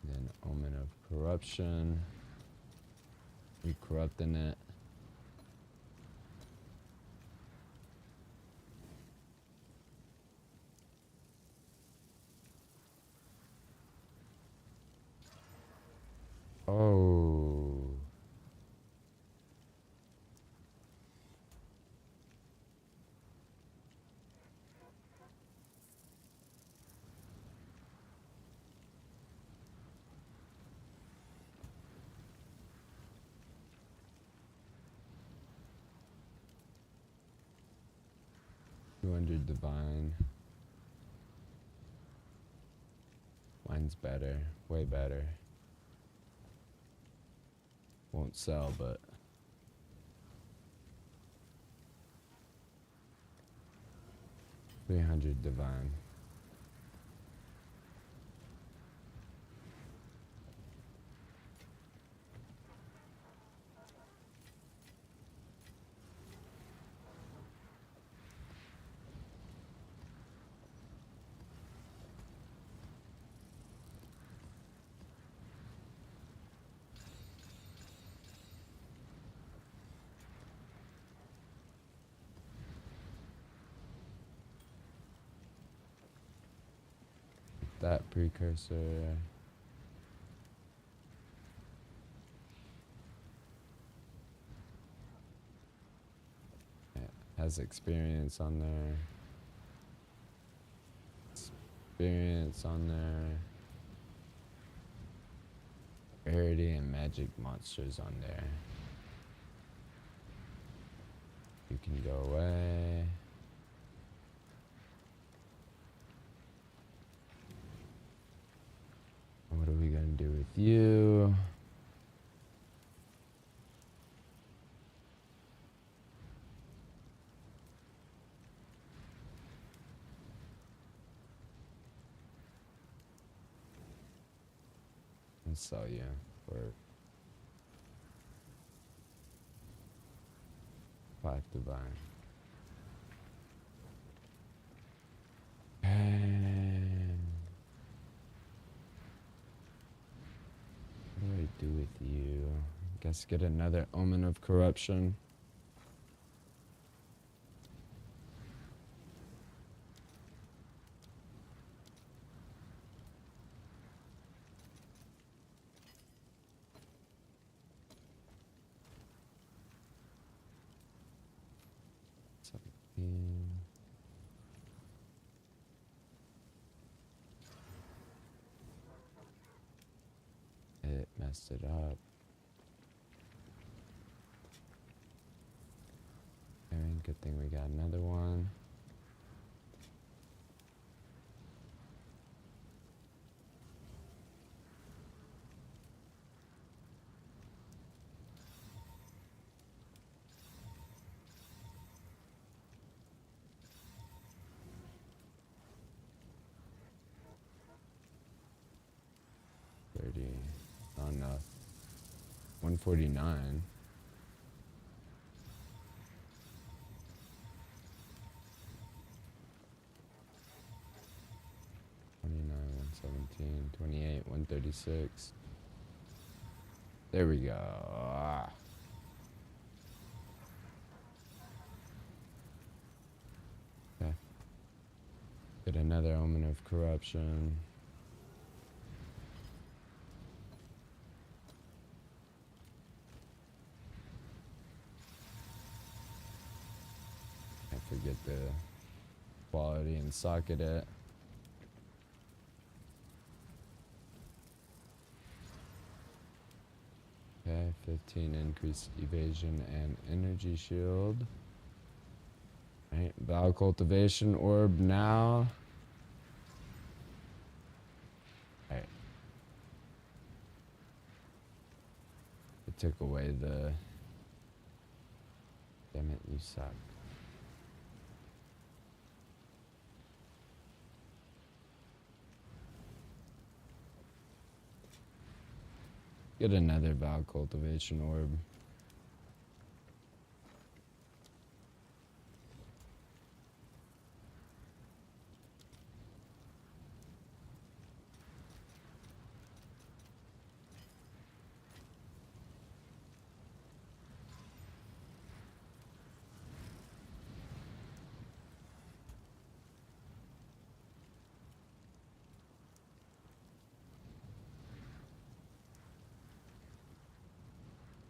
Then Omen of Corruption. We corrupting it. Oh. Divine. Mine's better. Way better. Won't sell, but 300 divine. That precursor. It has experience on there. Experience on there. rarity and magic monsters on there. You can go away. What are we gonna do with you? And sell you for 5 divine. What do I do with you? Guess get another Omen of Corruption. It messed it up. Okay, good thing we got another one. Oh no. 149. $29, $117, $28, $136. There we go. Ah. Okay. Get another Omen of Corruption. Forget the quality and socket it. Okay, 15 increased evasion and energy shield. Alright, Vaal cultivation orb now. Alright. It took away the... Damn it, you suck. Get another Vaal cultivation orb.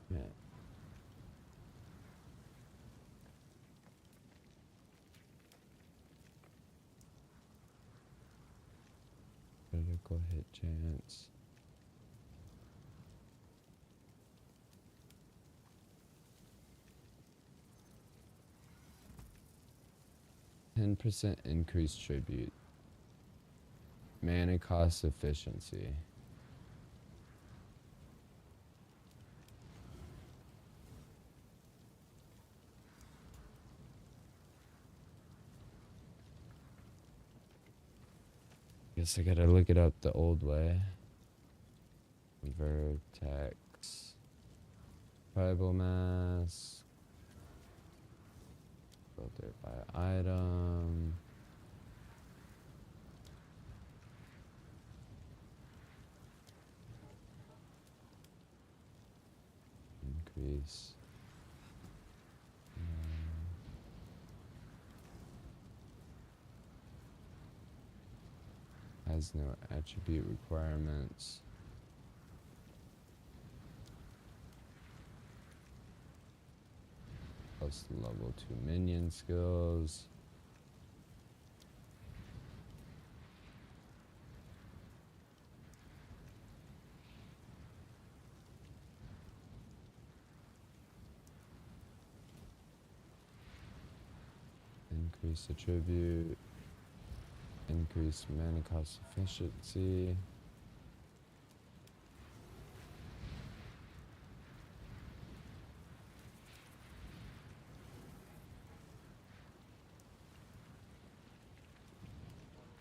Yeah. Critical hit chance. %, increased tribute. Mana cost efficiency. Guess I gotta look it up the old way. Vertex. Tribal mask. Filter by item. Increase. Has no attribute requirements. Plus level 2 minion skills. Increase the tribute. Increase mana cost efficiency.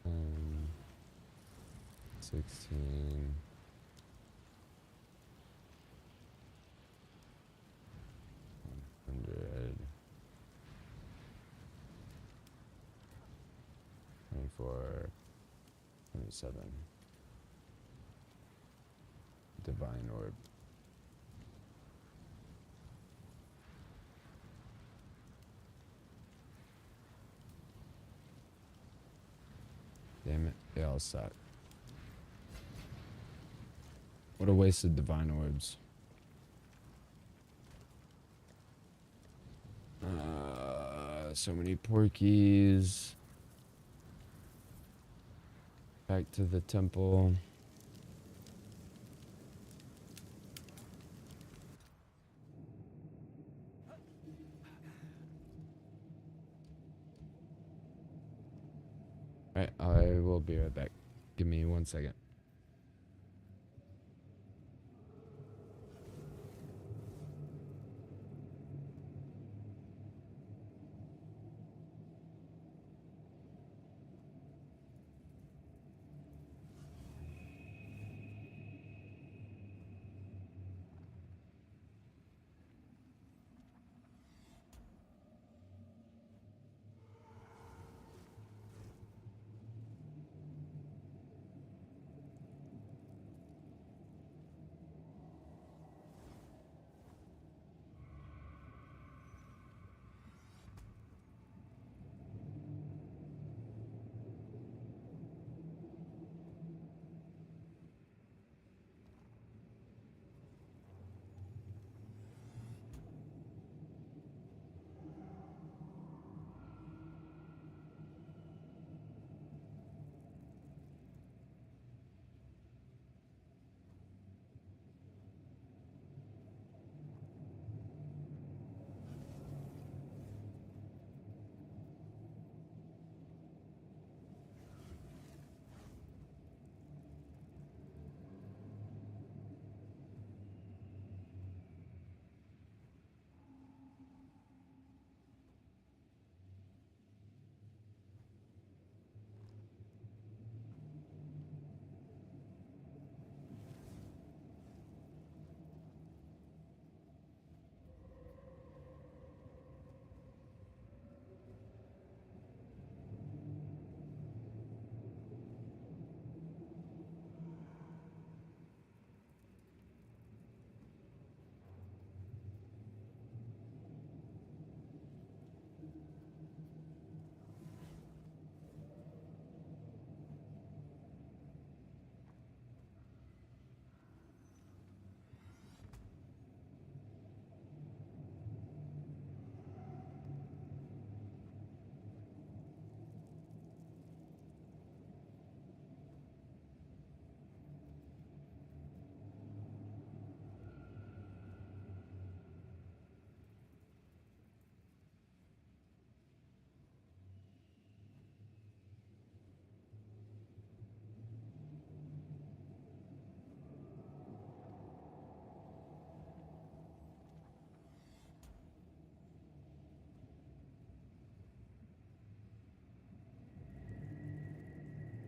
Um, 16. Hundred. 24. 27. Divine Orb. Damn it, they all suck. What a waste of Divine Orbs. So many porkies. Back to the temple. Alright, I will be right back. Give me 1 second.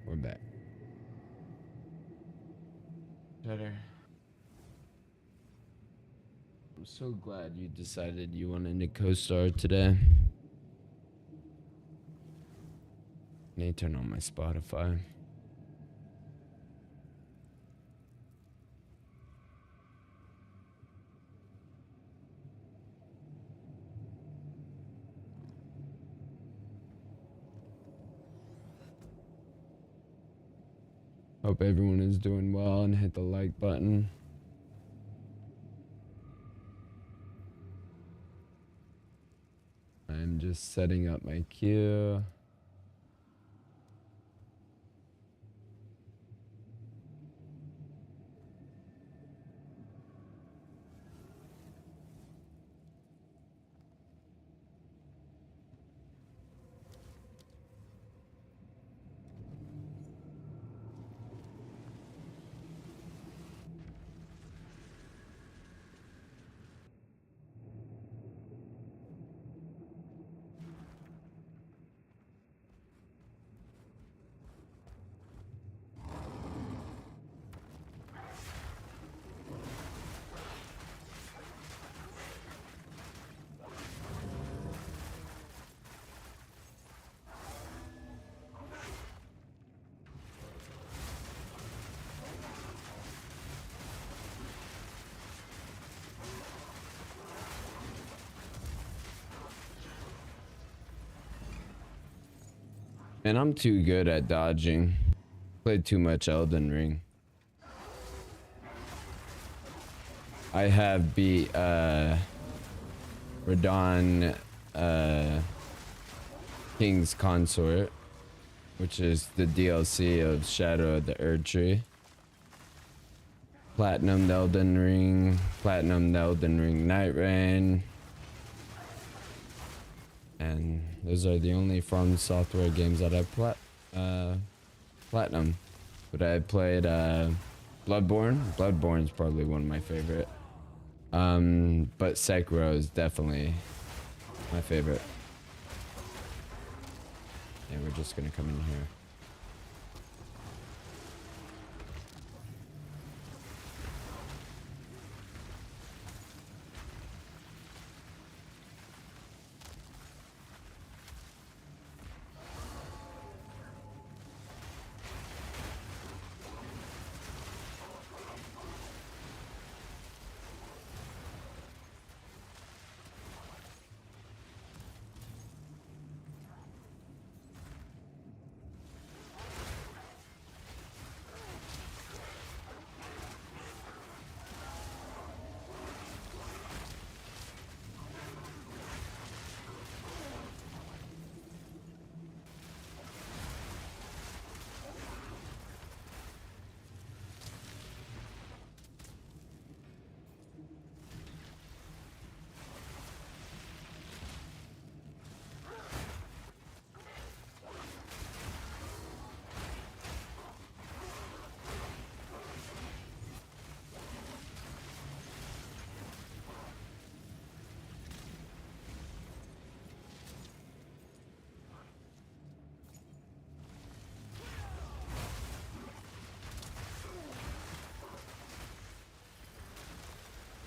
We're back. Shatter. I'm so glad you decided you wanted to co-star today. I need to turn on my Spotify. Hope everyone is doing well and hit the like button. I'm just setting up my queue. And I'm too good at dodging. Played too much Elden Ring. I have beat Radon King's Consort, which is the DLC of Shadow of the Erdtree. Platinum Elden Ring, Platinum Elden Ring Night Rain. And those are the only From Software games that I've platinum. But I played Bloodborne. Bloodborne's probably one of my favorite. But Sekiro is definitely my favorite. And we're just gonna come in here.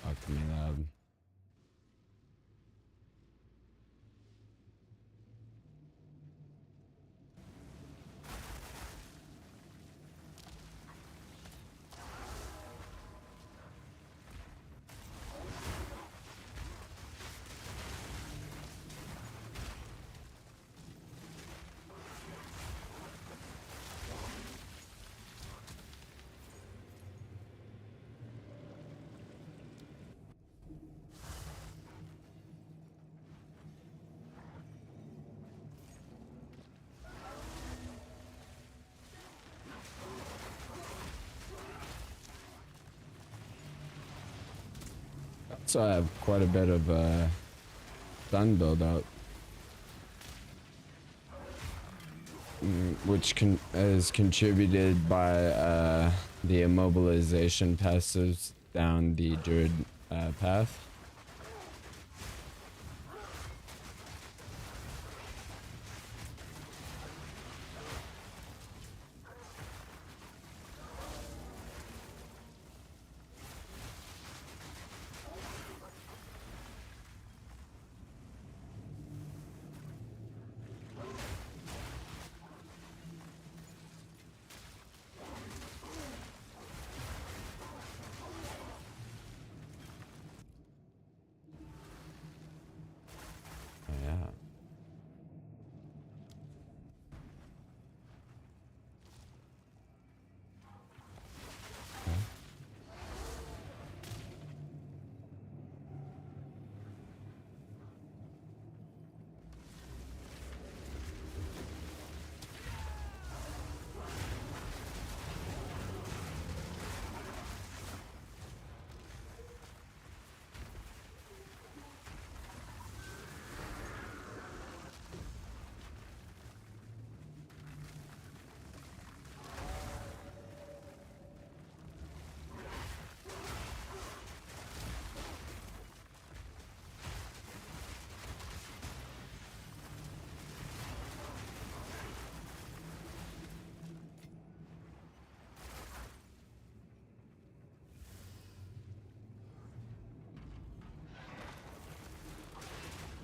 Fuck me loud. So I have quite a bit of stun build out, which is contributed by the immobilization passives down the Druid path.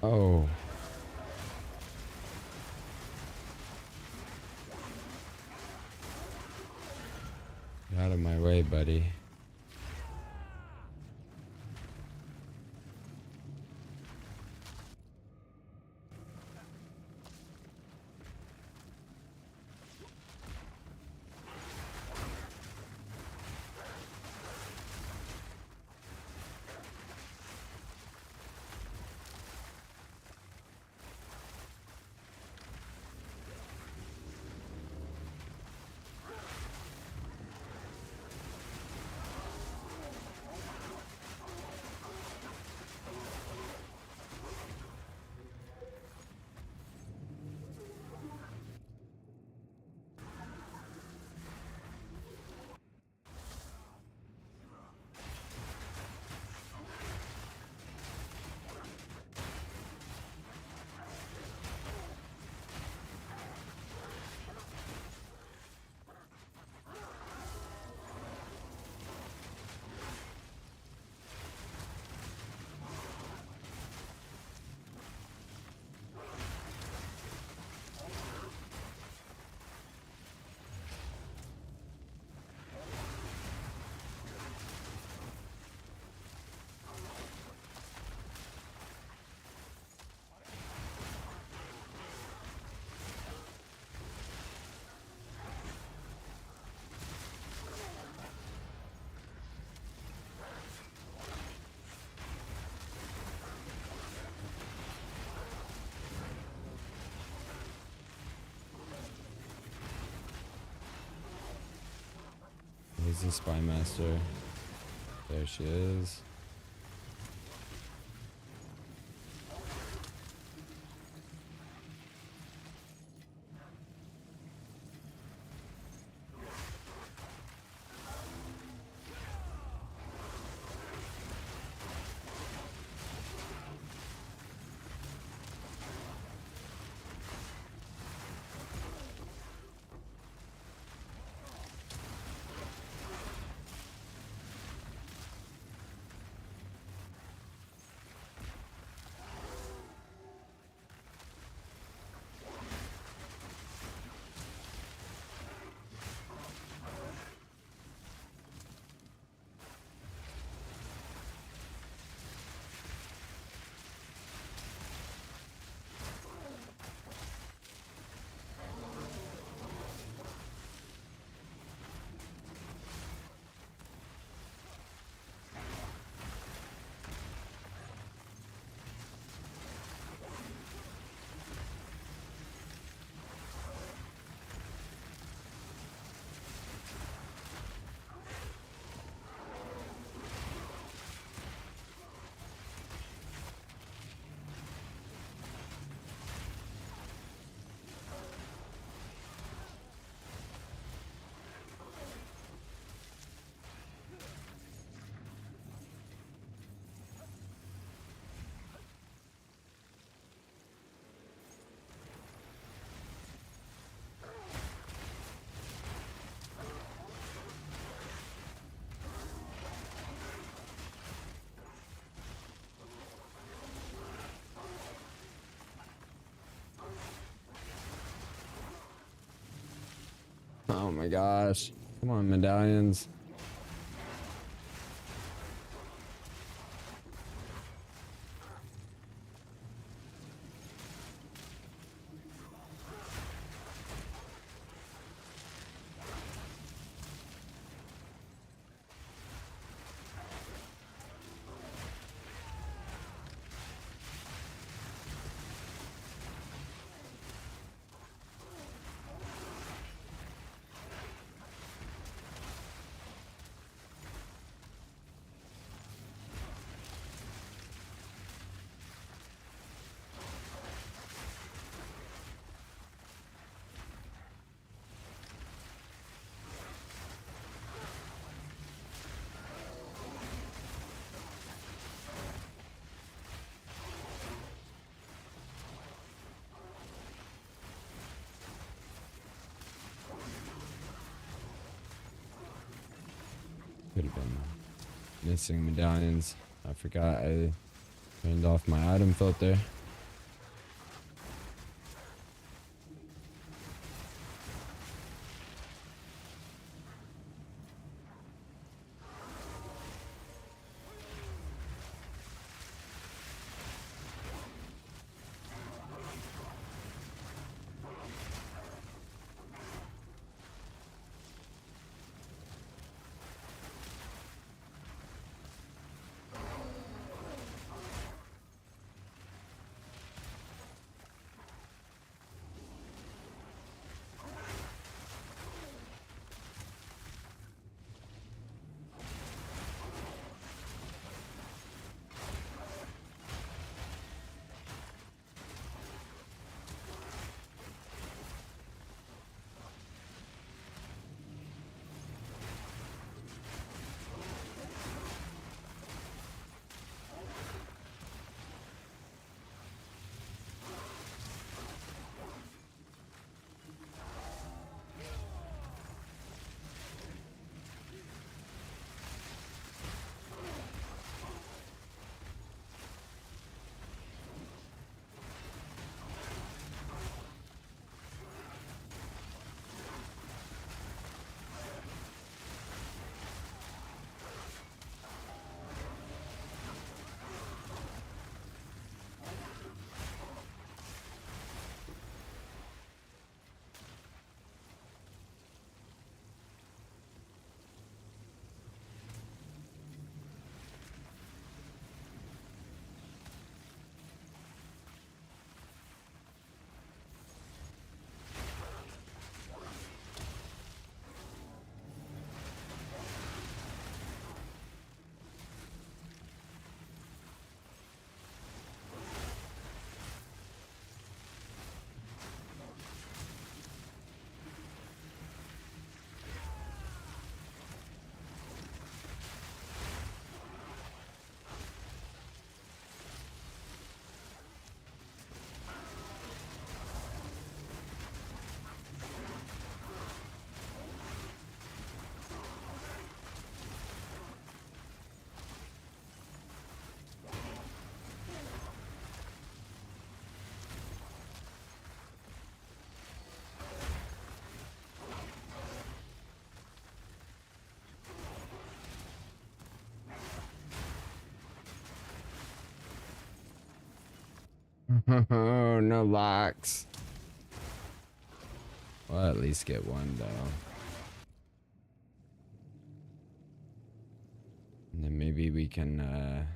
Oh. Get out of my way, buddy. Where's the spy master? There she is. Oh my gosh. Come on, medallions. Could have been missing medallions. I forgot I turned off my item filter. No locks. We'll at least get one though. And then maybe we can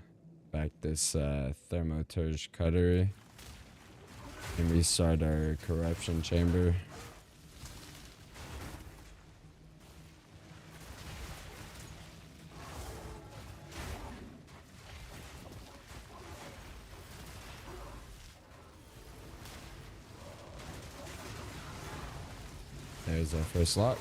back this thermoturge cutter and restart our corruption chamber. There's our first lock.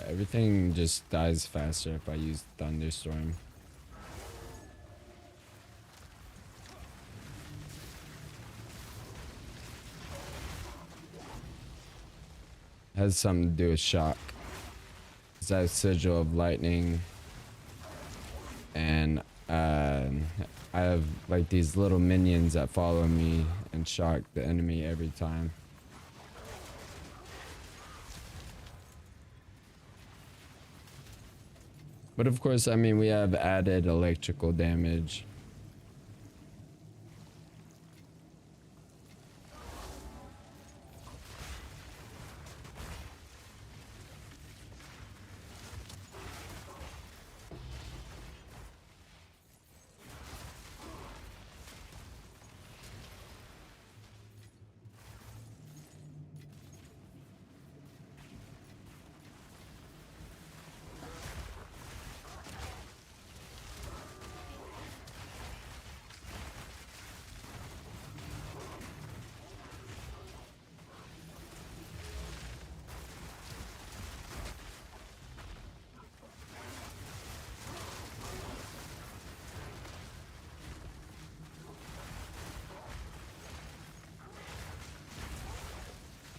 Everything just dies faster if I use Thunderstorm. Has something to do with shock. It's that sigil of lightning, and I have like these little minions that follow me and shock the enemy every time. But of course, I mean, we have added electrical damage.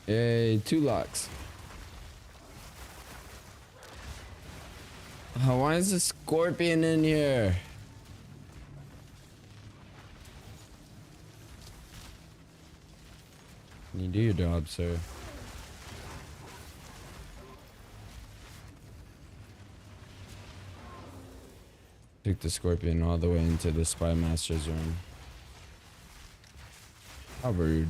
Yay, 2 locks. Oh, why is the scorpion in here? You do your job, sir. Took the scorpion all the way into the spy master's room. How rude.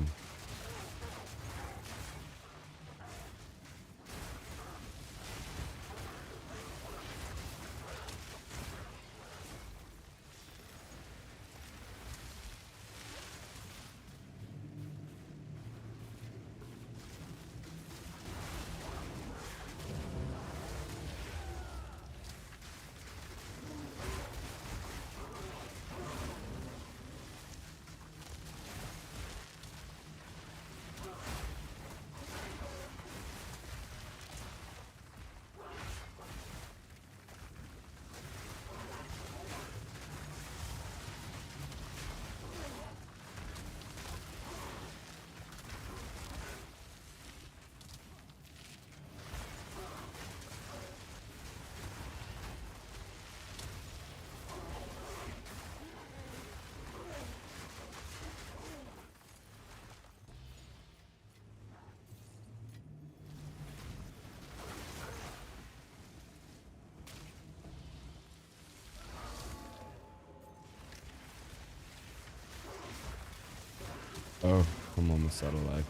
Oh, I'm almost out of life.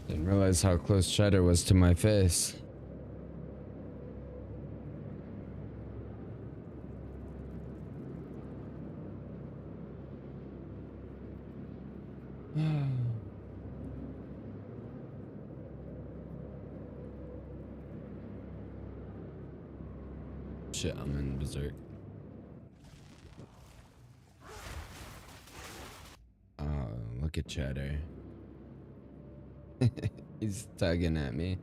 Didn't realize how close shatter was to my face. Shit, I'm in berserk. Oh, look at Chatter. He's tugging at me.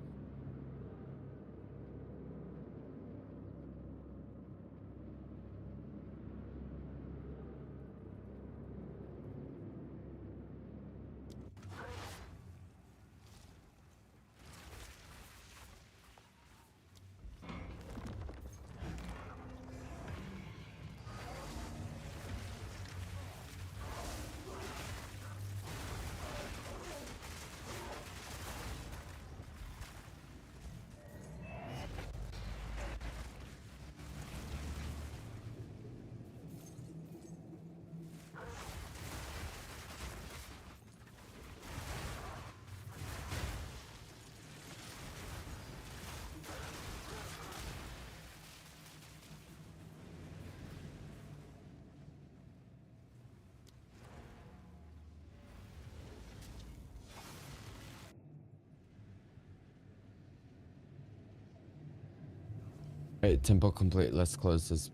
Alright, temple complete. Let's close this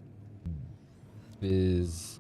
biz.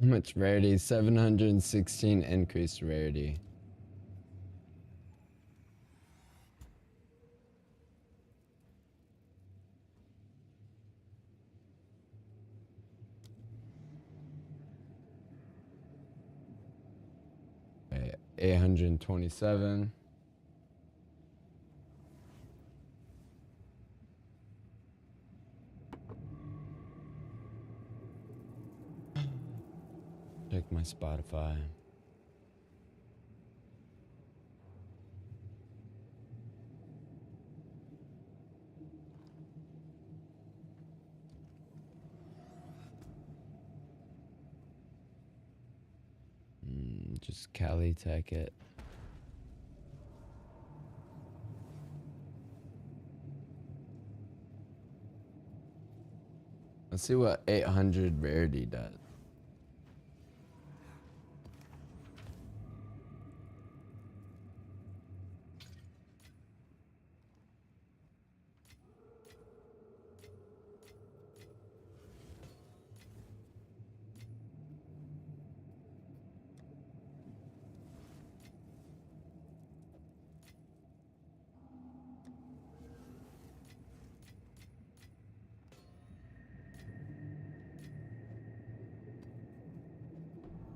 How much rarity? 716 increased rarity. Okay, 827. Check my Spotify. Just Cali Tech it. Let's see what 800 rarity does.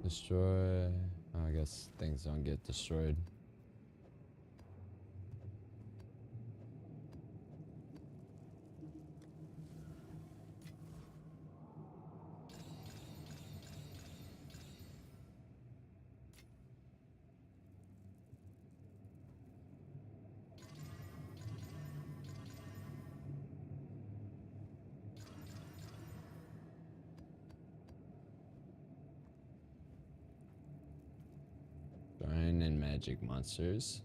Destroy. Oh, I guess things don't get destroyed. Shrine and magic monsters.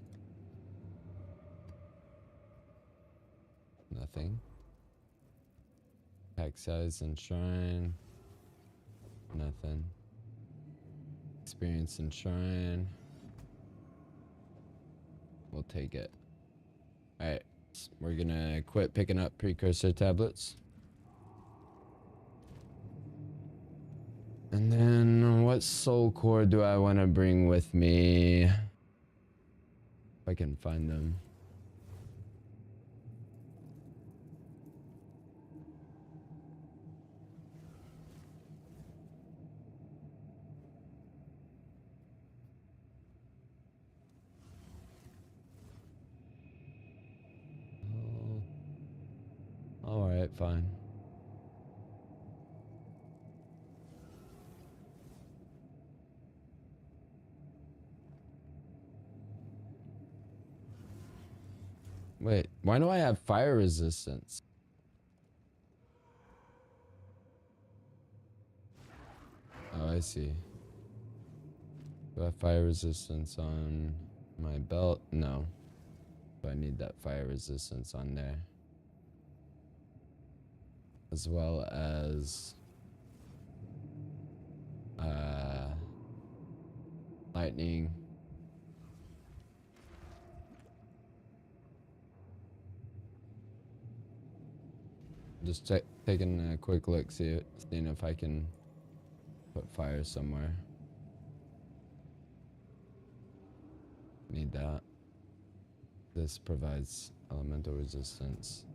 Nothing. Pack size and shrine. Nothing. Experience and shrine. We'll take it. Alright. We're gonna quit picking up precursor tablets. And then what soul core do I want to bring with me? If I can find them. Oh. Alright, fine. Wait, why do I have fire resistance? Oh, I see. Do I have fire resistance on my belt? No. But I need that fire resistance on there. As well as lightning. Just taking a quick look, seeing if I can put fire somewhere. Need that. This provides elemental resistance.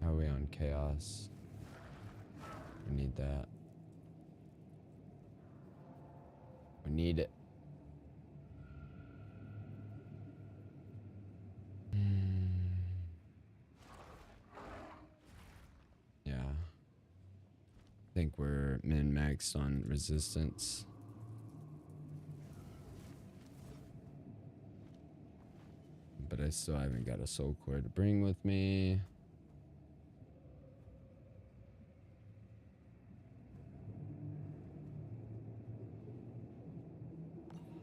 How are we on chaos? We need that. We need it. Yeah. I think we're min-maxed on resistance. But I still haven't got a soul core to bring with me.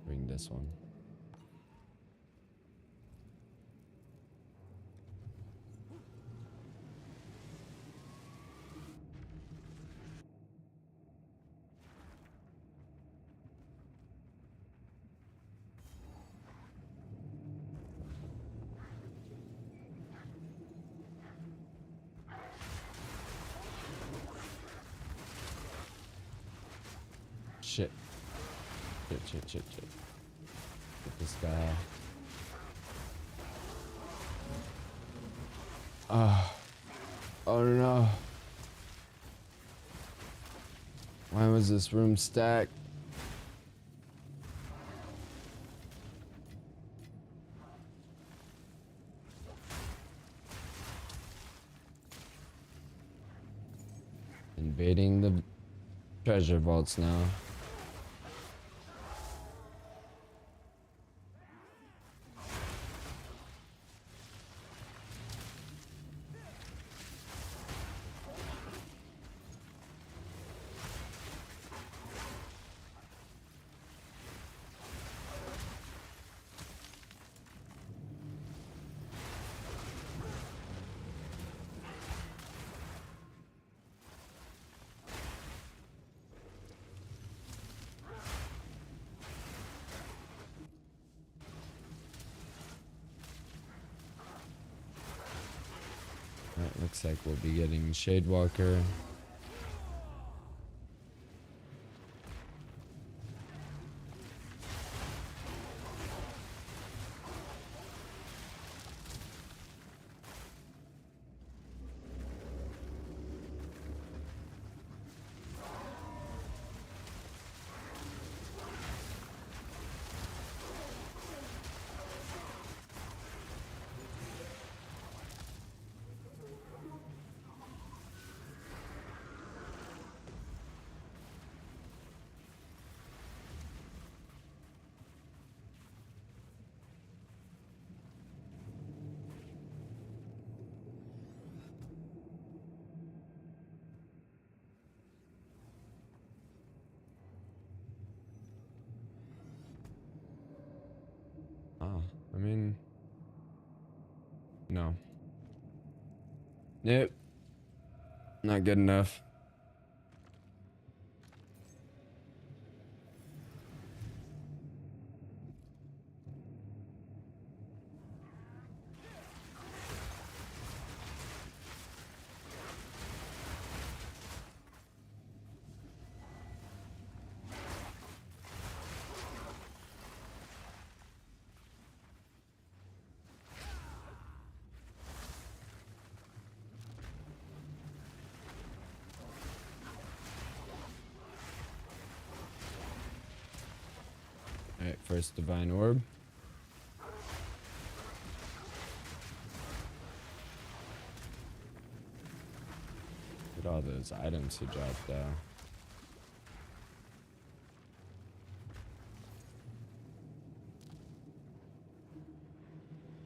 Bring this one. shit. Shit. Get this guy. Oh no. Why was this room stacked? Invading the treasure vaults now. Alright, looks like we'll be getting Shadewalker. I mean, no. Nope. Not good enough. Alright, first divine orb. Look at all those items he dropped though.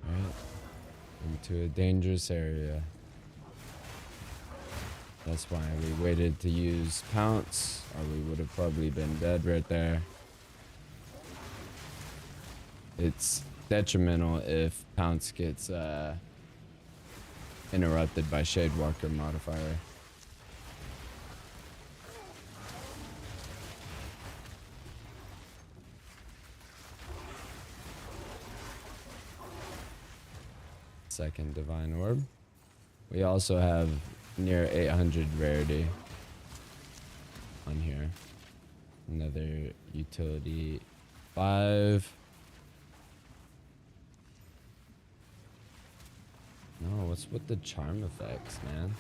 Alright. Into a dangerous area. That's why we waited to use Pounce, or we would have probably been dead right there. It's detrimental if Pounce gets interrupted by Shadewalker modifier. Second divine orb. We also have near 800 rarity on here. Another utility 5. No, what's with the charm effects, man?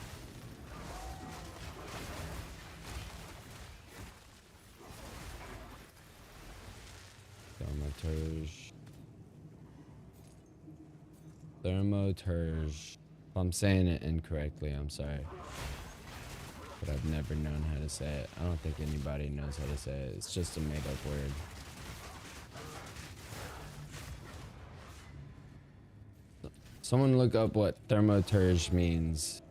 Thermoturge. If I'm saying it incorrectly, I'm sorry. But I've never known how to say it. I don't think anybody knows how to say it. It's just a made-up word. Someone look up what Thermoturge means.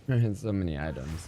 So many items.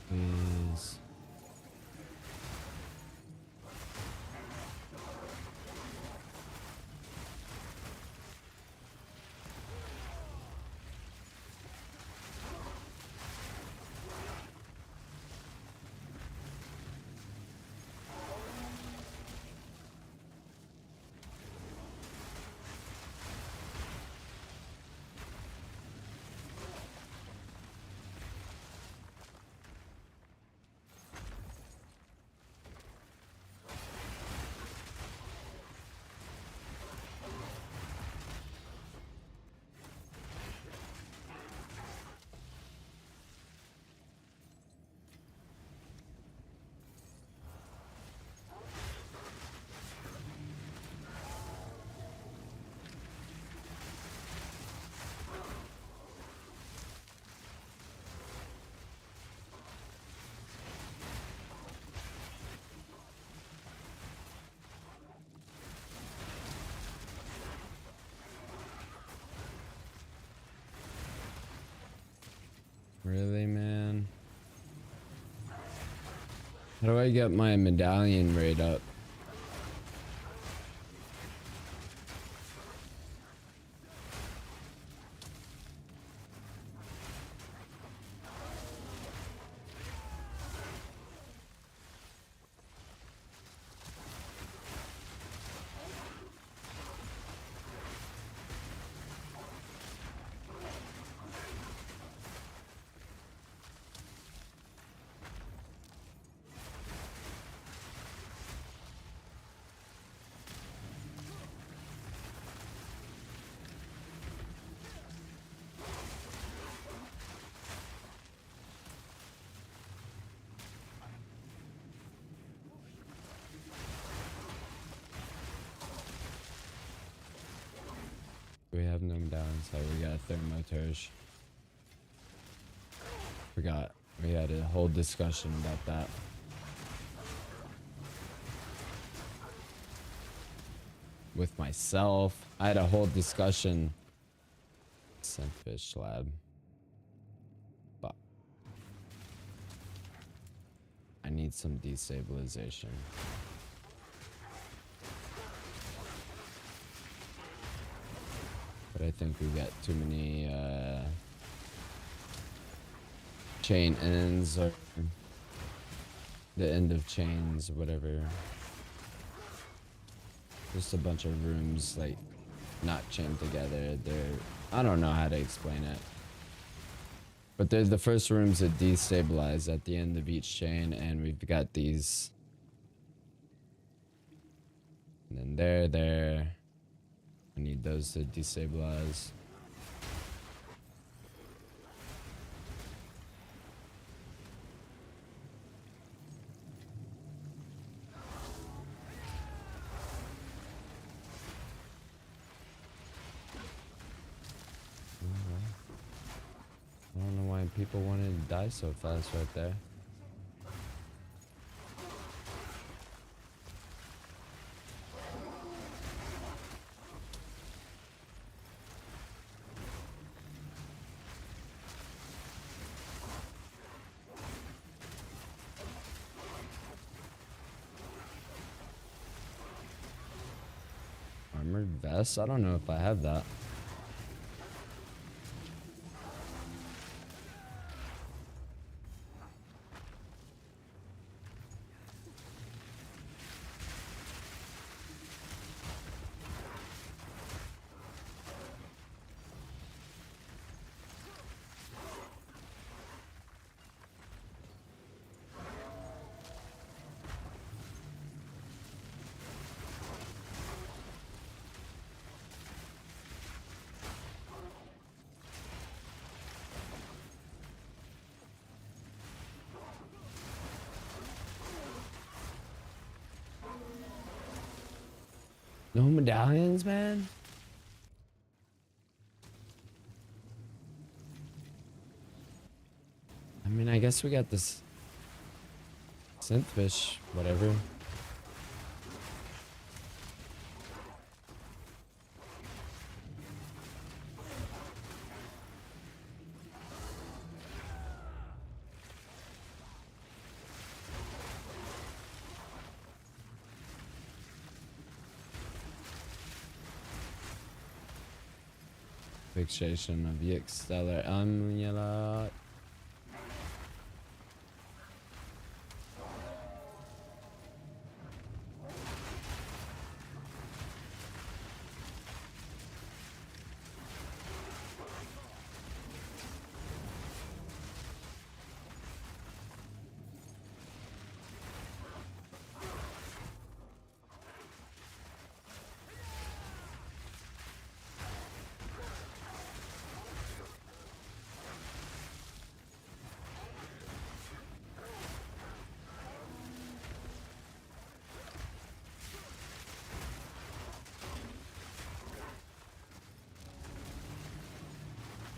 Please. Really, man? How do I get my medallion rate up? We have no medallions, so we got a thermoturge. Forgot. We had a whole discussion about that. With myself. I had a whole discussion. Sunfish lab. But I need some destabilization. But I think we got too many chain ends or the end of chains or whatever. Just a bunch of rooms like not chained together. I don't know how to explain it. But there's the first rooms that destabilize at the end of each chain, and we've got these. And then there. I need those to destabilize. people wanted to die so fast right there. Armored vest? I don't know if I have that. No medallions, man? I mean, I guess we got this synthfish, whatever. Fixation of Yix Stellar Amulet.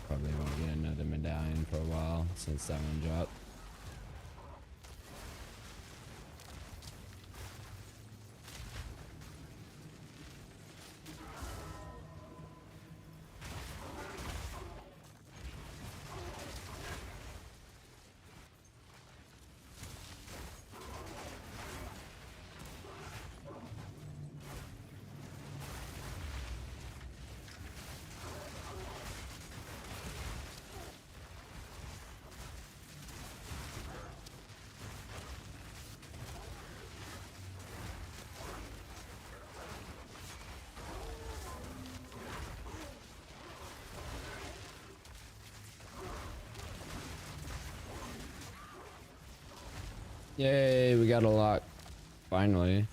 Probably won't get another medallion for a while since that one dropped. Yay, we got a lot. Finally.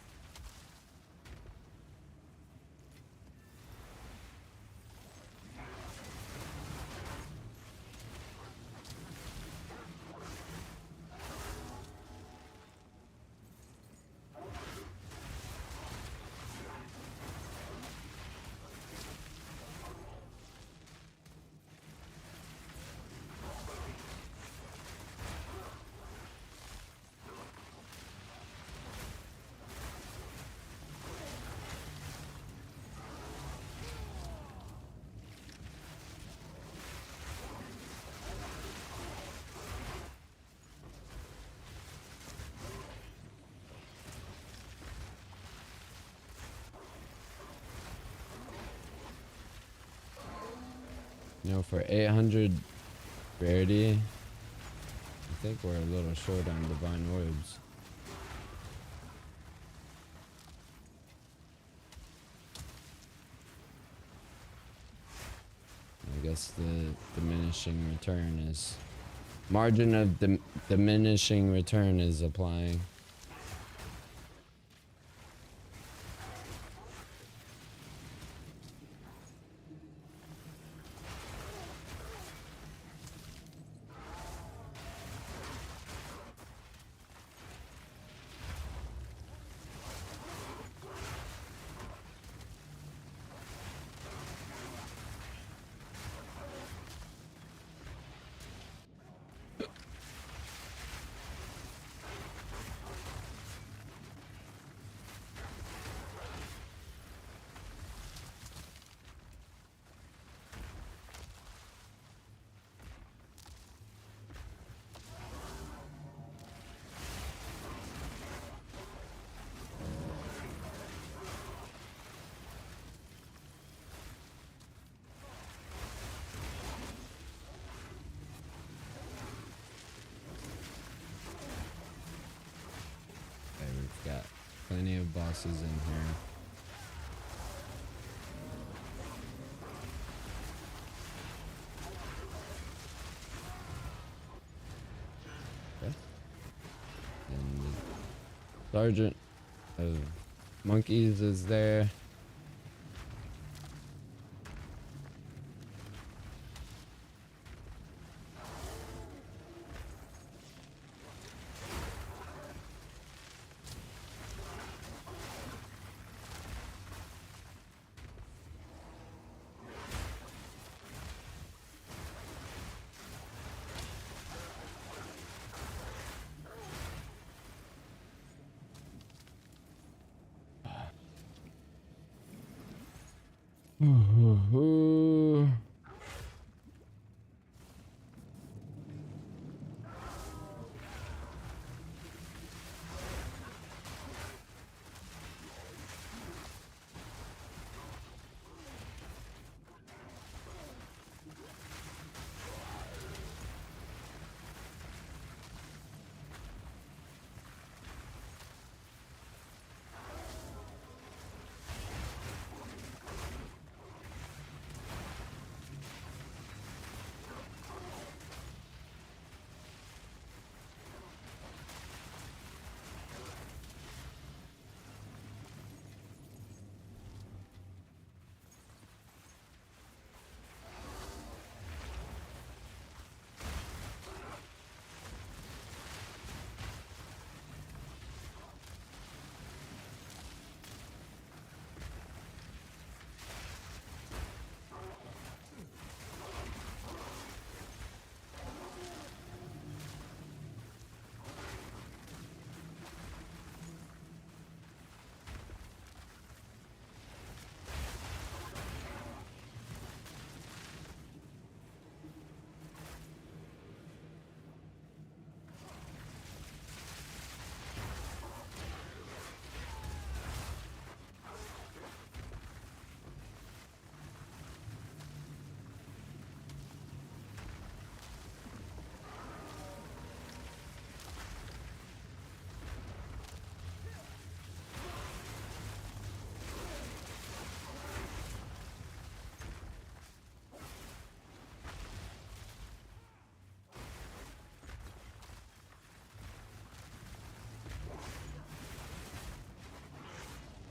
You know, for 800 rarity, I think we're a little short on divine orbs. I guess the diminishing return is... Margin of diminishing return is applying. plenty of bosses in here. Okay. And the sergeant of monkeys is there.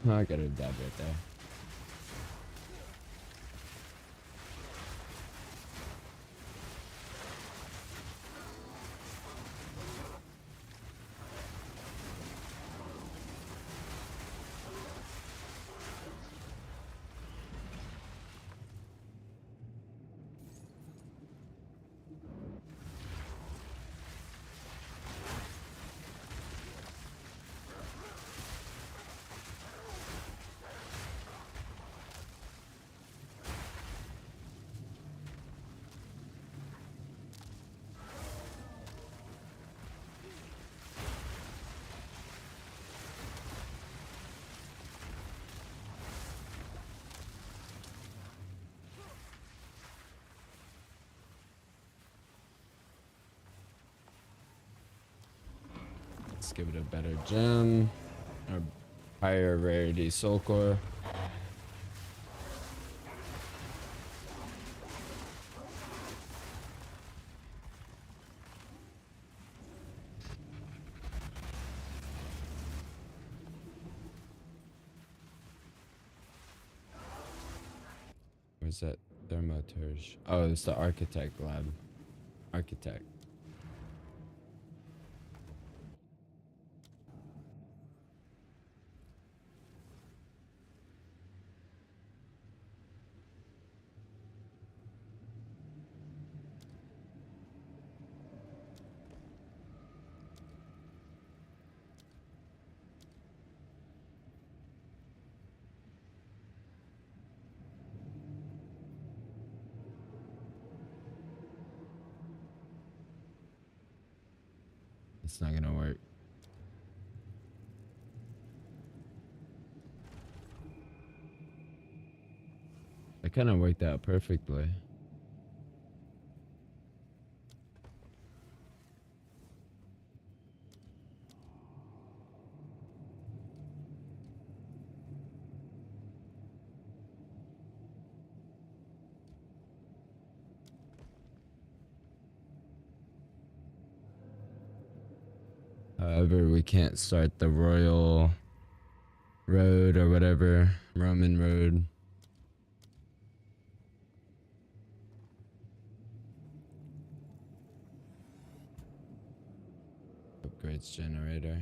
I got a dab right there. Let's give it a better gem or higher rarity soul core. Where's that thermoturge? Oh, it's the architect lab. Architect. It's not gonna work. It kind of worked out perfectly. However, we can't start the royal road or whatever, Roman road. Upgrades generator.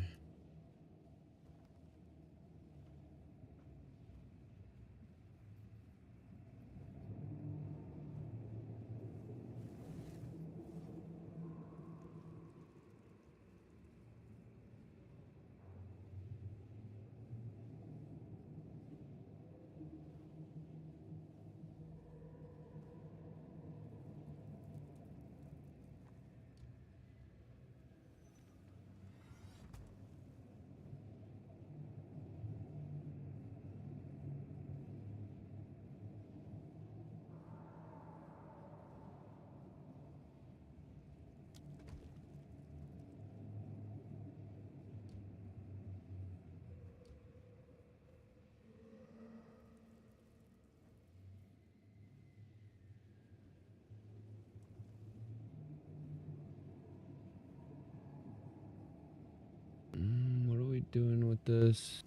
What are we doing with this?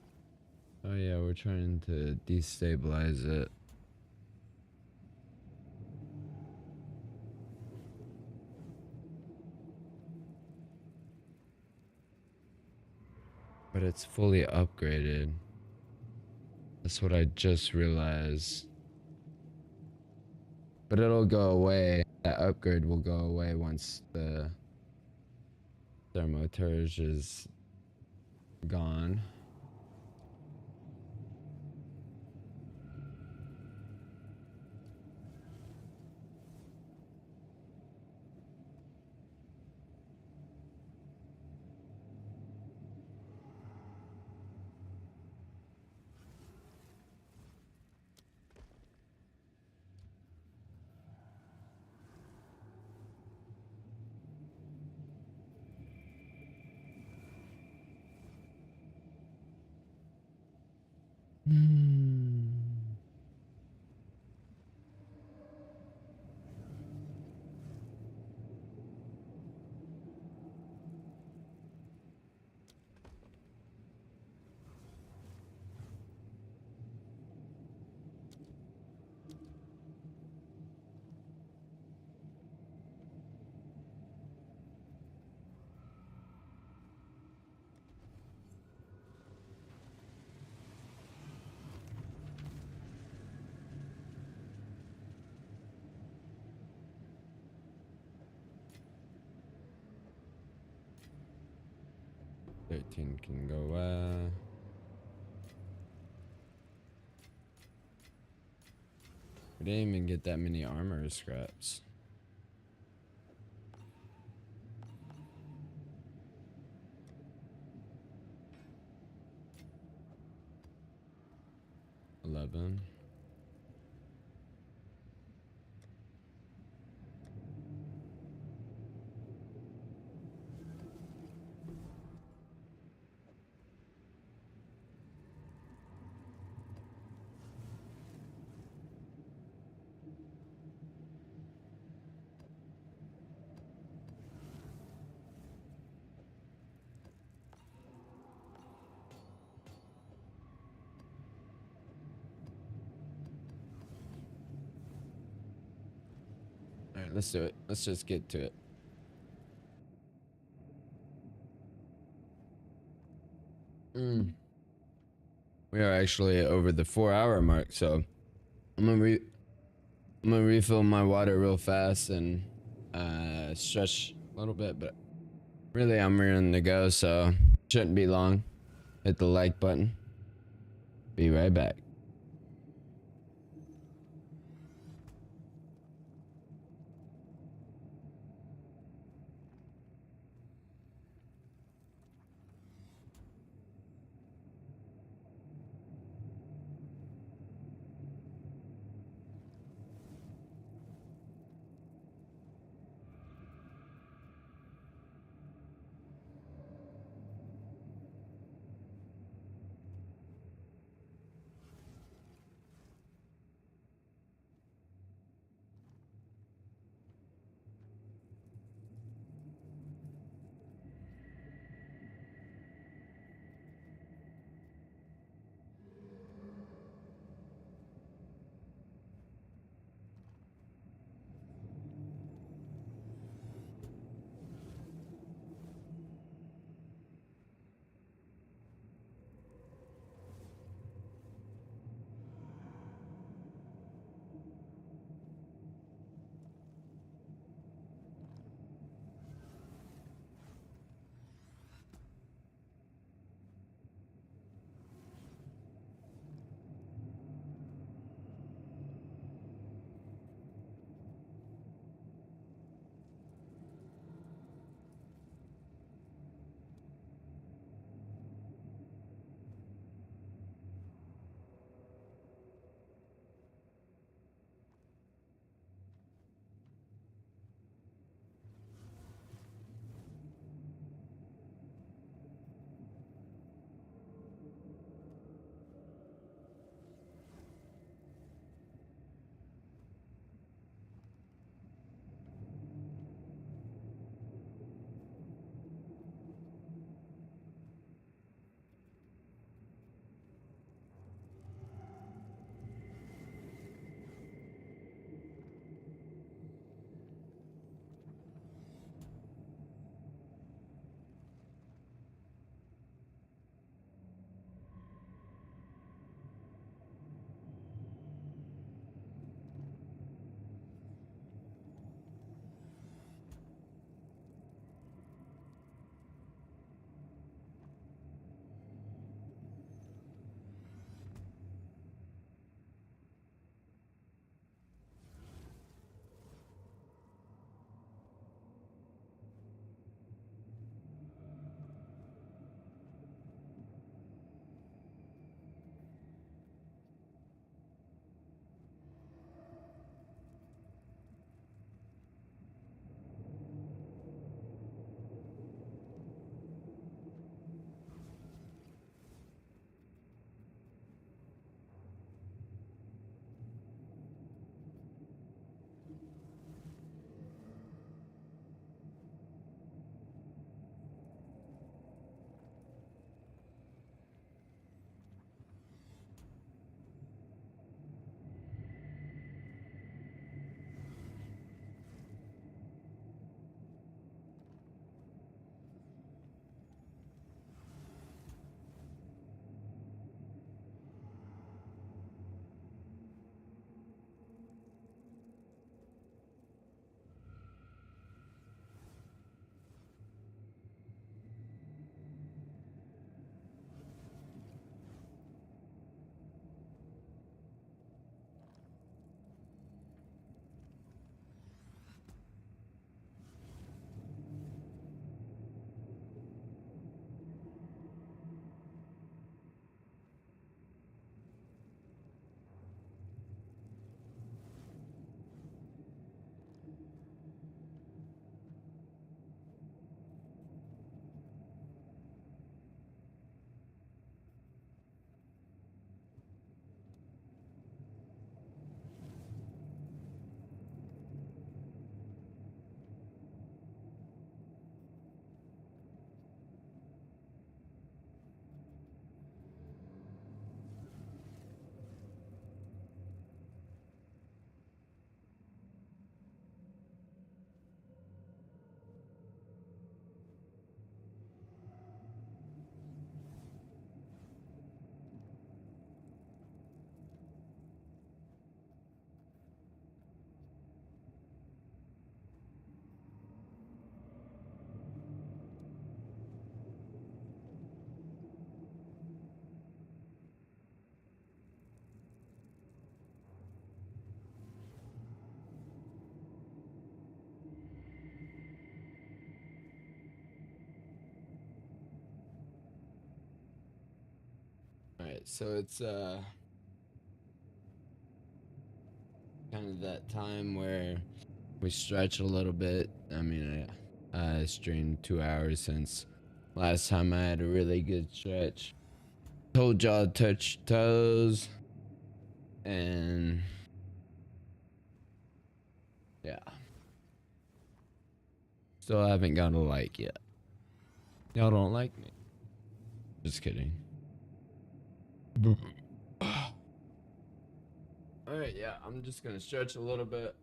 Oh yeah, we're trying to destabilize it. But it's fully upgraded. That's what I just realized. But it'll go away. That upgrade will go away once the thermoturge is gone. $13 can go. We didn't even get that many armor scraps. $11. Alright, let's do it. Let's just get to it. We are actually over the 4-hour mark, so I'm gonna refill my water real fast and stretch a little bit, but really I'm ready to go, so shouldn't be long. Hit the like button. Be right back. So it's kind of that time where we stretch a little bit. I mean, I streamed 2 hours since last time I had a really good stretch. Told y'all to touch toes, and yeah, still haven't got a like yet. Y'all don't like me. Just kidding. Alright, yeah, I'm just gonna stretch a little bit.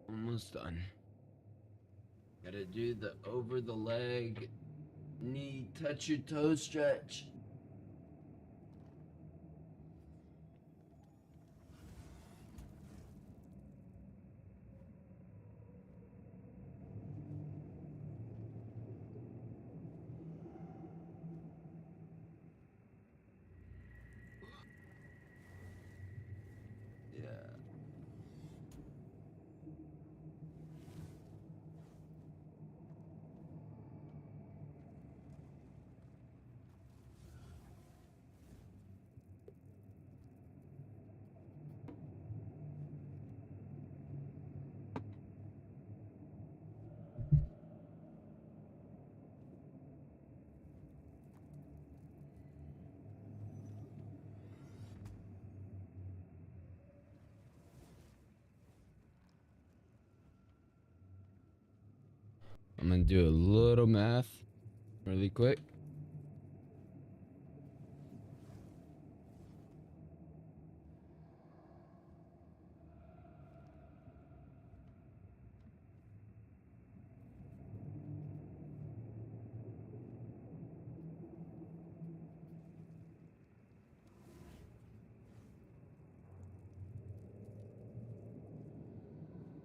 Almost done. Gotta do the over the leg, knee, touch your toe stretch. Yeah. I'm gonna do a little math really quick.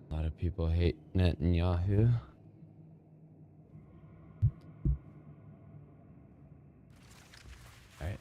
A lot of people hate Netanyahu. Alright.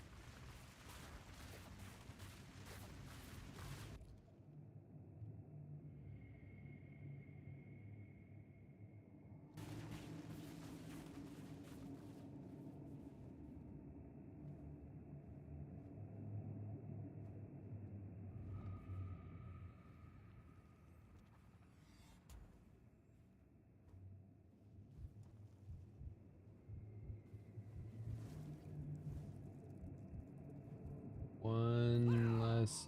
One less.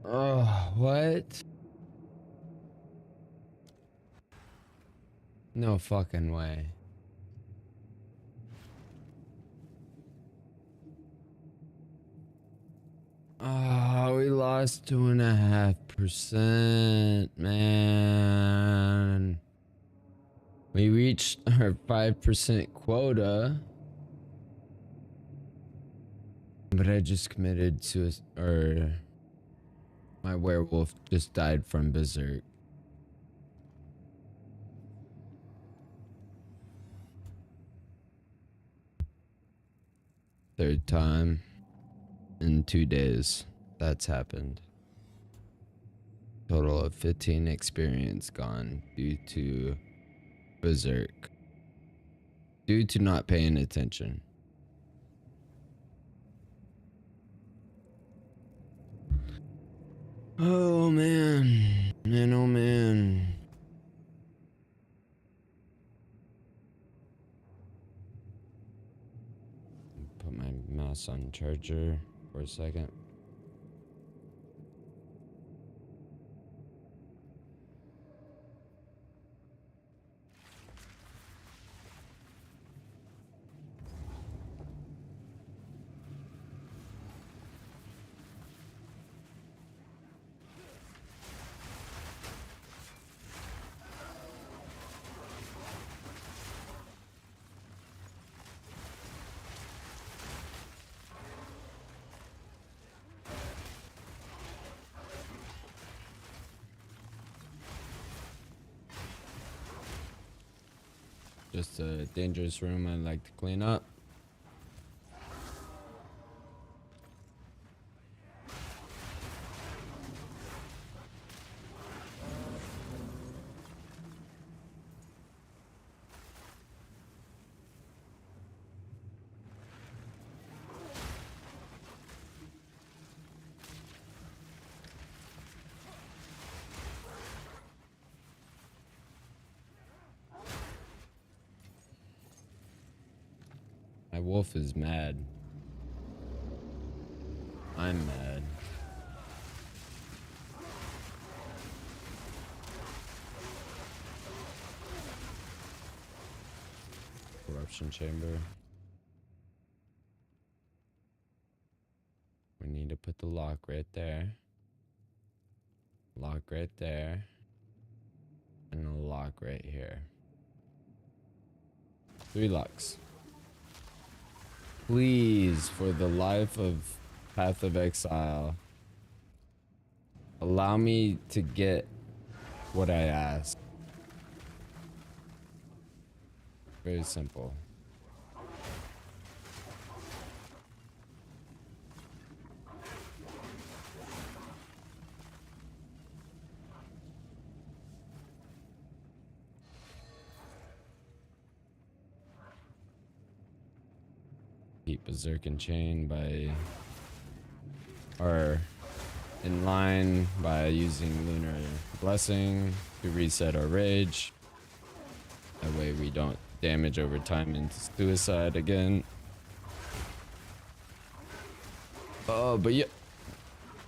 Oh, what? No fucking way. Oh, we lost 2.5%, man. We reached our 5% quota. But I just committed suicide, or my werewolf just died from berserk. Third time in 2 days that's happened. Total of 15 experience gone due to berserk. Due to not paying attention. Oh man. Man, oh man. Put my mouse on charger for a second. Just a dangerous room I'd like to clean up. My wolf is mad. I'm mad. Corruption chamber. We need to put the lock right there. Lock right there. And a lock right here. 3 locks. Please, for the life of Path of Exile, allow me to get what I ask. Very simple. Keep Berserk and Chain by, or in line by using Lunar Blessing to reset our rage. That way we don't damage over time into suicide again. Oh, but yeah,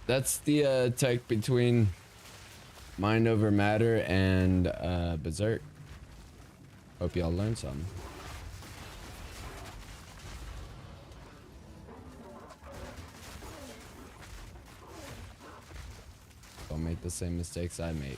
that's the tech between Mind Over Matter and Berserk. Hope y'all learned something. Don't make the same mistakes I made.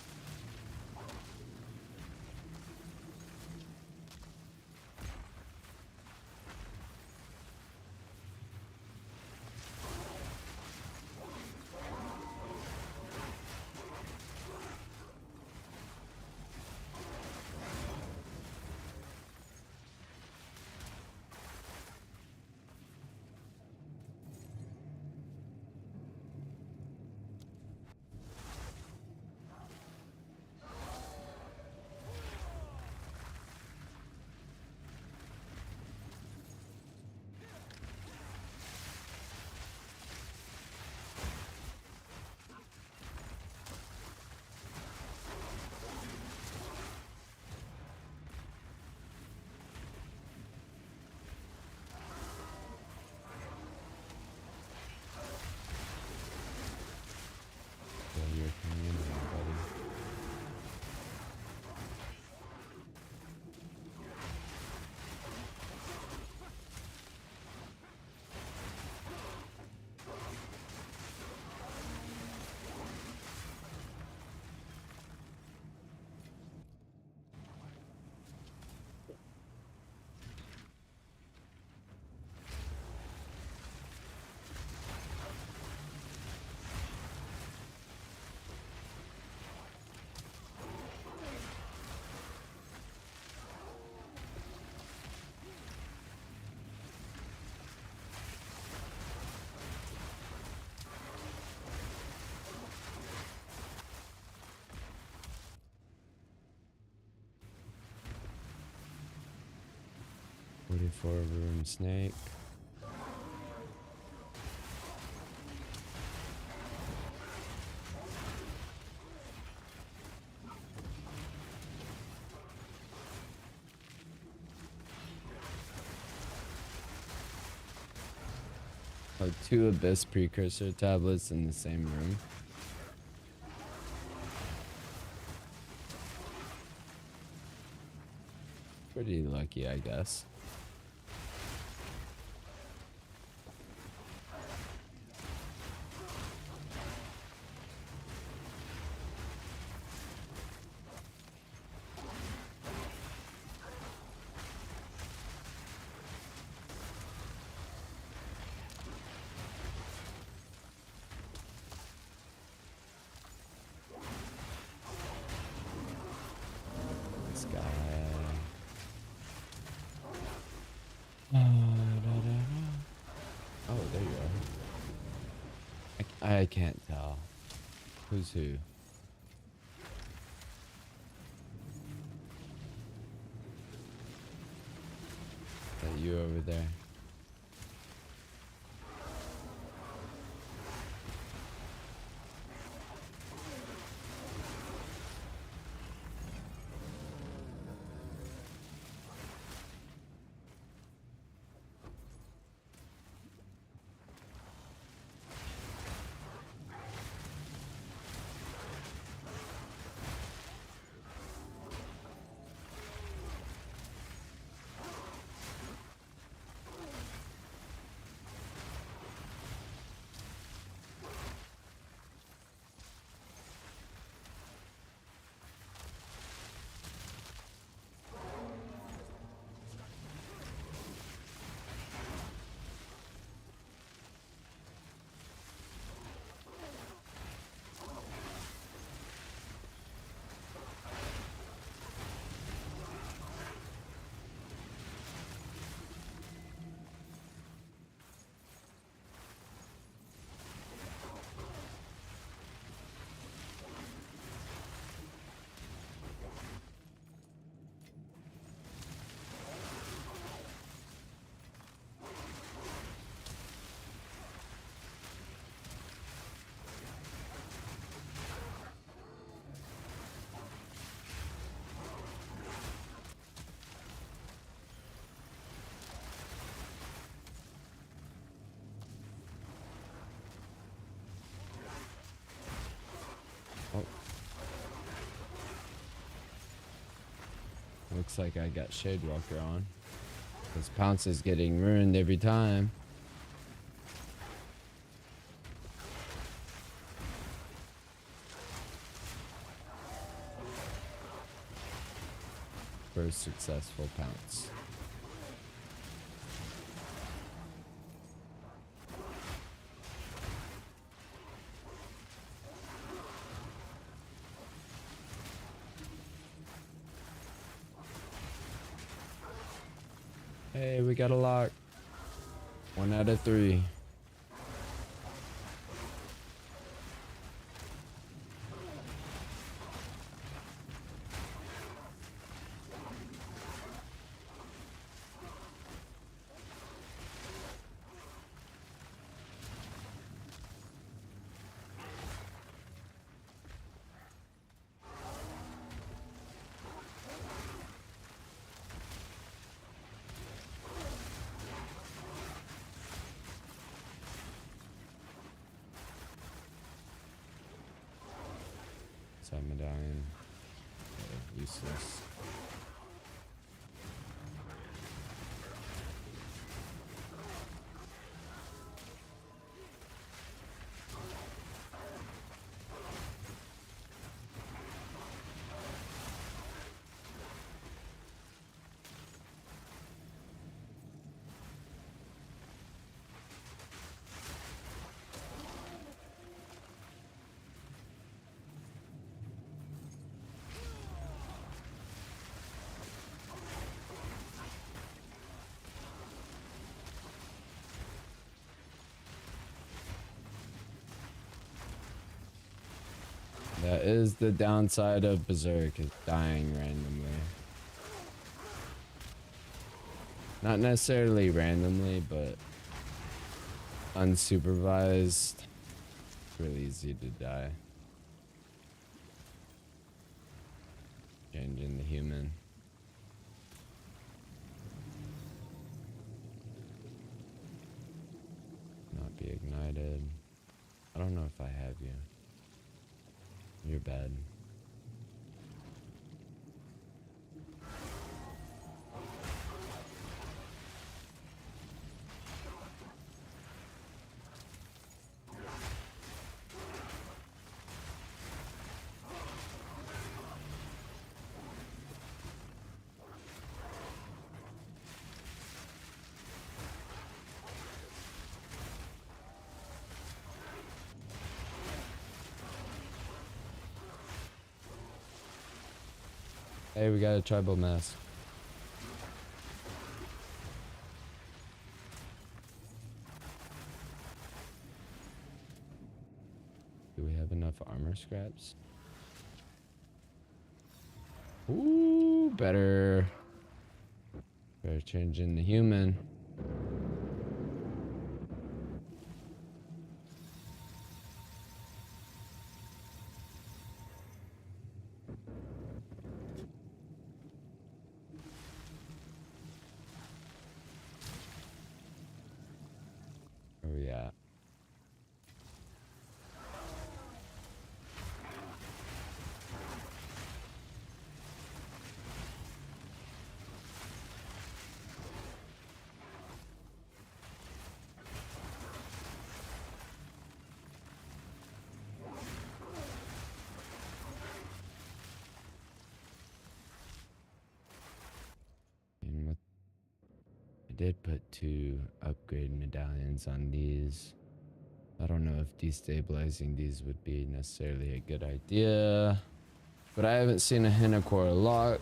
For a room snake. Oh, 2 Abyss precursor tablets in the same room. Pretty lucky, I guess. This guy. I can't tell. Who's who? Is that you over there? Oh. Looks like I got Shade Walker on. This Pounce is getting ruined every time. First successful Pounce. Hey, we got a lock. 1 out of 3. Medallion. Useless. That is the downside of Berserk, is dying randomly. Not necessarily randomly, but unsupervised. It's really easy to die. Changing the human. Not be ignited. I don't know if I have you. You're bad. Hey, we got a tribal mask. enough armor scraps. Ooh, better change into human. Where we at? And what I did put 2 upgrade medallions on these. I don't know if destabilizing these would be necessarily a good idea, but I haven't seen a Hinacore lock.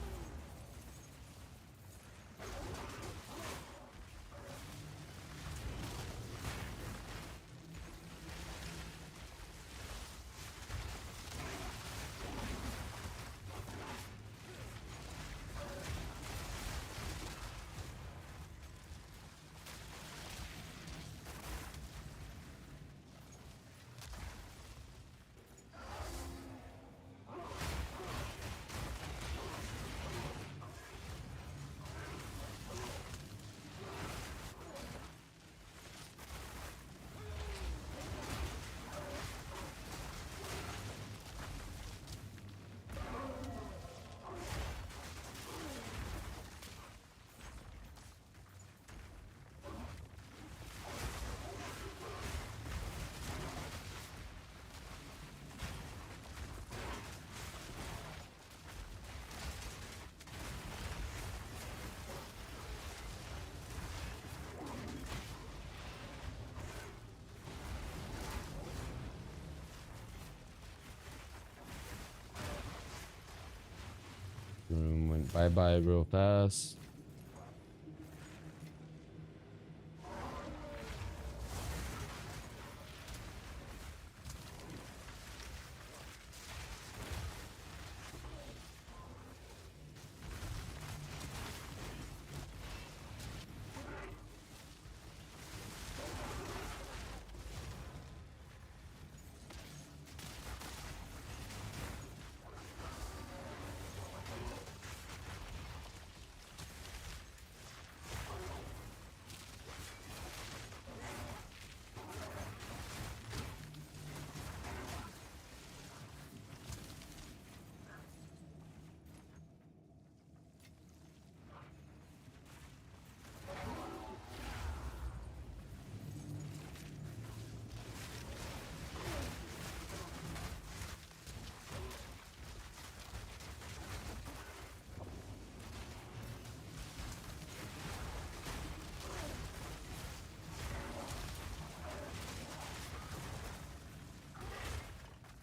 Room went bye-bye real fast.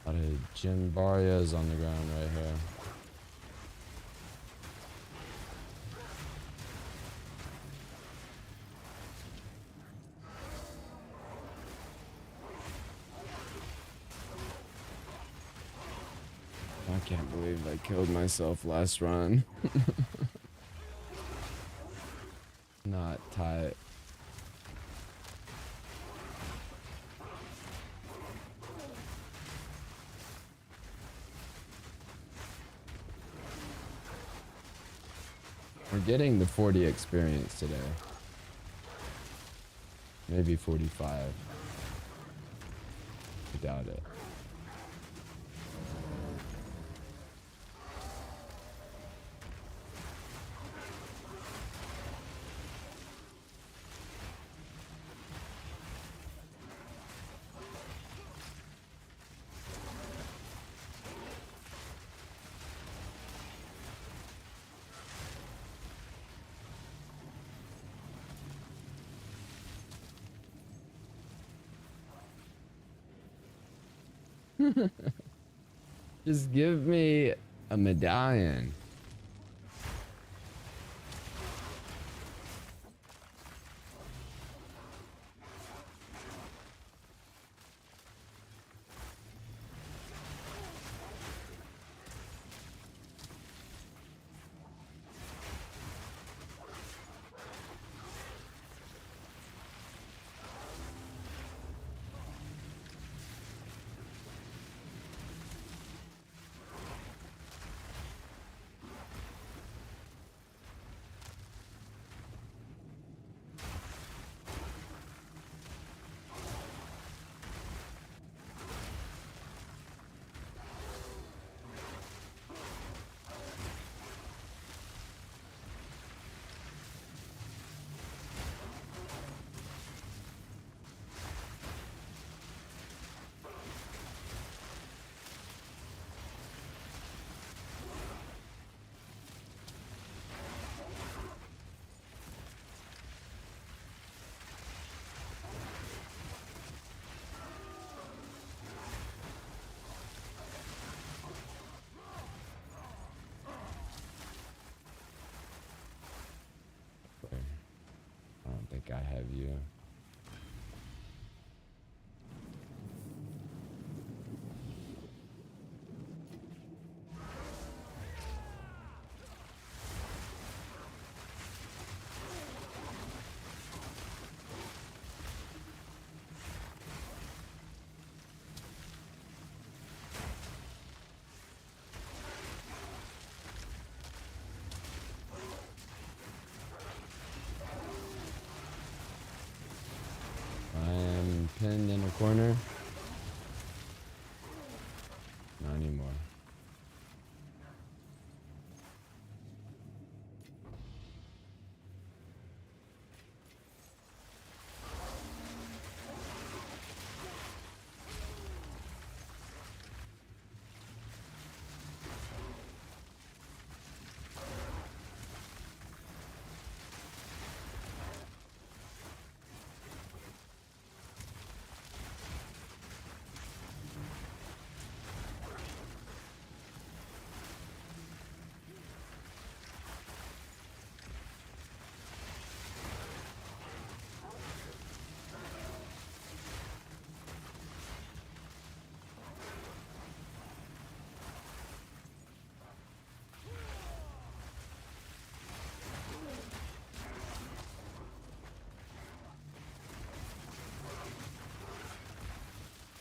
A lot of Jimbaryas on the ground right here. I can't believe I killed myself last run. Not tight. We're getting the 40 experience today. Maybe 45. I doubt it. Just give me a medallion. Where? I don't think I have you. I am pinned in a corner. Not anymore.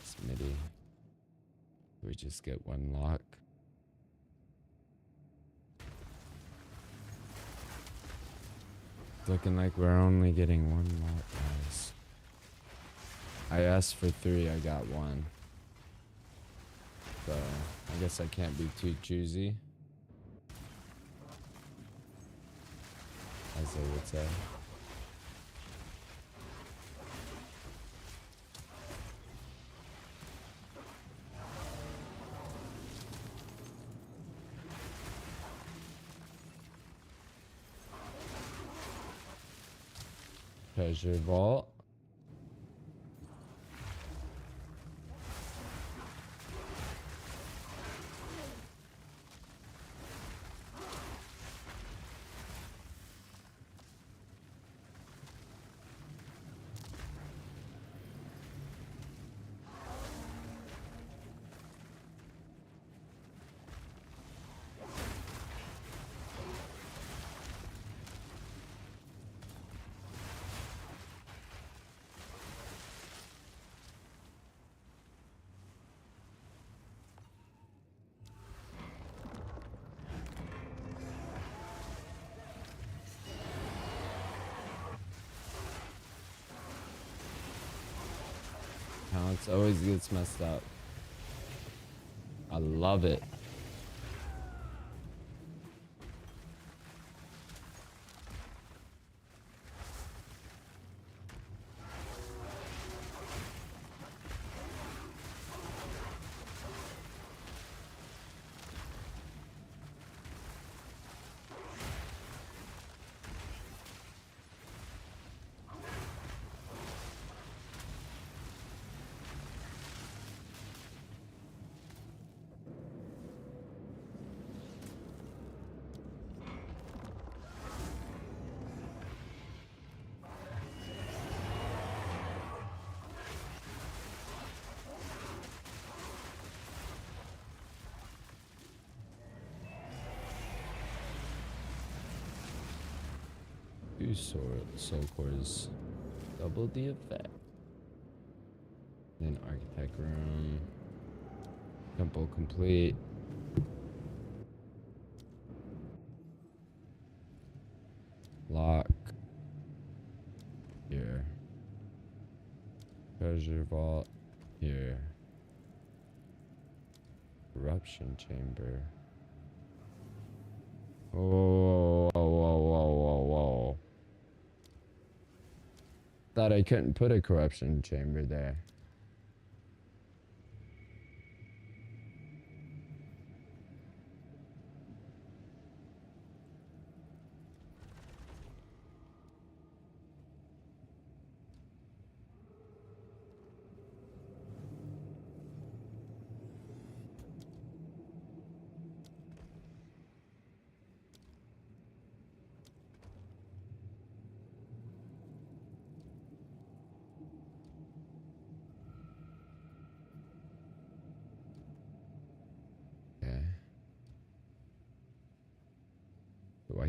Smitty. We just get one lock. It's looking like we're only getting one lock, guys. I asked for 3, I got 1. So, I guess I can't be too choosy, as they would say. Treasure vault. Counts always gets messed up. I love it. Two soul cores, double the effect. Then architect room, temple complete. Lock here. Treasure vault here. Corruption chamber. Whoa, whoa, whoa, whoa, whoa, whoa. Thought I couldn't put a corruption chamber there.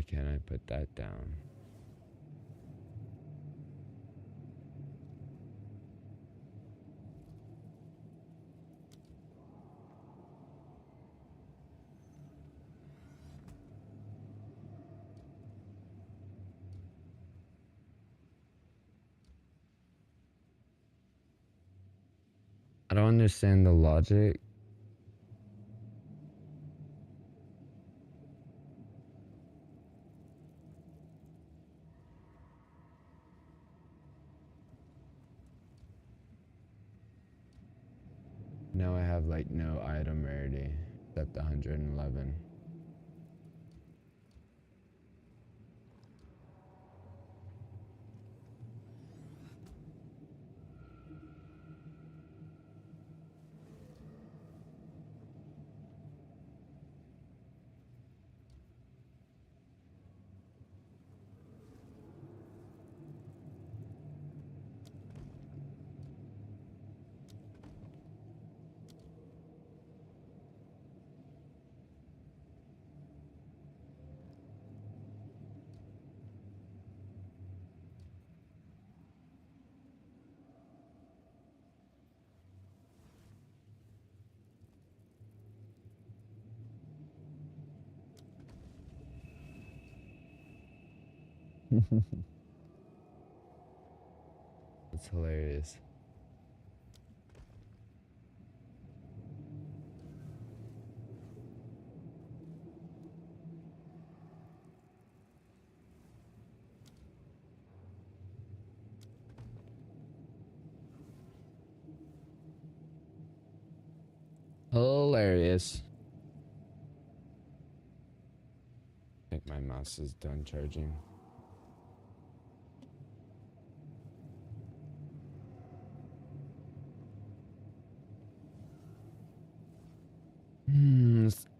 can I put that down? I don't understand the logic. Now I have like no item rarity except 111. It's hilarious. Hilarious. I think my mouse is done charging.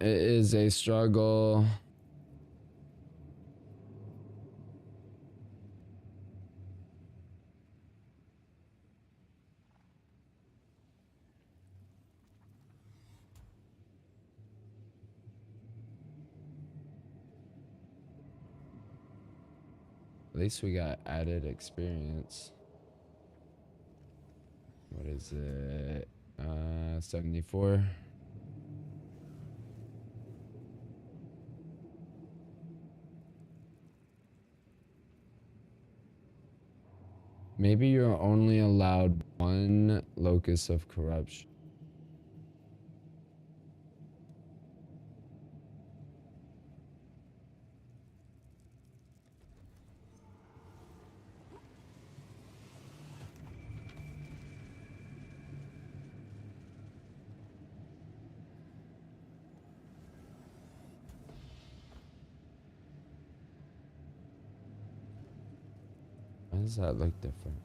It is a struggle. At least we got added experience. What is it? 74. Maybe you're only allowed one locus of corruption. Why does that look different?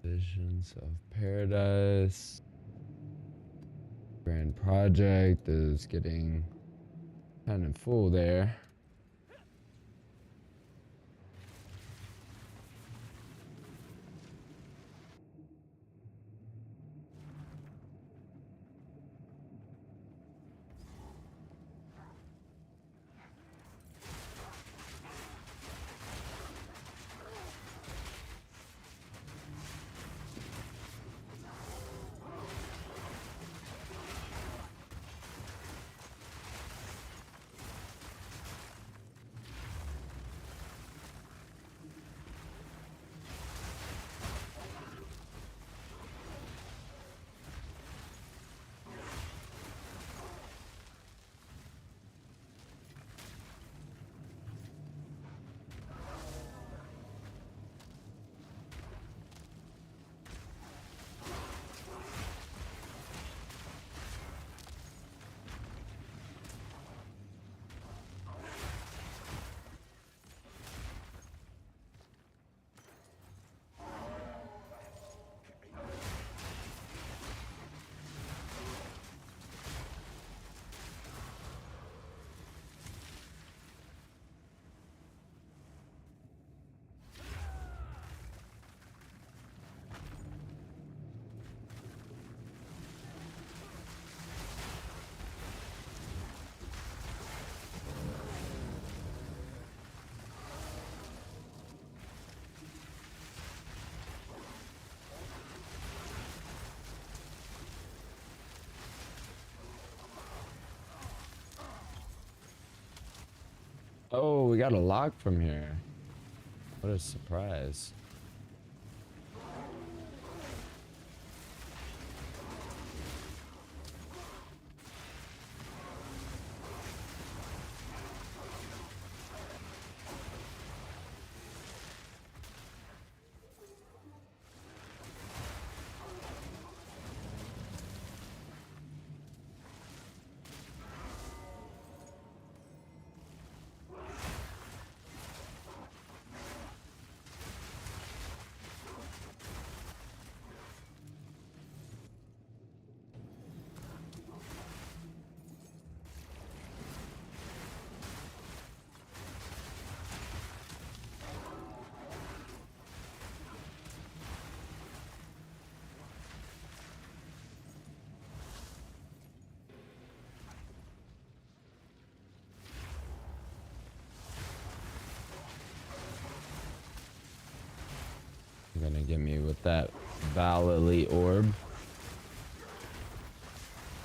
Visions of Paradise. Grand Project is getting kind of full there. Oh, we got a lock from here. What a surprise. You're gonna get me with that Vaal Elite Orb.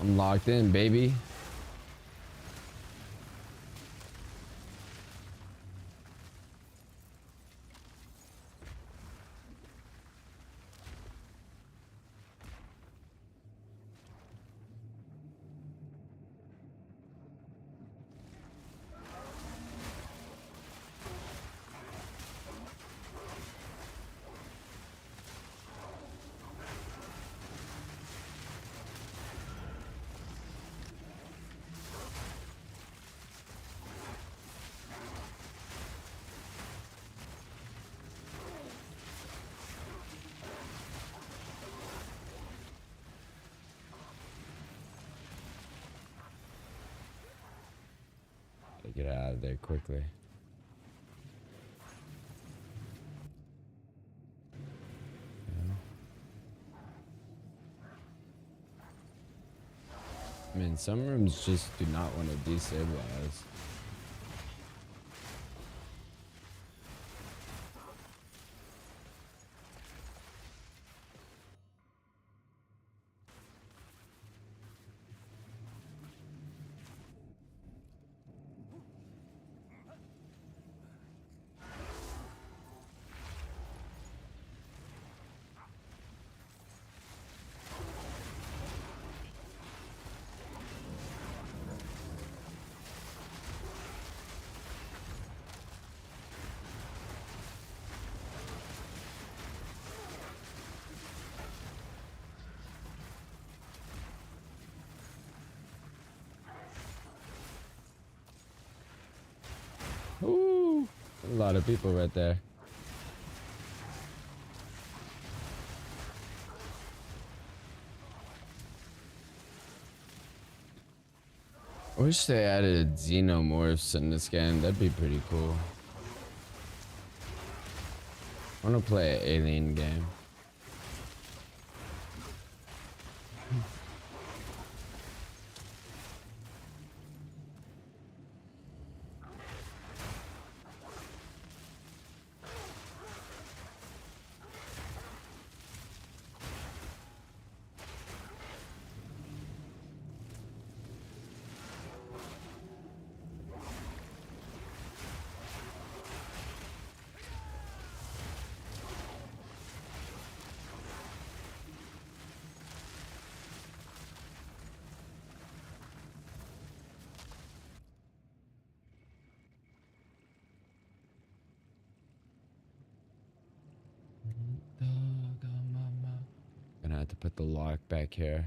I'm locked in, baby. Get out of there quickly. I mean, some rooms just do not want to destabilize. Ooh, a lot of people right there. I wish they added xenomorphs in this game. That'd be pretty cool. I want to play an alien game. Gonna have to put the lock back here.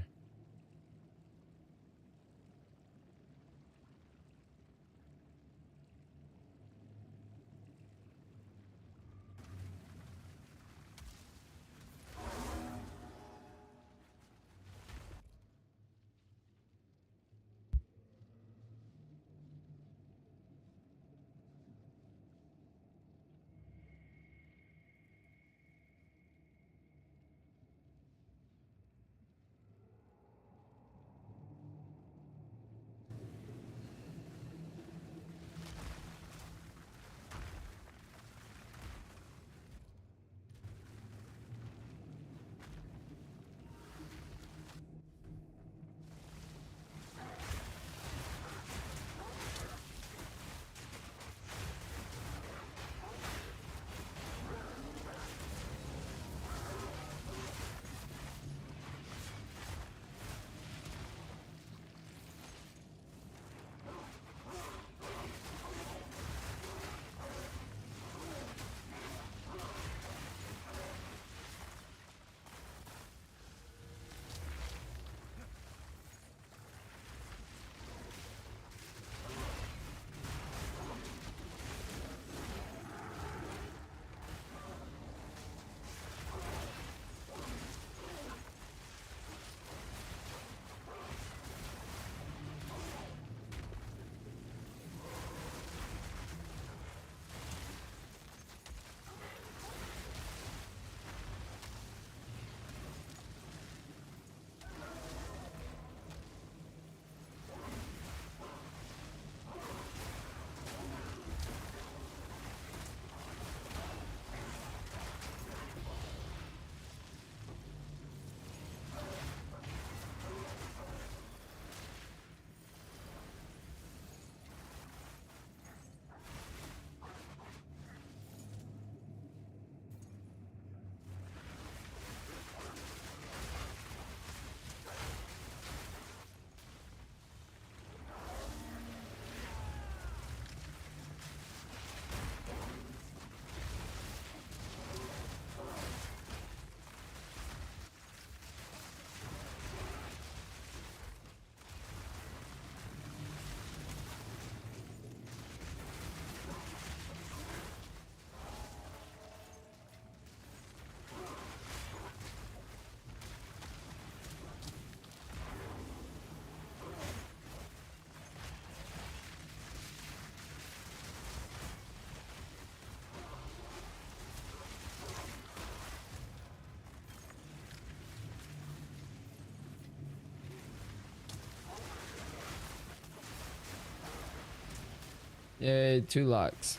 Yay, 2 locks.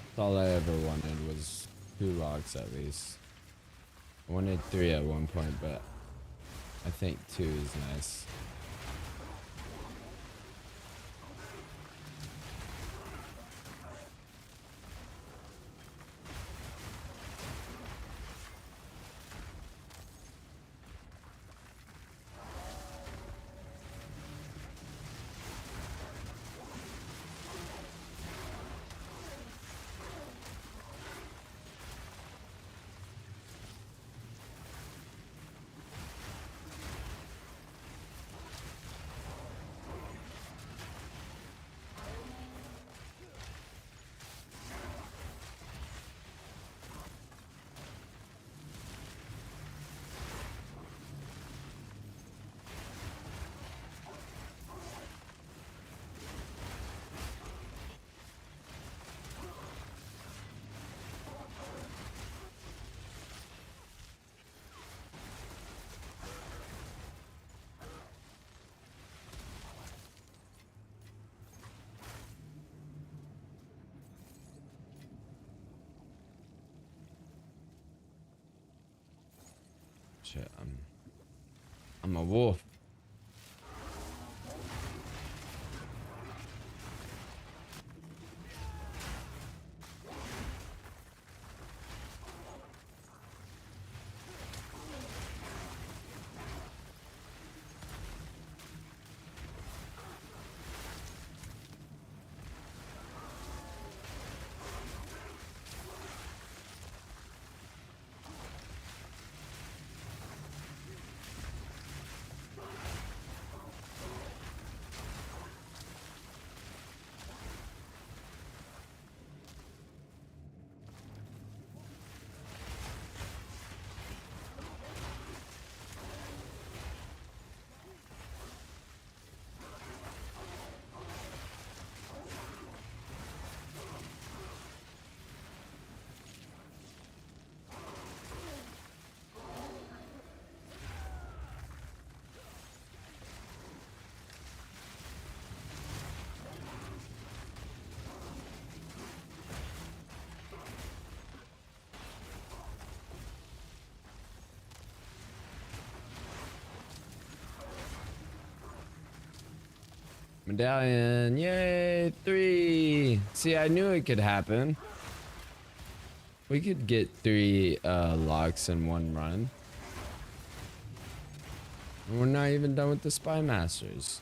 That's all I ever wanted was 2 locks at least. I wanted 3 at one point, but I think 2 is nice. Shit, I'm a wolf. Medallion, yay, 3. See, I knew it could happen. We could get 3 locks in one run. And we're not even done with the Spy Masters.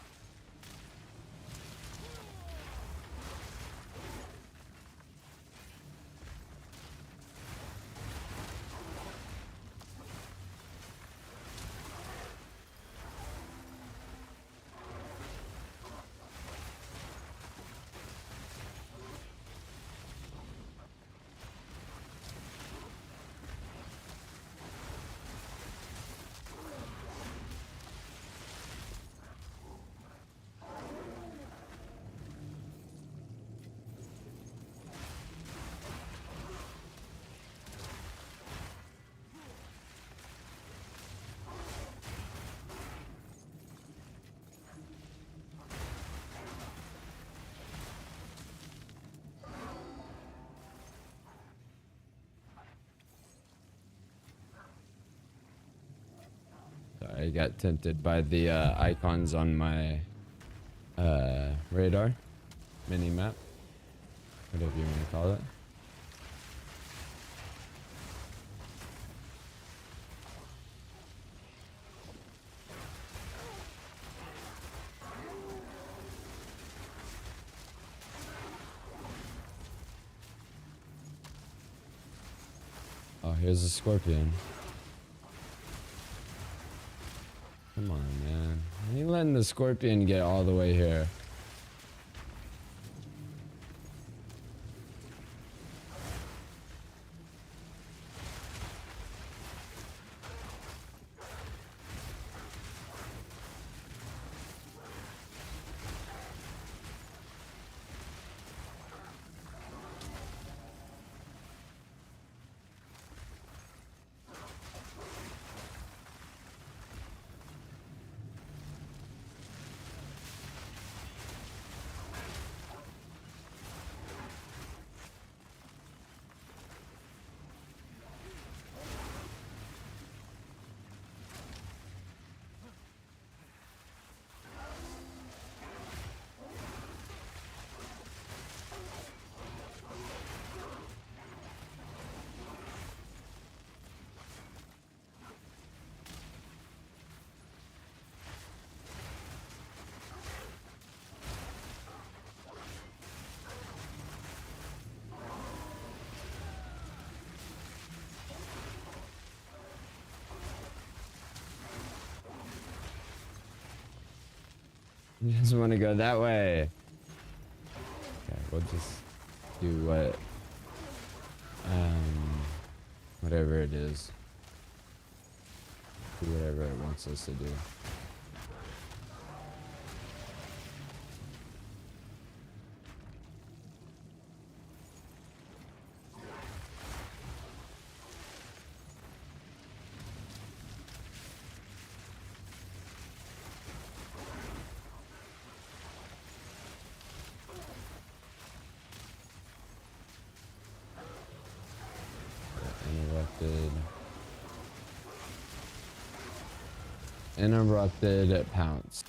I got tempted by the icons on my radar mini map, whatever you want to call it. Oh, here's a scorpion. Come on, man. Why are you letting the scorpion get all the way here? You just want to go that way. Okay, we'll just do what, whatever it is. Do whatever it wants us to do. Interrupted at pounce.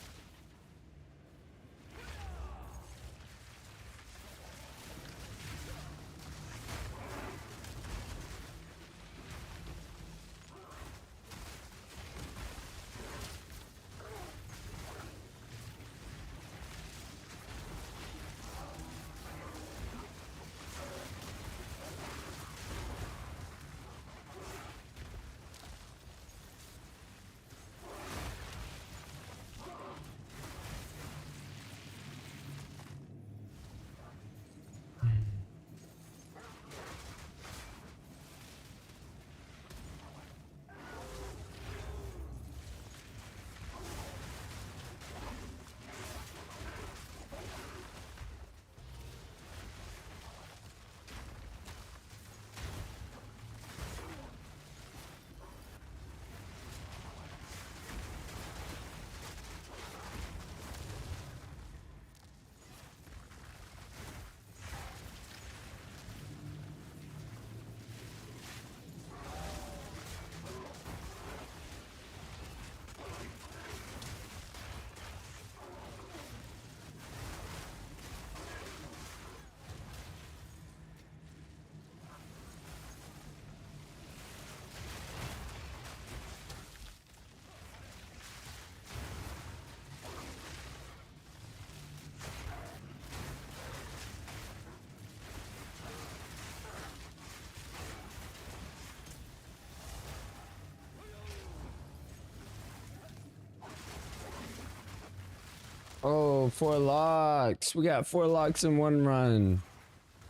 Oh, 4 locks. We got 4 locks in one run.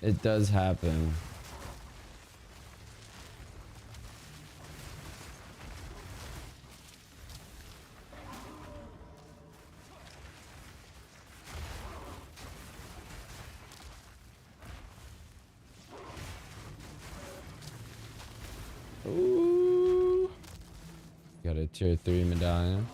It does happen. Ooh. Got a tier 3 medallion.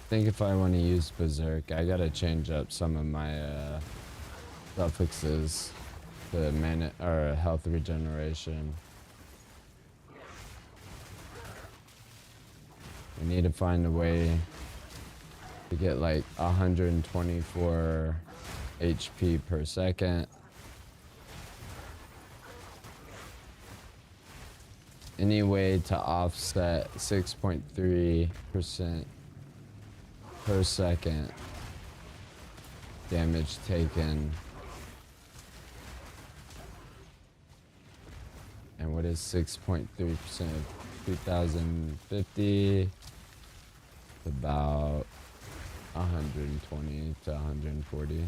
I think if I want to use Berserk, I gotta change up some of my suffixes to mana or health regeneration. We need to find a way to get like 124 HP per second. Any way to offset 6.3% per second damage taken. And what is 6.3% of 2050? About 120 to 140.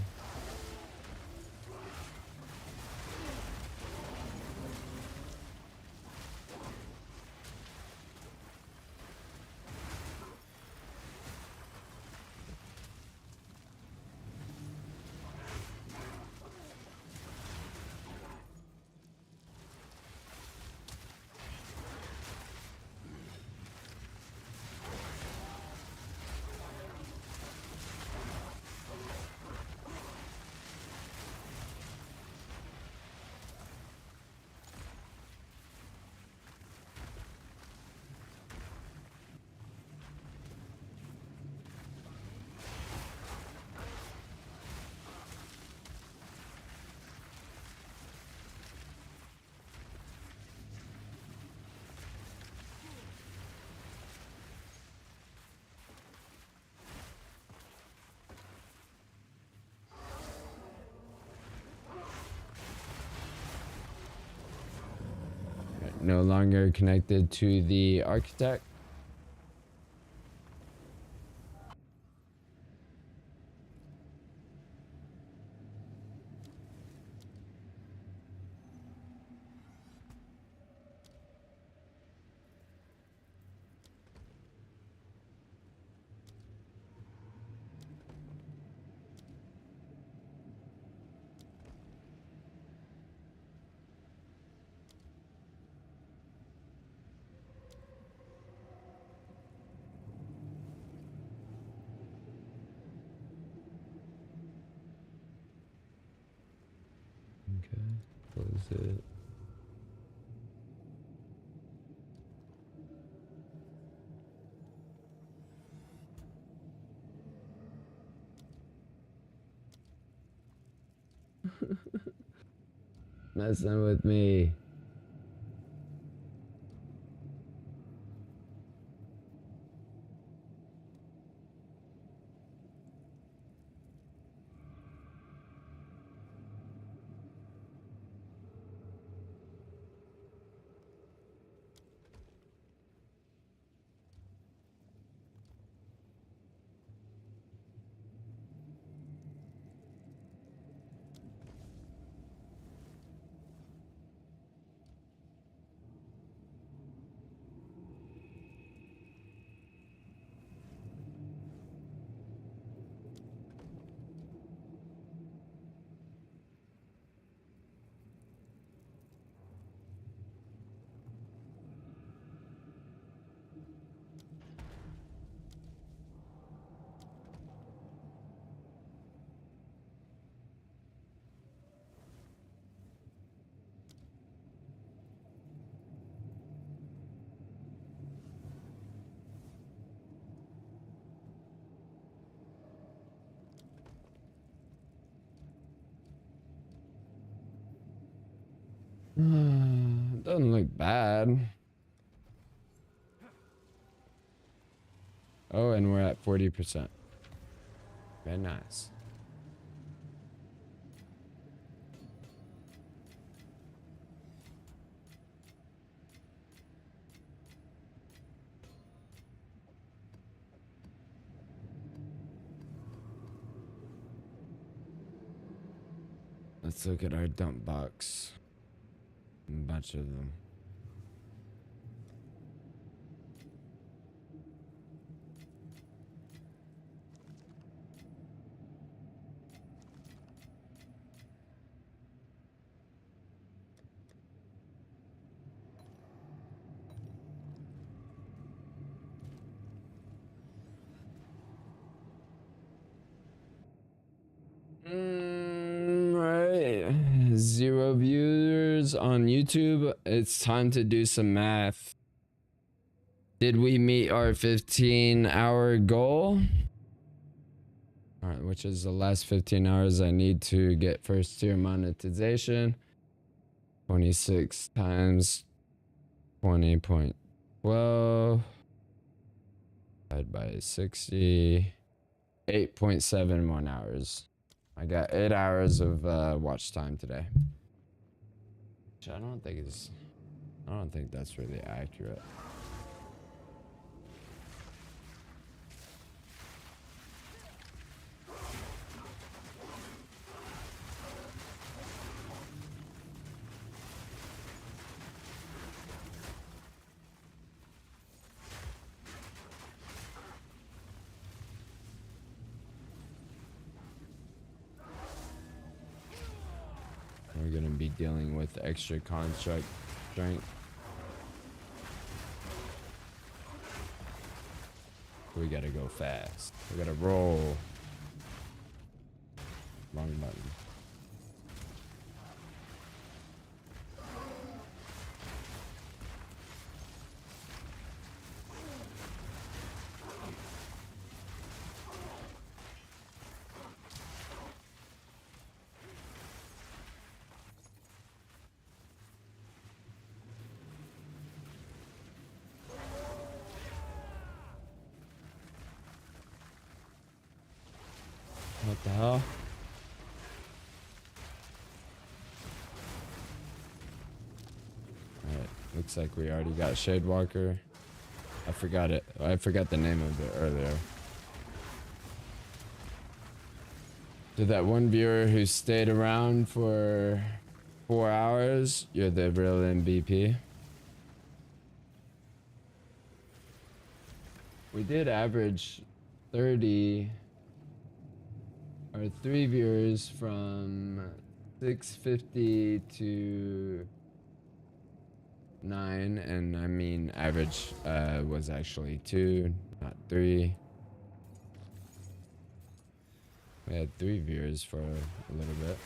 no longer connected to the architect. Okay, close it. Messing with me. Doesn't look bad. Oh, and we're at 40%. Very nice. Let's look at our dump box. A bunch of them. Right. 0 viewers on YouTube. It's time to do some math. Did we meet our 15-hour goal? Alright, which is the last 15 hours I need to get first tier monetization. 26 times 20.12 divided by 60. 8.71 hours. I got 8 hours of watch time today. Which I don't think that's really accurate. We're gonna be dealing with extra construct strength. We gotta go fast. We gotta roll. Wrong button. What the hell? Alright, Looks like we already got Shadewalker. I forgot it. I forgot the name of it earlier. To that one viewer who stayed around for 4 hours, you're the real MVP. We did average 30 or 3 viewers from 650 to 9, and I mean average was actually 2, not 3. We had 3 viewers for a little bit.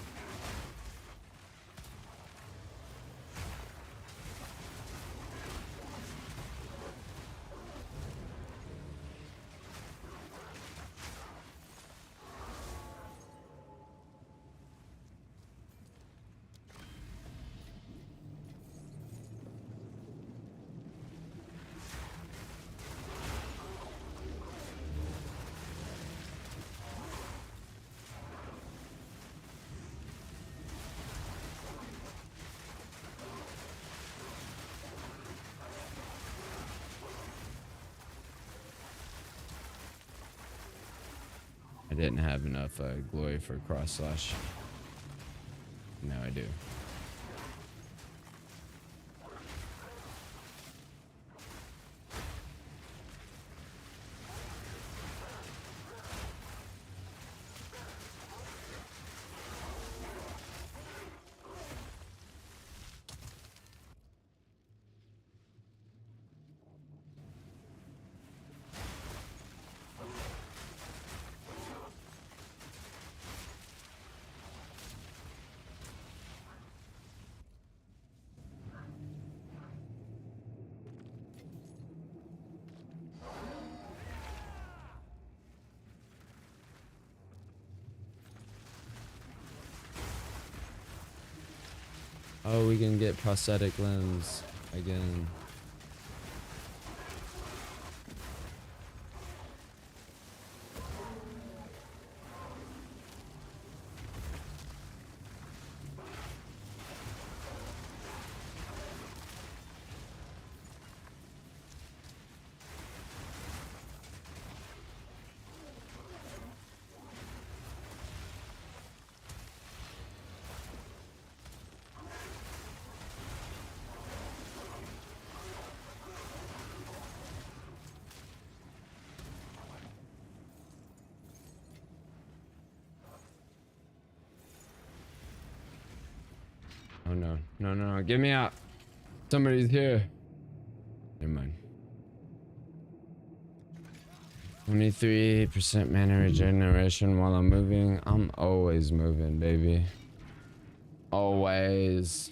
I didn't have enough glory for cross slash. Now I do. Oh, we can get prosthetic limbs again. Oh no, no, get me out. Somebody's here. Never mind. 23% mana regeneration while I'm moving. I'm always moving, baby. Always.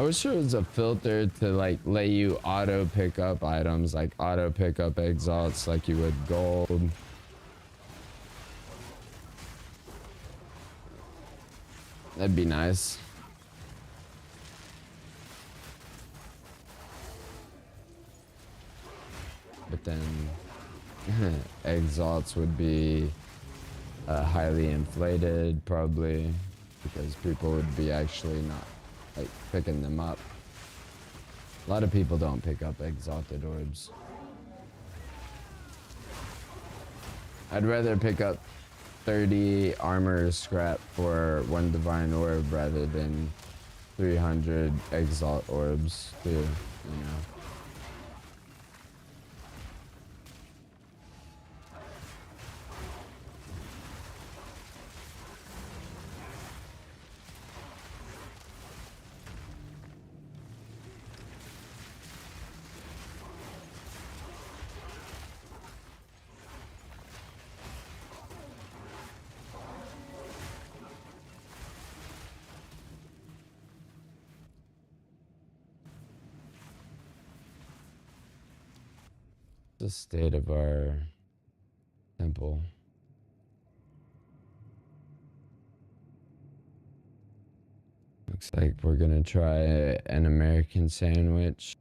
I wish there was a filter to like let you auto pick up items, like auto pick up exalts like you would gold. That'd be nice. But then exalts would be highly inflated probably, because people would be actually not like picking them up. A lot of people don't pick up exalted orbs. I'd rather pick up 30 armor scrap for 1 divine orb rather than 300 exalt orbs too, you know. the state of our temple? Looks like we're gonna try an American sandwich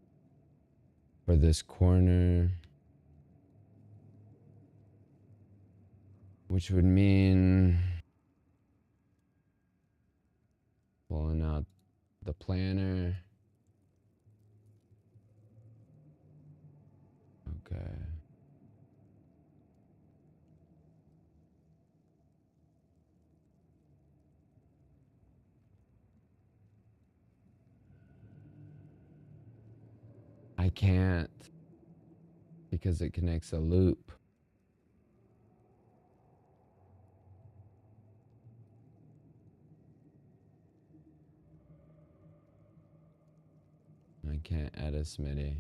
for this corner, which would mean pulling out the planner. Okay. I can't because it connects a loop. I can't add a smitty.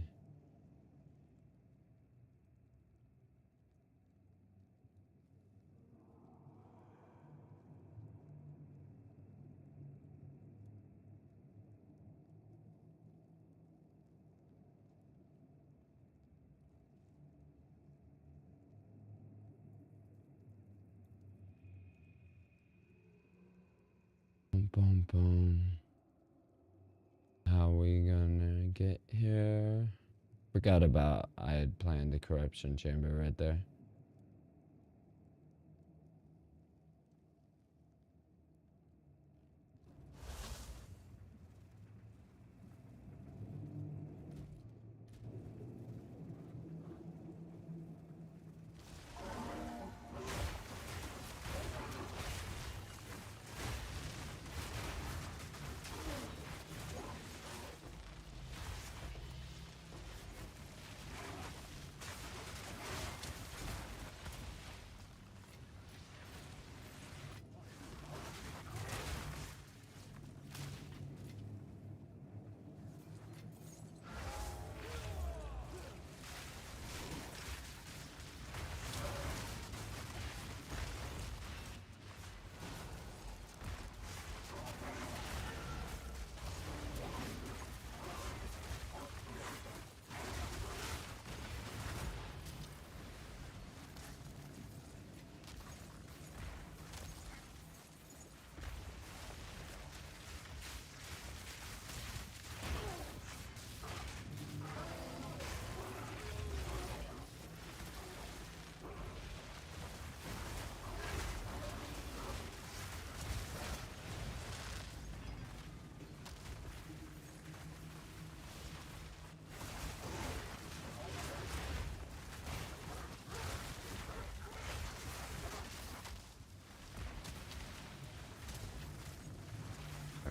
Boom, boom, boom. How we gonna get here? Forgot about I had planned the corruption chamber right there.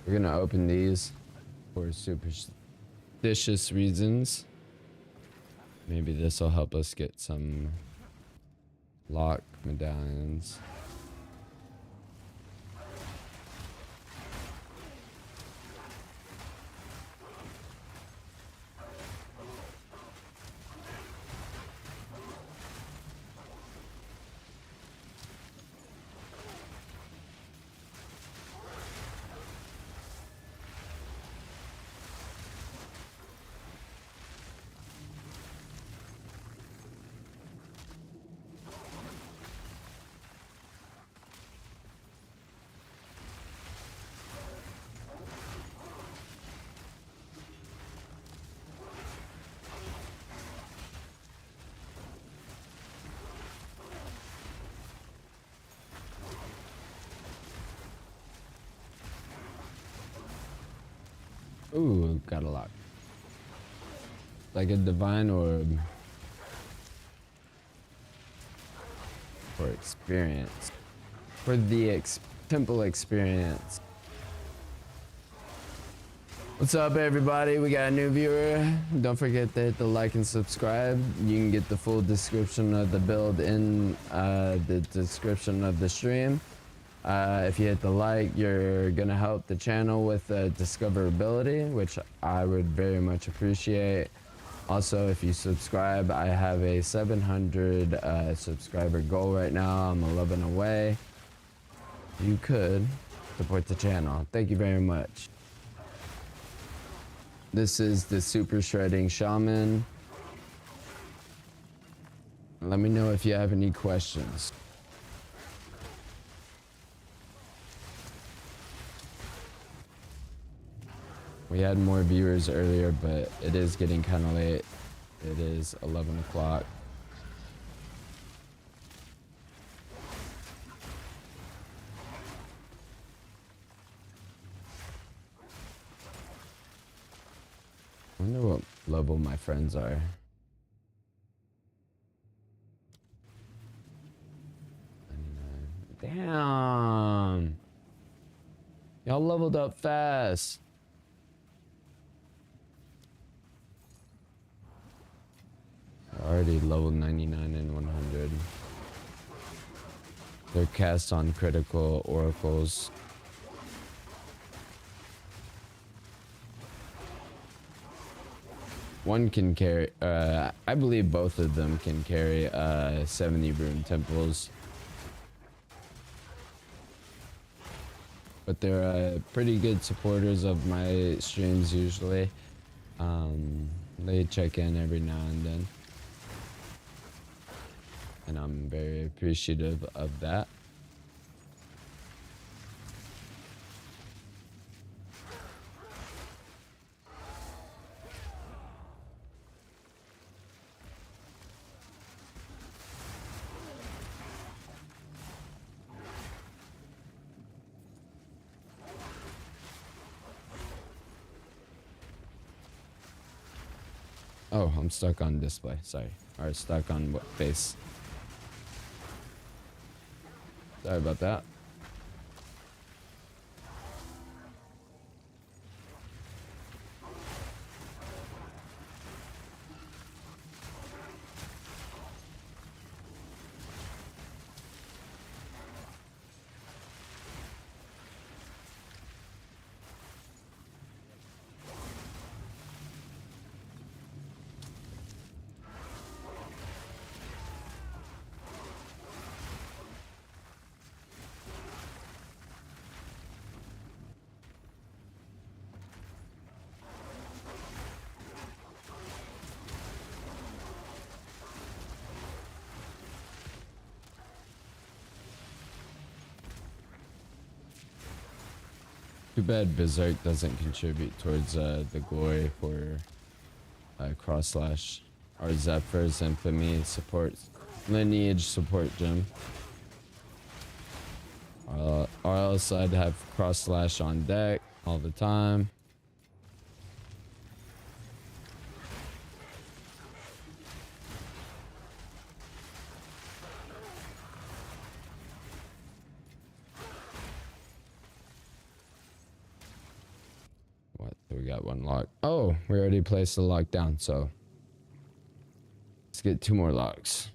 We're gonna open these for superstitious reasons. Maybe this will help us get some lock medallions. Ooh, got a lock. Like a divine orb. For experience. For the temple experience. What's up, everybody? We got a new viewer. Don't forget to hit the like and subscribe. You can get the full description of the build in the description of the stream. If you hit the like, you're gonna help the channel with discoverability, which I would very much appreciate. Also, if you subscribe, I have a 700 subscriber goal right now. I'm 11 away. You could support the channel. Thank you very much. This is the Super Shredding Shaman. Let me know if you have any questions. We had more viewers earlier, but it is getting kind of late. It is 11 o'clock. I wonder what level my friends are. Damn. Y'all leveled up fast. Already level 99 and 100. They're cast on critical oracles. One can carry, I believe both of them can carry 70 rune temples. But they're pretty good supporters of my streams usually. They check in every now and then. And I'm very appreciative of that. Oh, I'm stuck on display. Sorry. Or stuck on what face. Sorry about that. Too bad Berserk doesn't contribute towards the glory for cross slash or Zephyr's infamy support lineage support gem. Or else I'd have cross slash on deck all the time. What? We got one lock. Oh, we already placed the lock down, so let's get 2 more locks.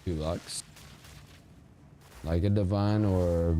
Two locks. Like a divine or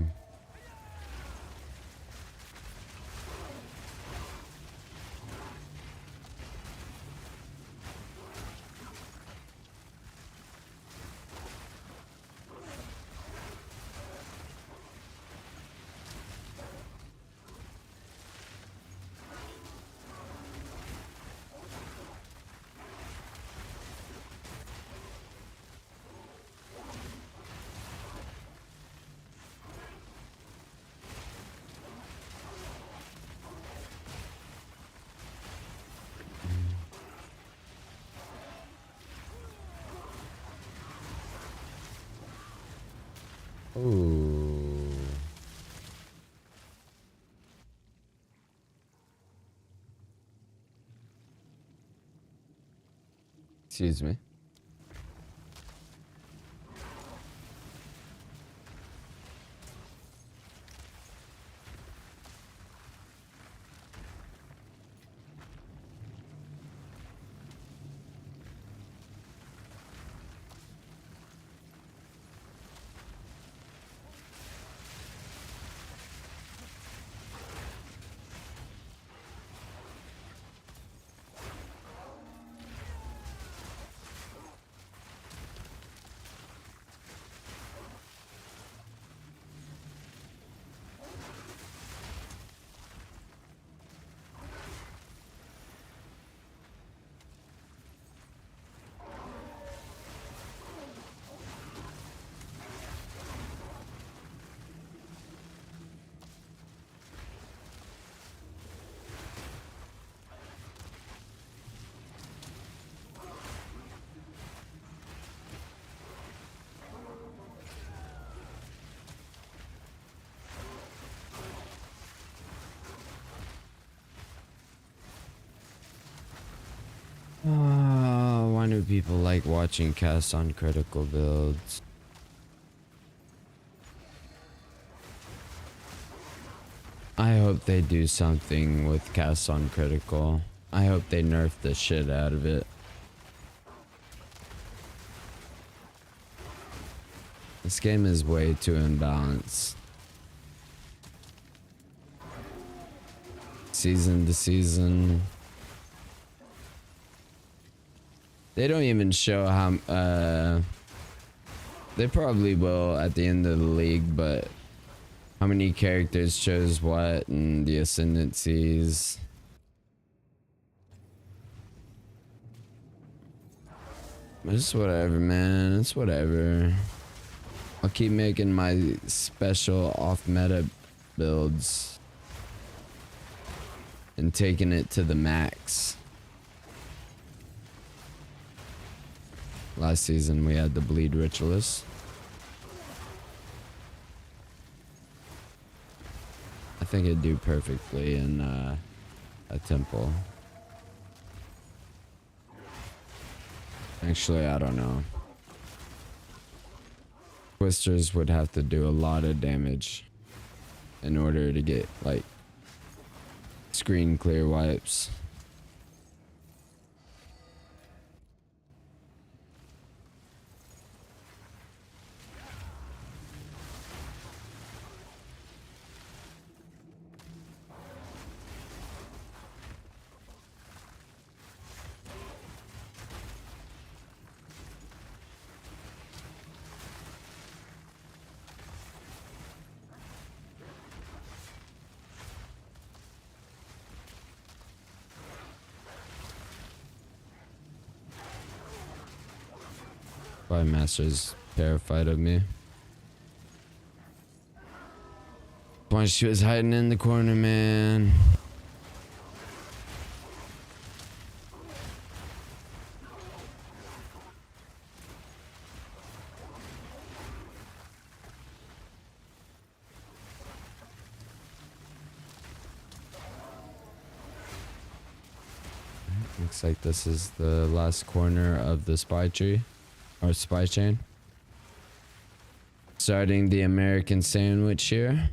ooh. Excuse me. Why do people like watching casts on critical builds? I hope they do something with casts on critical. I hope they nerf the shit out of it. This game is way too imbalanced. Season to season. They don't even show how, they probably will at the end of the league, but how many characters chose what and the ascendancies. It's whatever, man. It's whatever. I'll keep making my special off-meta builds and taking it to the max. Last season we had the bleed ritualist. I think it'd do perfectly in a temple. Actually, I don't know. Twisters would have to do a lot of damage in order to get like screen clear wipes. My master's terrified of me. Why she was hiding in the corner, man. Looks like this is the last corner of the spy tree. Or spy chain. Starting the American sandwich here.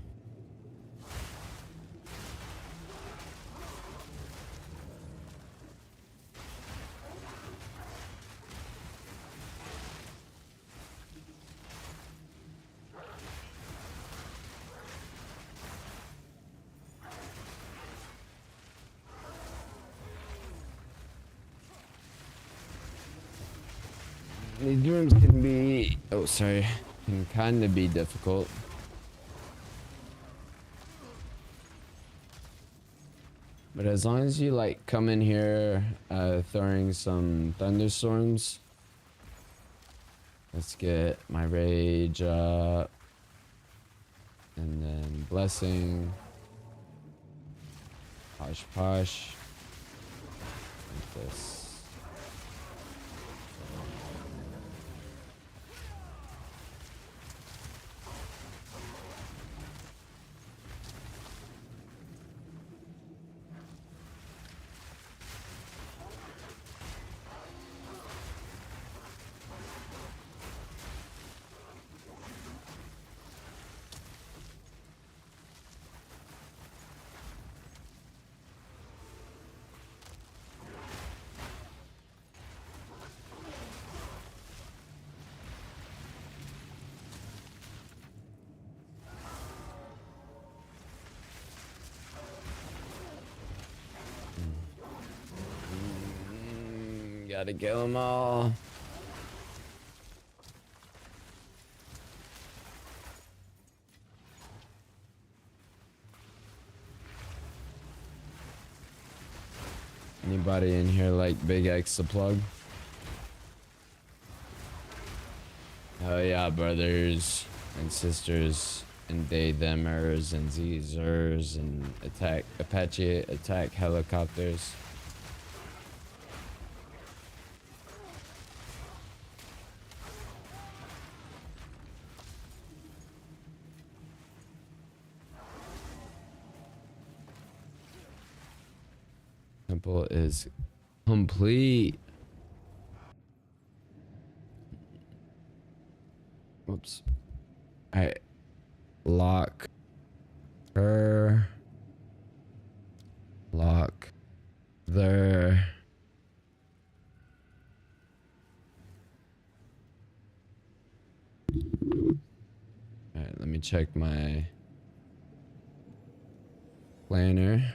These rooms can be, can kind of be difficult. But as long as you like come in here throwing some thunderstorms. Let's get my rage up. And then blessing. Posh posh. Like this. gotta kill them all. Anybody in here like Big X the plug? Oh yeah, brothers and sisters and they themers and zers and attack Apache attack helicopters. Temple is complete. Whoops. I lock her. Lock there. Alright, let me check my planner.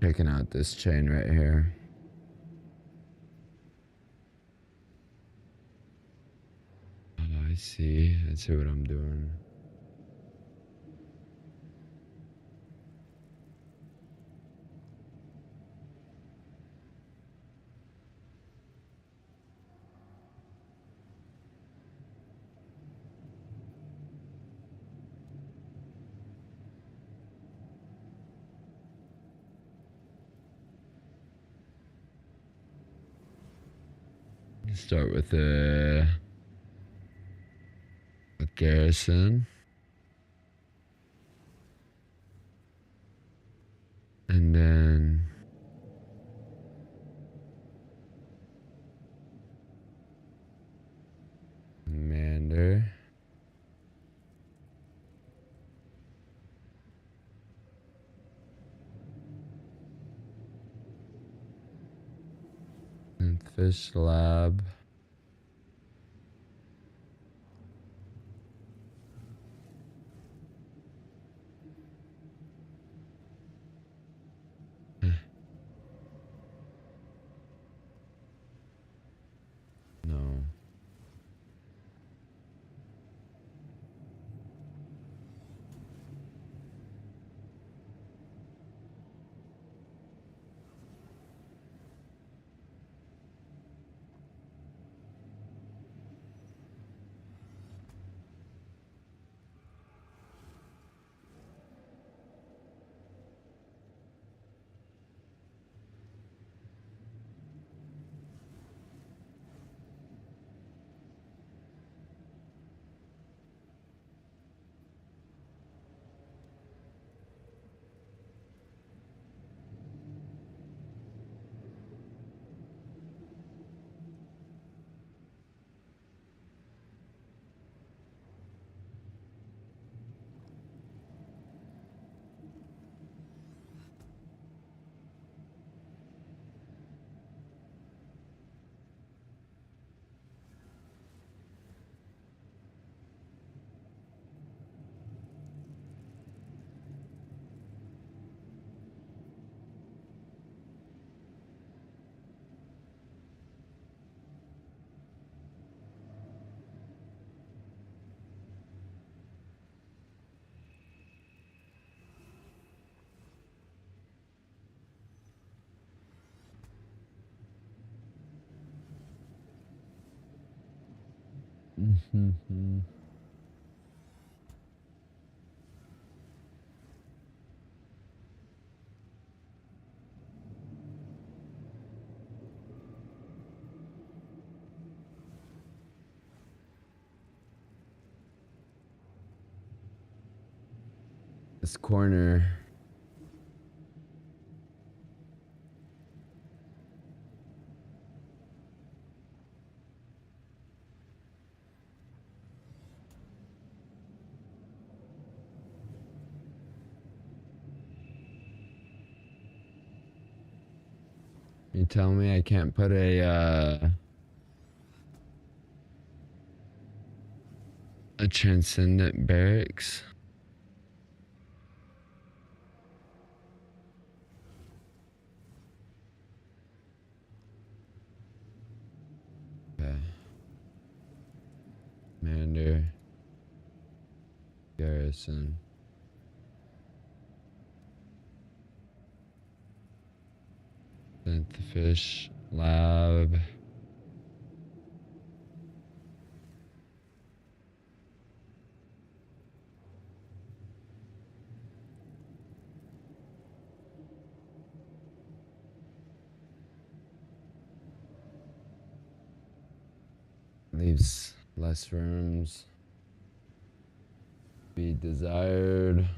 Checking out this chain right here. Oh, I see. I see what I'm doing. Start with a garrison. And then commander. And fish lab. No. This corner. You tell me I can't put a transcendent barracks. Okay. Commander. Garrison. Synthfish lab. Leaves less rooms. Be desired.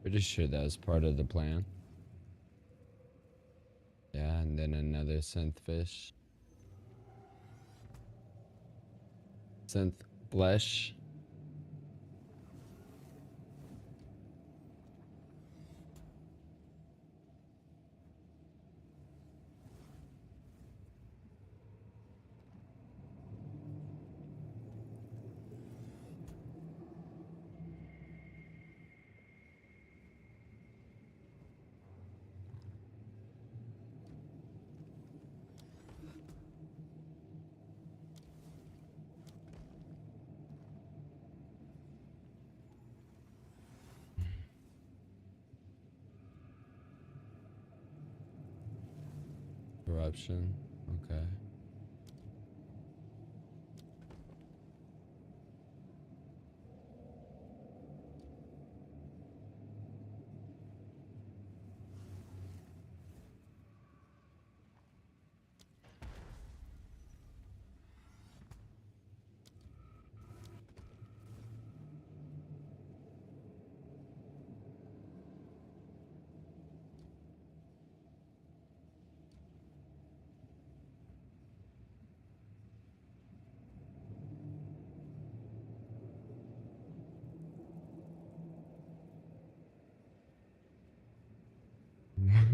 Pretty sure that was part of the plan. Yeah, and then another synth fish. Synth flesh. Corruption. Okay.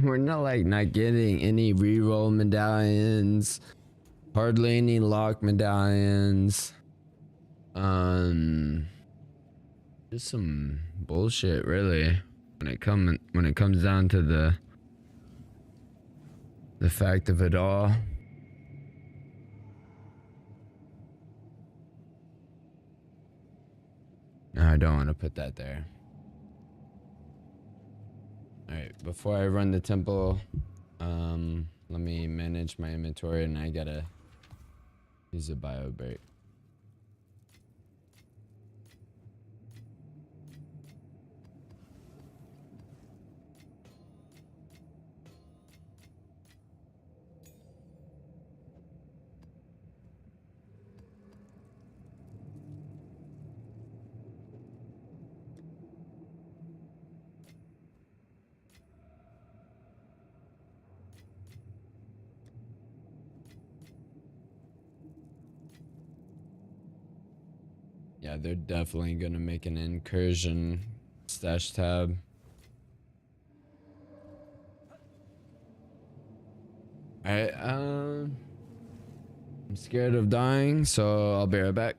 We're not getting any reroll medallions, hardly any lock medallions. Just some bullshit, really. When it comes down to the fact of it all. No, I don't want to put that there. Alright, before I run the temple, let me manage my inventory, and I gotta use a bio break. Yeah, they're definitely gonna make an incursion. Stash tab. Alright, I'm scared of dying, so I'll be right back.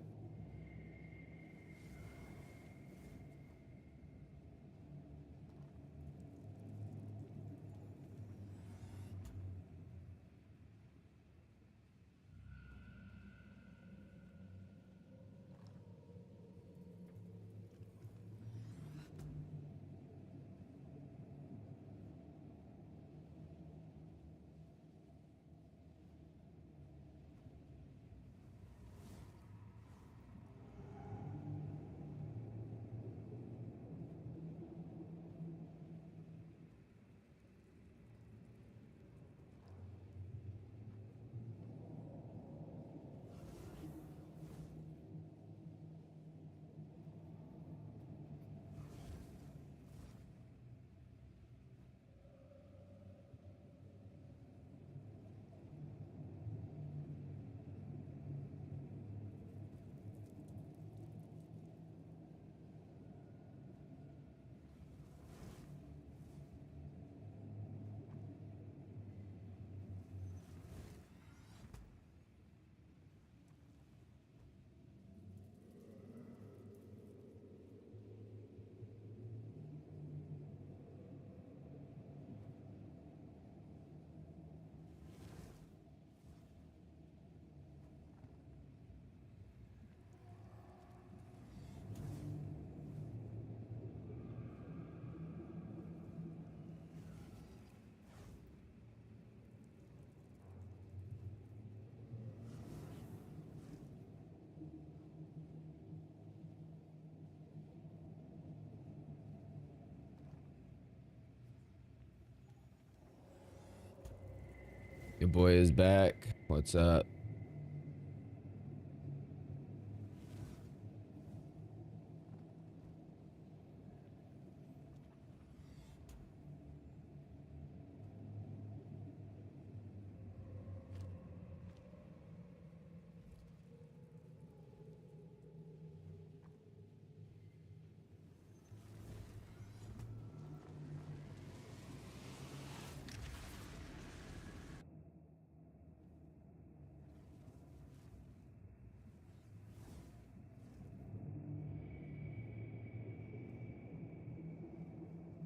Your boy is back. What's up?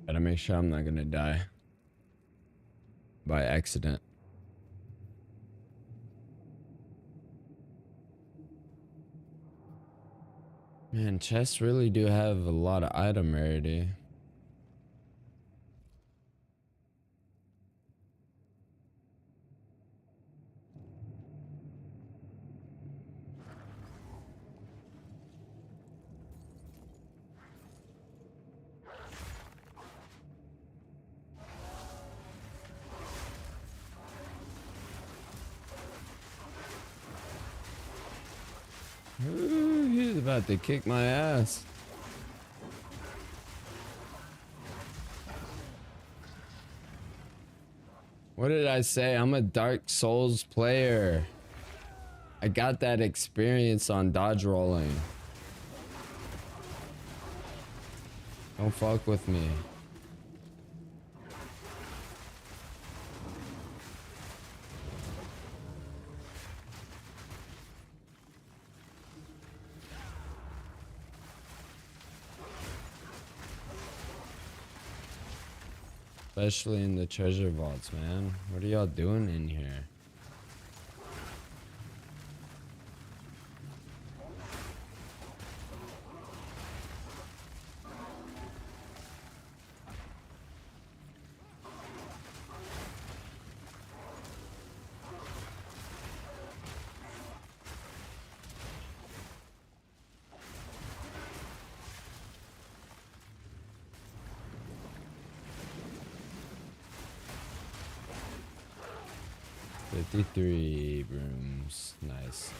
Gotta make sure I'm not gonna die by accident. Man, chests really do have a lot of item rarity. Ooh, he's about to kick my ass. What did I say? I'm a Dark Souls player. I got that experience on dodge rolling. Don't fuck with me. Especially in the treasure vaults, man. What are y'all doing in here? 53 rooms. Nice.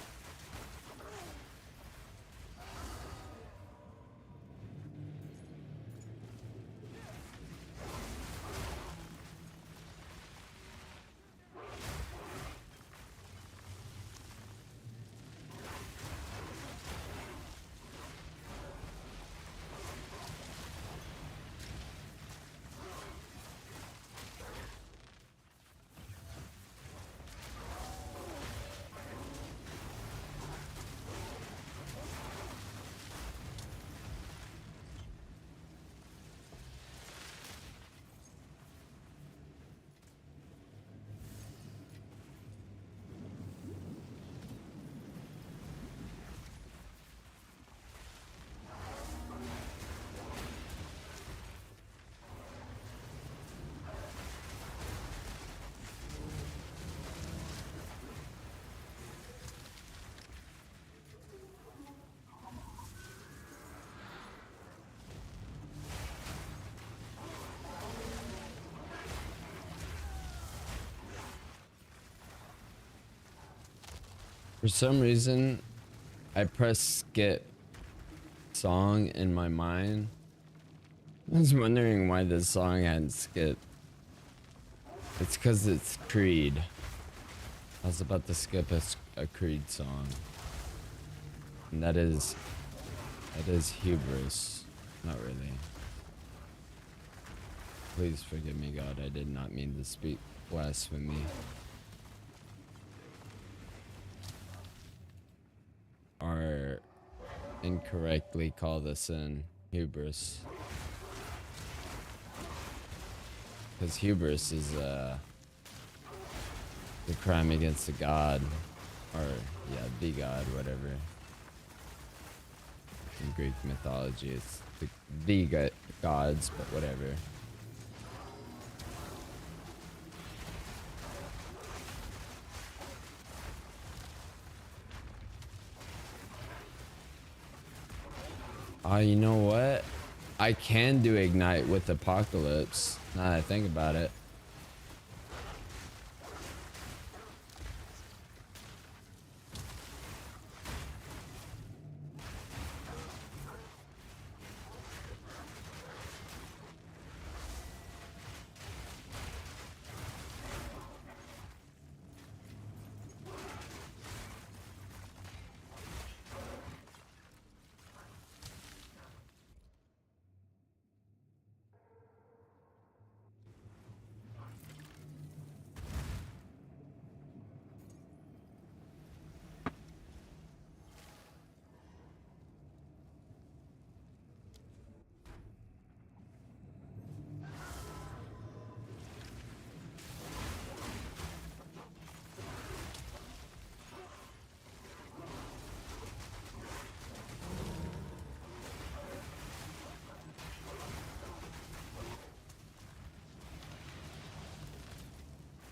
For some reason, I press skip song in my mind. I was wondering why this song hadn't skipped. It's because it's Creed. I was about to skip a Creed song. And that is hubris. Not really. Please forgive me, God. I did not mean to speak blasphemy. Or incorrectly call this in hubris. Because hubris is the crime against the god. Or yeah, the god, whatever. In Greek mythology it's the gods, but whatever. You know what? I can do ignite with Apocalypse, now that I think about it.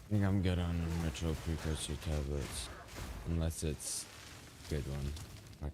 I think I'm good on Metro Precursor tablets. Unless it's a good one. Fuck.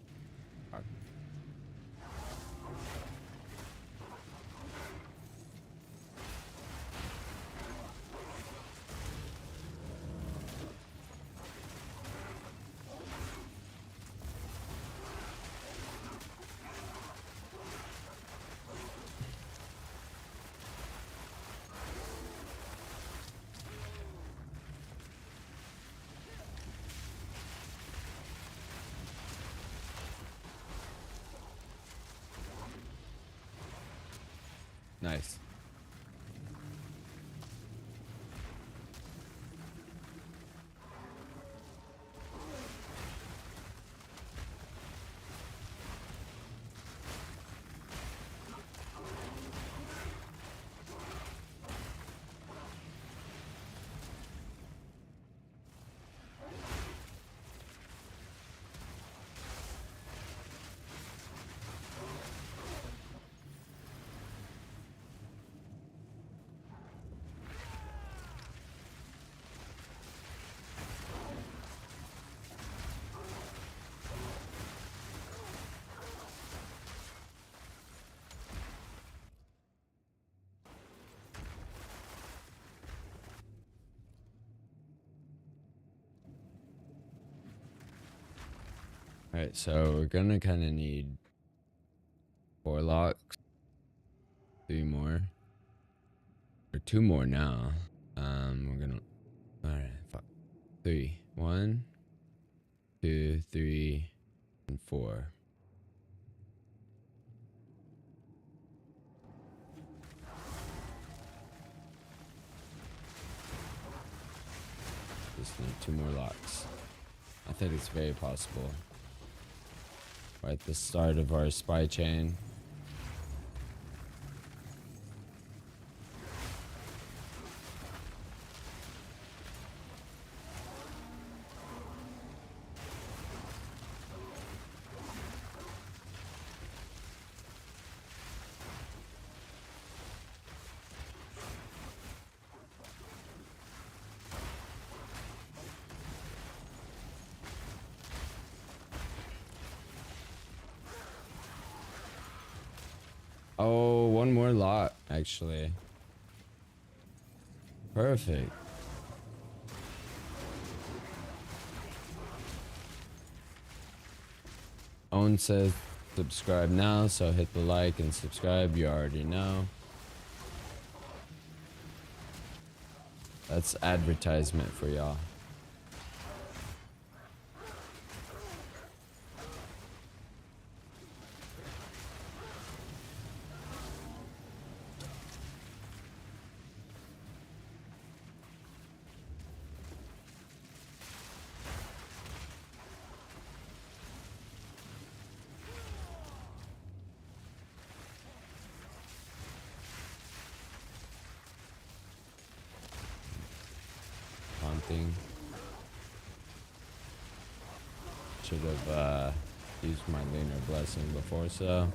Nice. Alright, so we're gonna kind of need 4 locks, 3 more, or 2 more now. We're gonna, alright, fuck. 3, 1, 2, 3, and 4. Just need 2 more locks. I think it's very possible. We're at the start of our spy chain. Oh, 1 more lot, actually. Perfect. Owen says subscribe now, so hit the like and subscribe. You already know. That's advertisement for y'all. Haunting. Should have used my Lunar Blessing before, so.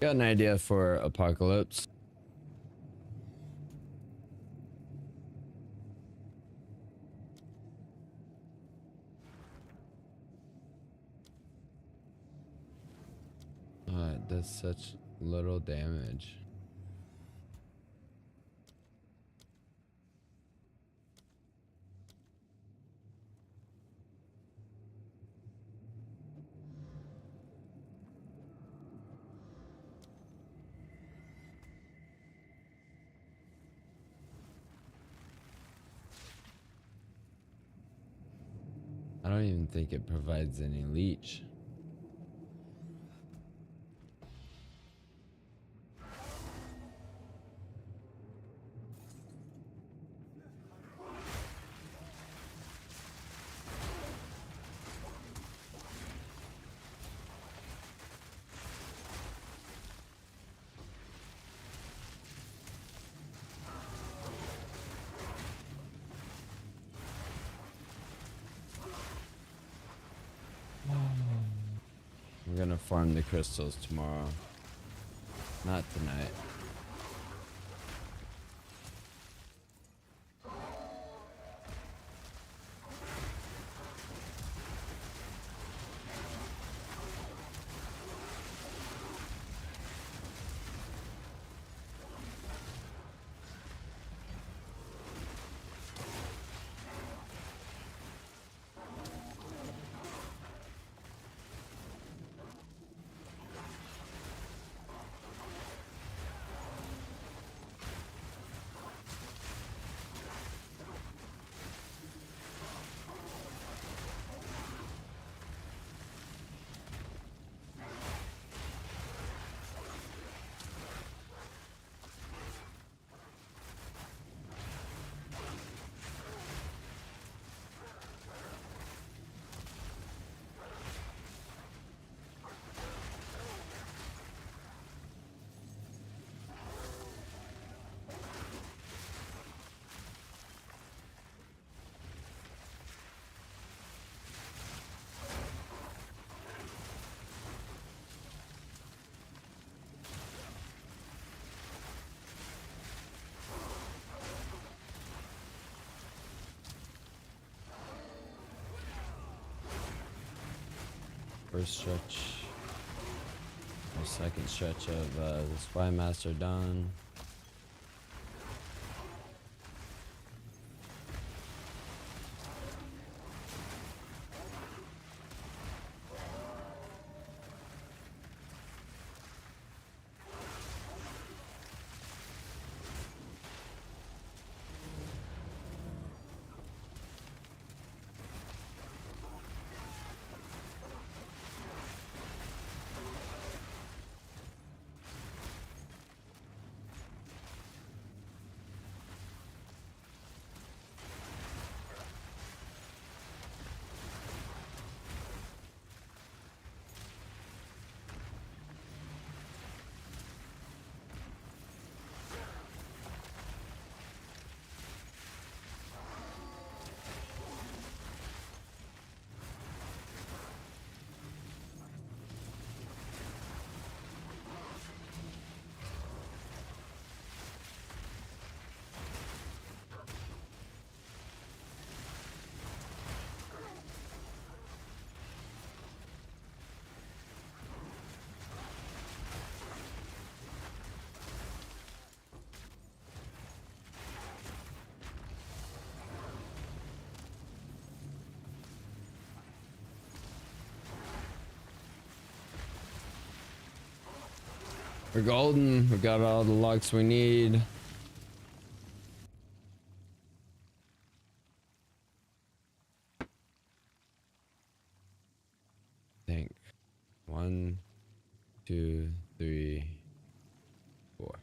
Got an idea for Apocalypse. It does such little damage. I don't even think it provides any leech. I'm gonna farm the crystals tomorrow. Not tonight. first stretch, our second stretch of the Spy Master done. We're golden. We got all the locks we need. Think 1, 2, 3, 4.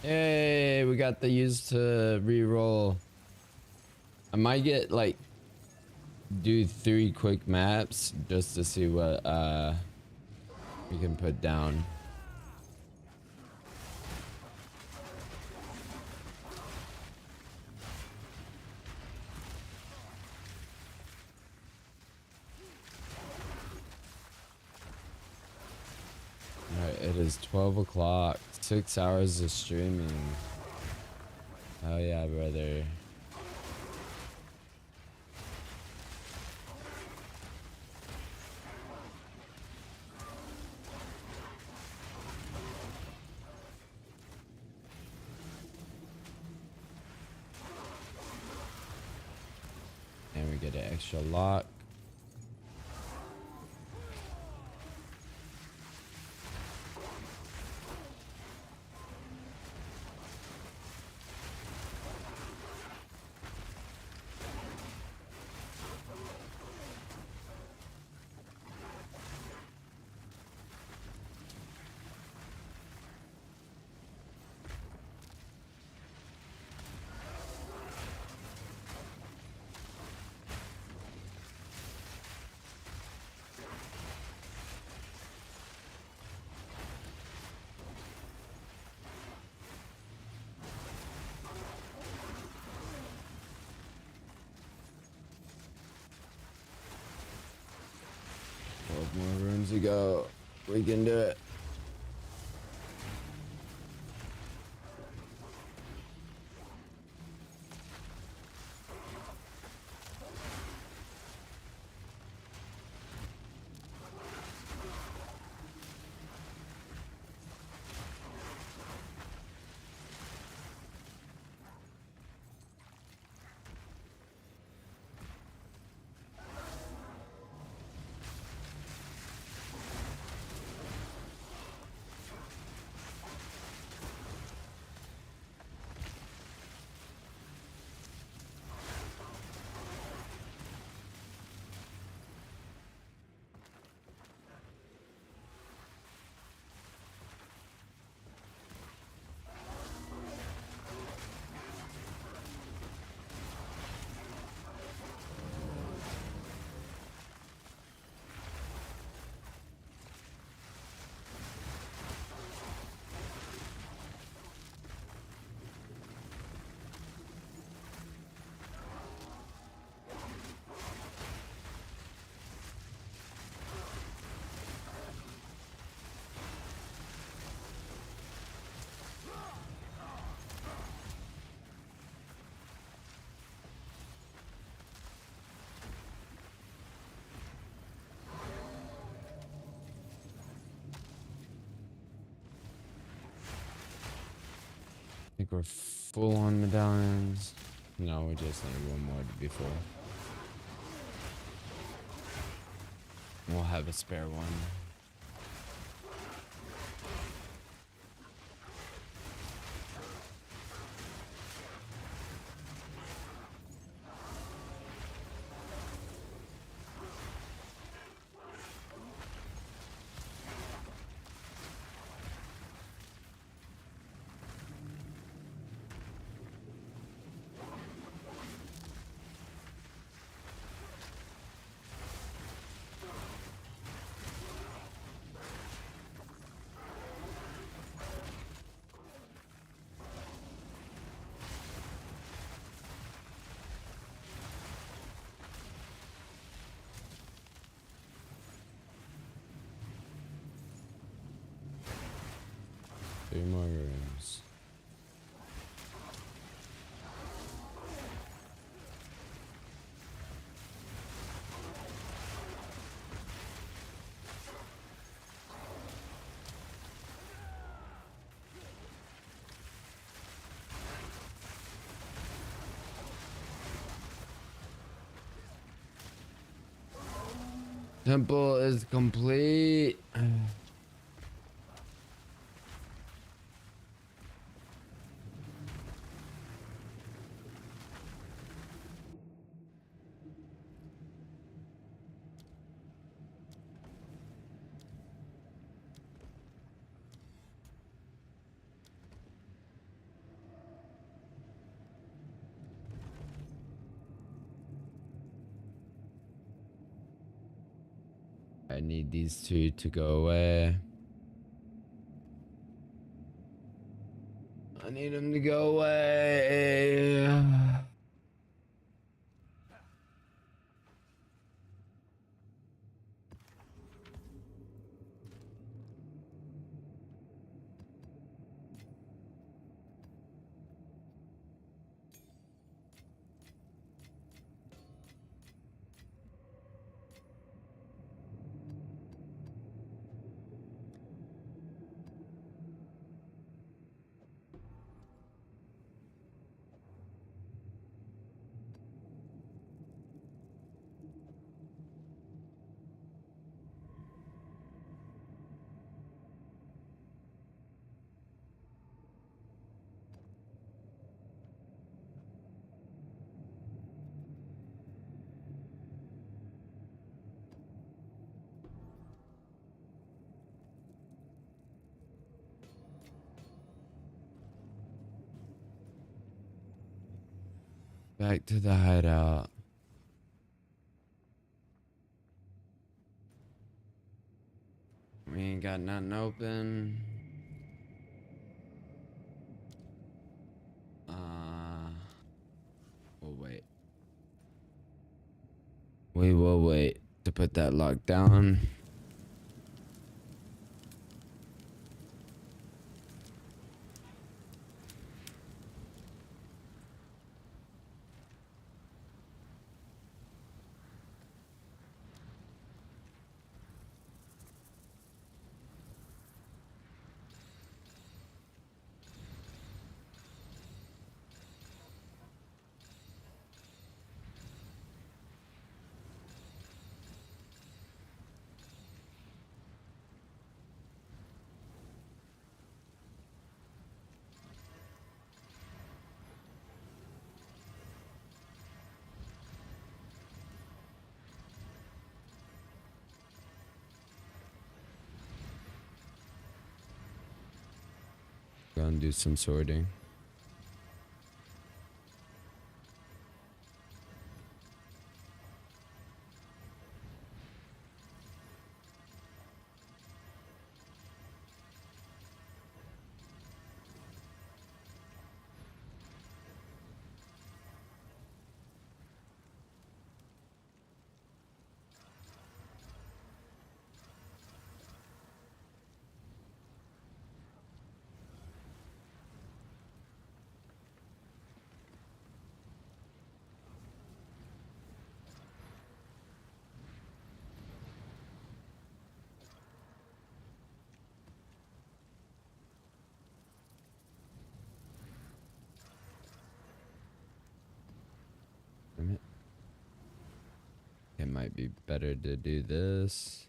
Hey, we got the use to reroll. I might get like do 3 quick maps just to see what we can put down. Alright, it is 12 o'clock. 6 hours of streaming. Oh yeah, brother. get an extra lock. More rooms to go. We can do it. I think we're full on medallions. No, we just need one more to be full. We'll have a spare one. Three more rooms. Temple is complete. I need these two to go away. I need them to go away. Back to the hideout. We ain't got nothing open. We'll wait. We will wait to put that lock down. Go and do some sorting. It might be better to do this.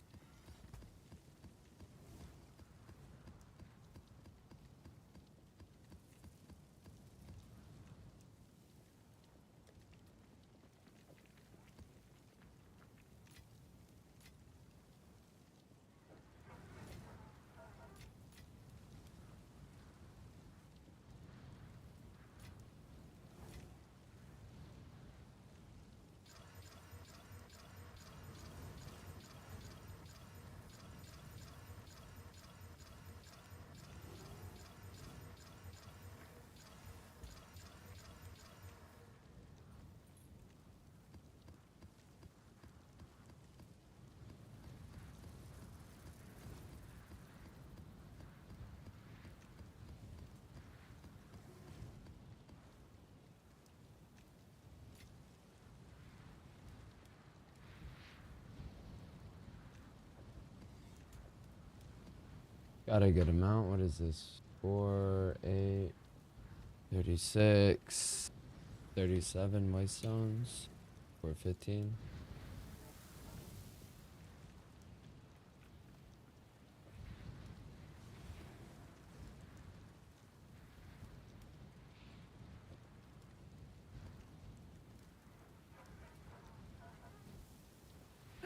Got a good amount. What is this? 4, 8, 36, 37 white stones. 415.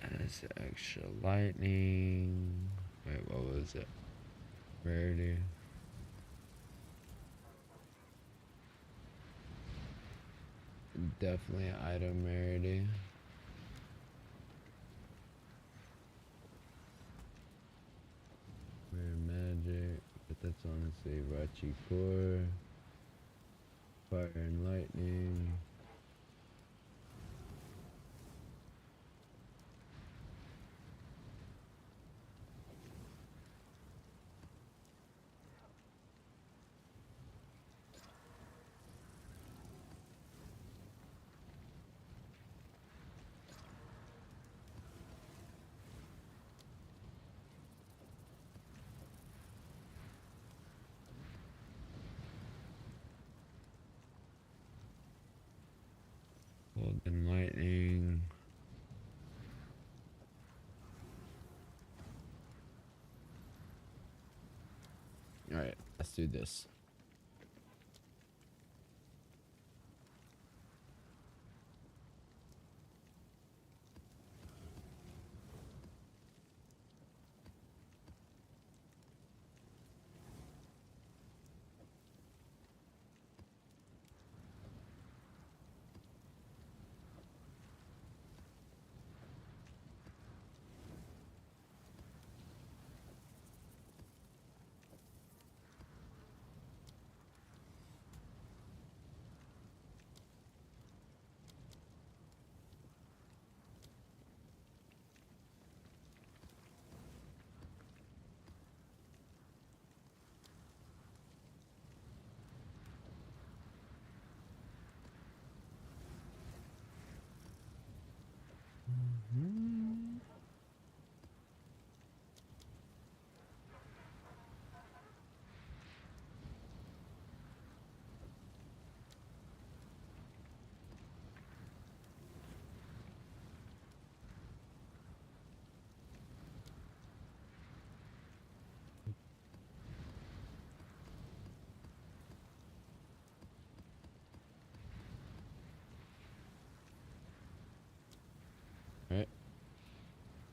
That's extra lightning. Wait, what was it? Rarity. Definitely item rarity. Rare magic, but that's honestly Rachi Core. Fire and lightning. Golden lightning. Alright, let's do this.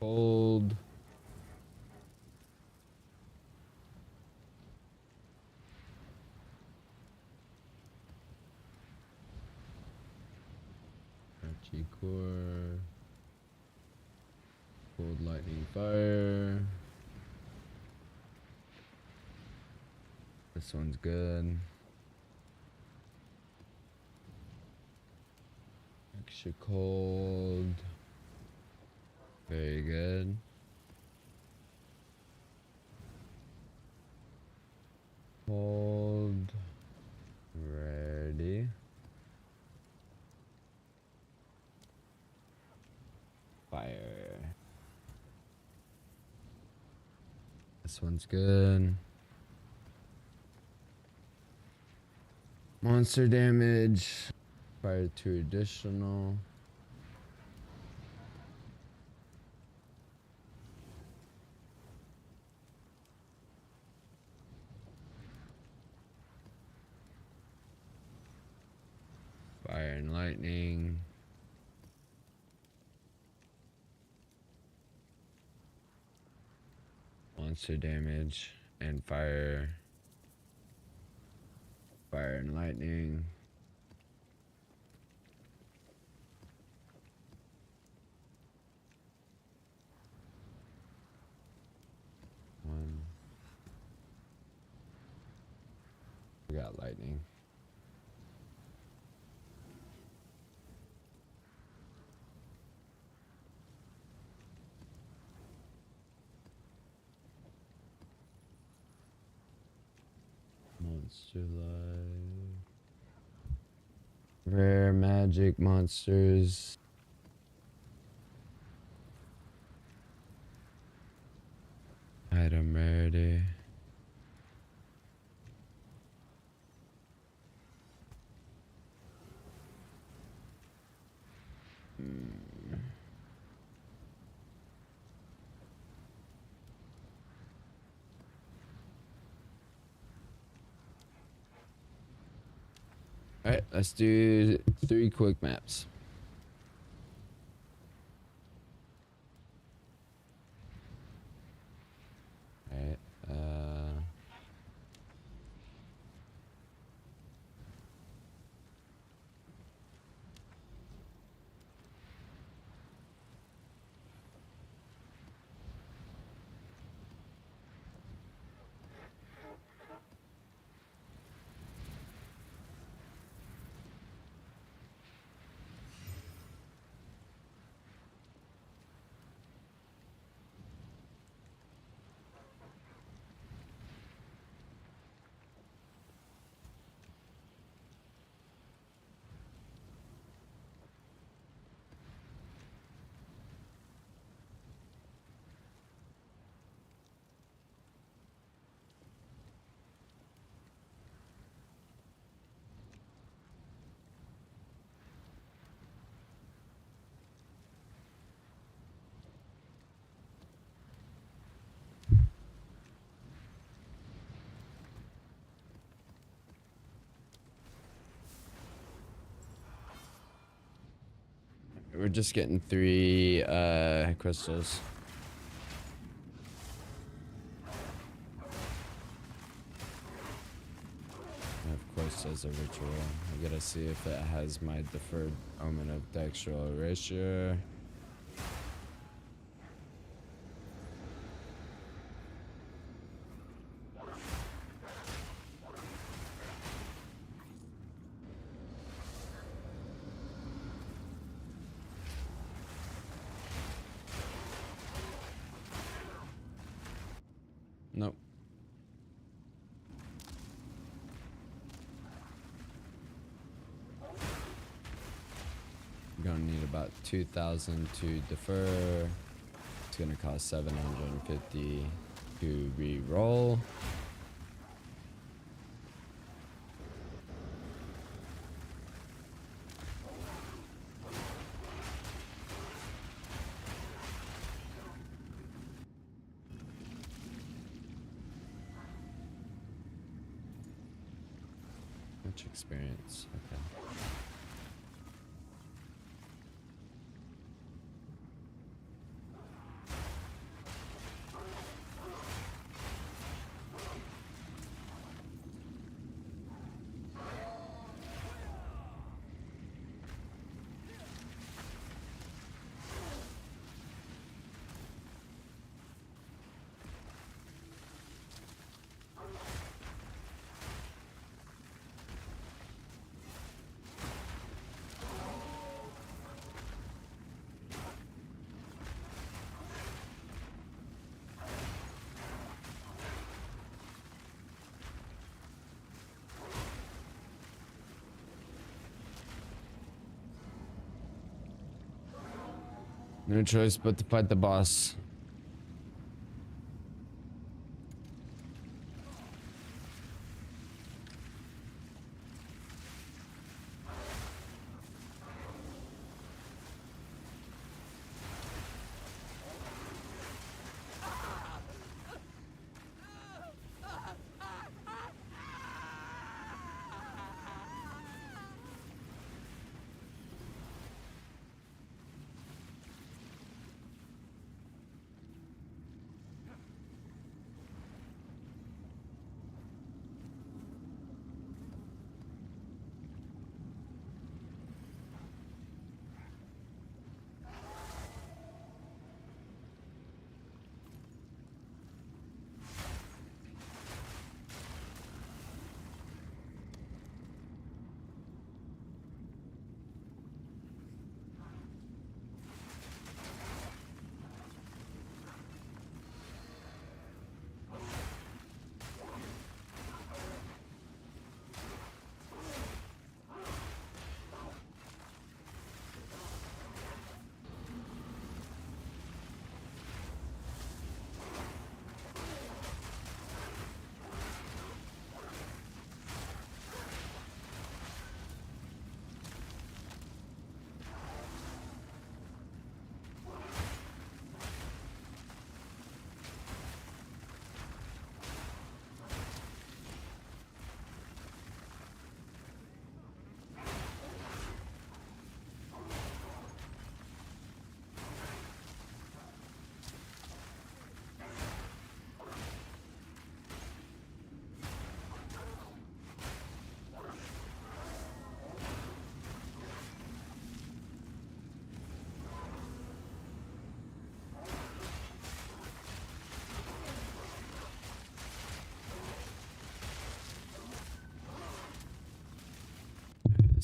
Cold. Archie core. Cold lightning fire. This one's good. Extra cold. Very good. Cold. Ready. Fire. This one's good. Monster damage. Fire 2 additional. Fire and lightning. Monster damage and fire. Fire and lightning. One. We got lightning. Monster life. Rare magic monsters. Item rarity. Alright, let's do 3 quick maps. Alright, we're just getting 3 crystals. And of course, as a ritual, I gotta see if it has my deferred omen of dextral erasure. Nope. You're gonna need about 2,000 to defer. It's gonna cost 750 to re-roll. Much experience. Okay. No choice but to fight the boss.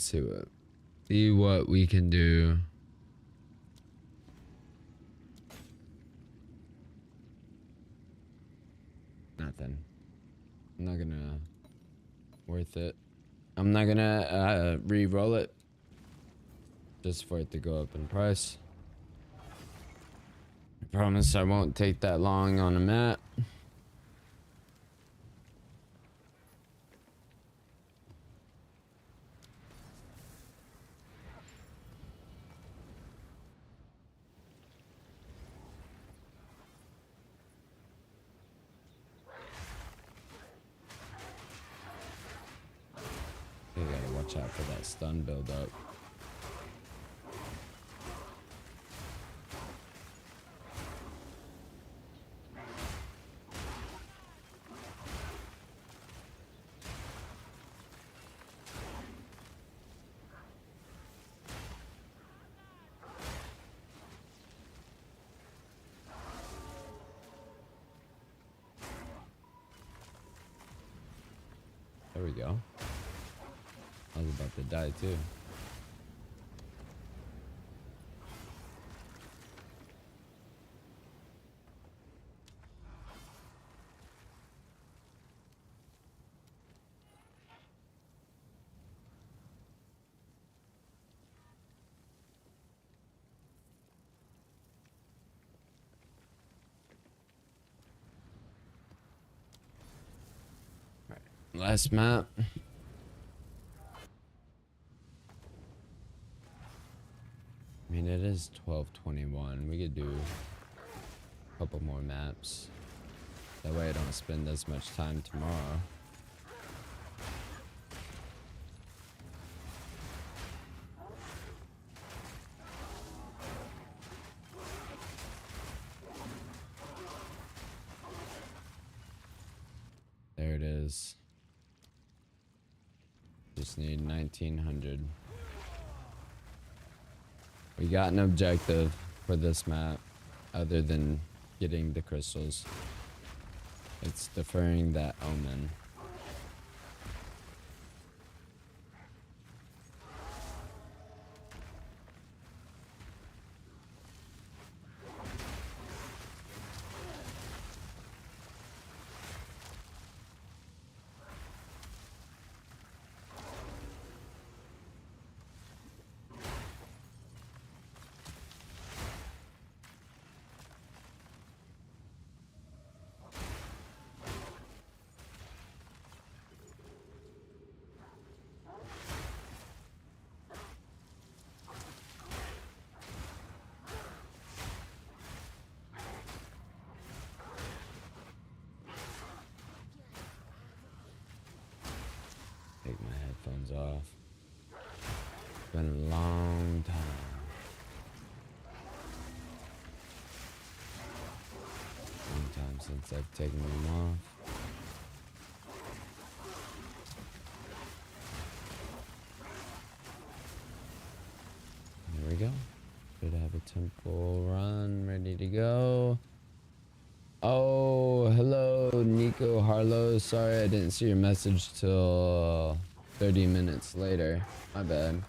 See what we can do. Nothing. I'm not gonna worth it. I'm not gonna re-roll it just for it to go up in price. I promise I won't take that long on a map. You gotta watch out for that stun build up. There we go. I was about to die too. All right, last map. I mean, it is 12:21. We could do a couple more maps. That way I don't spend as much time tomorrow. There it is. Just need 1900. We got an objective for this map other than getting the crystals. It's deferring that omen. Take my headphones off. It's been a long time. Long time since I've taken them off. There we go. Should have a temple run ready to go. Oh, hello, Nico Harlow. Sorry I didn't see your message till 30 minutes later. My bad.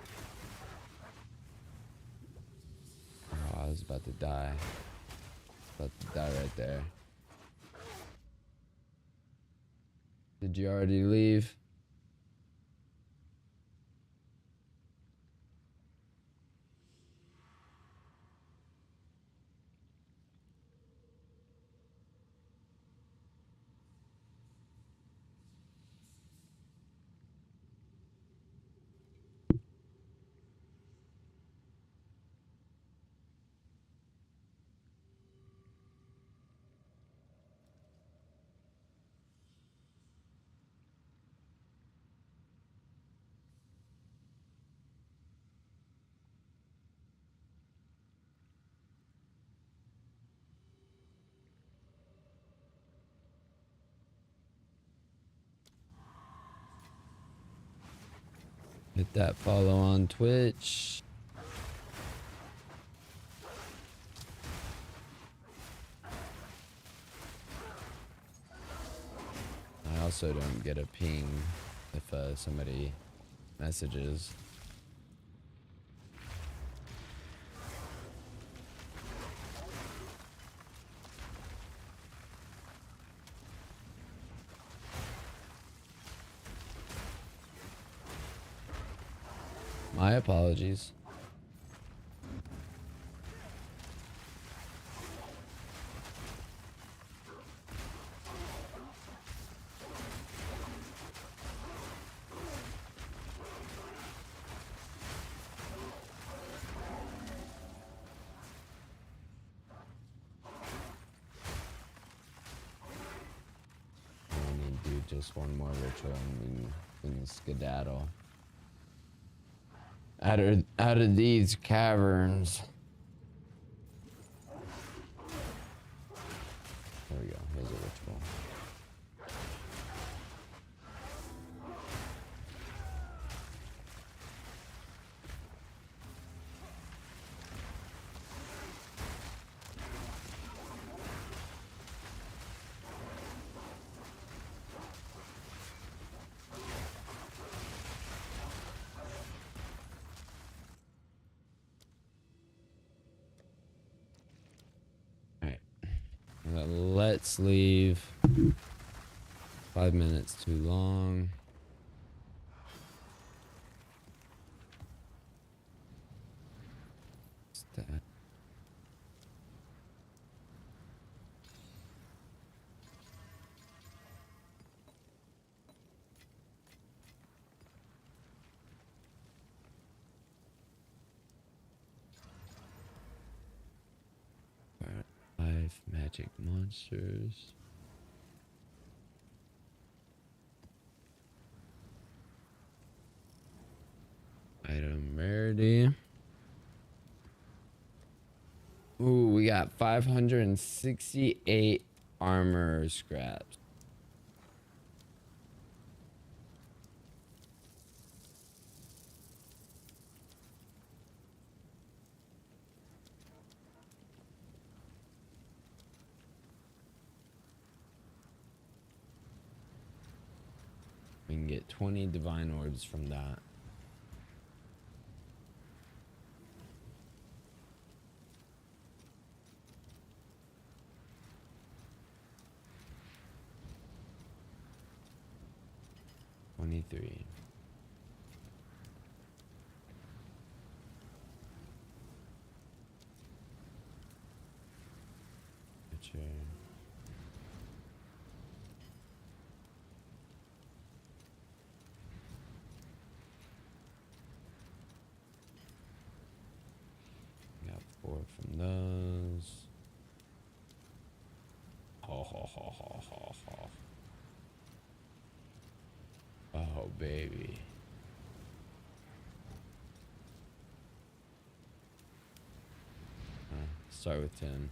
Oh, I was about to die. About to die right there. Did you already leave? Hit that follow on Twitch. I also don't get a ping if somebody messages. My apologies. I need to do just one more ritual and we can skedaddle. Out of these caverns. There we go. Here's a ritual. Let's leave. 5 minutes too long. What's that? Five magic monsters. Item rarity. Ooh, we got 568 armor scraps. We can get 20 divine orbs from that. $23. Picture. Got 4 from those. Ho ho ho ho ho ho. Oh Oh, baby. Start with 10.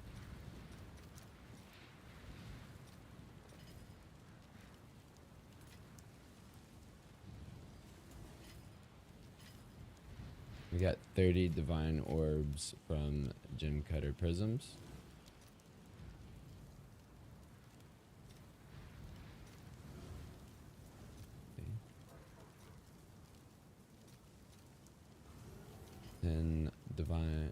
We got 30 divine orbs from Gem Cutter Prisms. Okay. 10 divine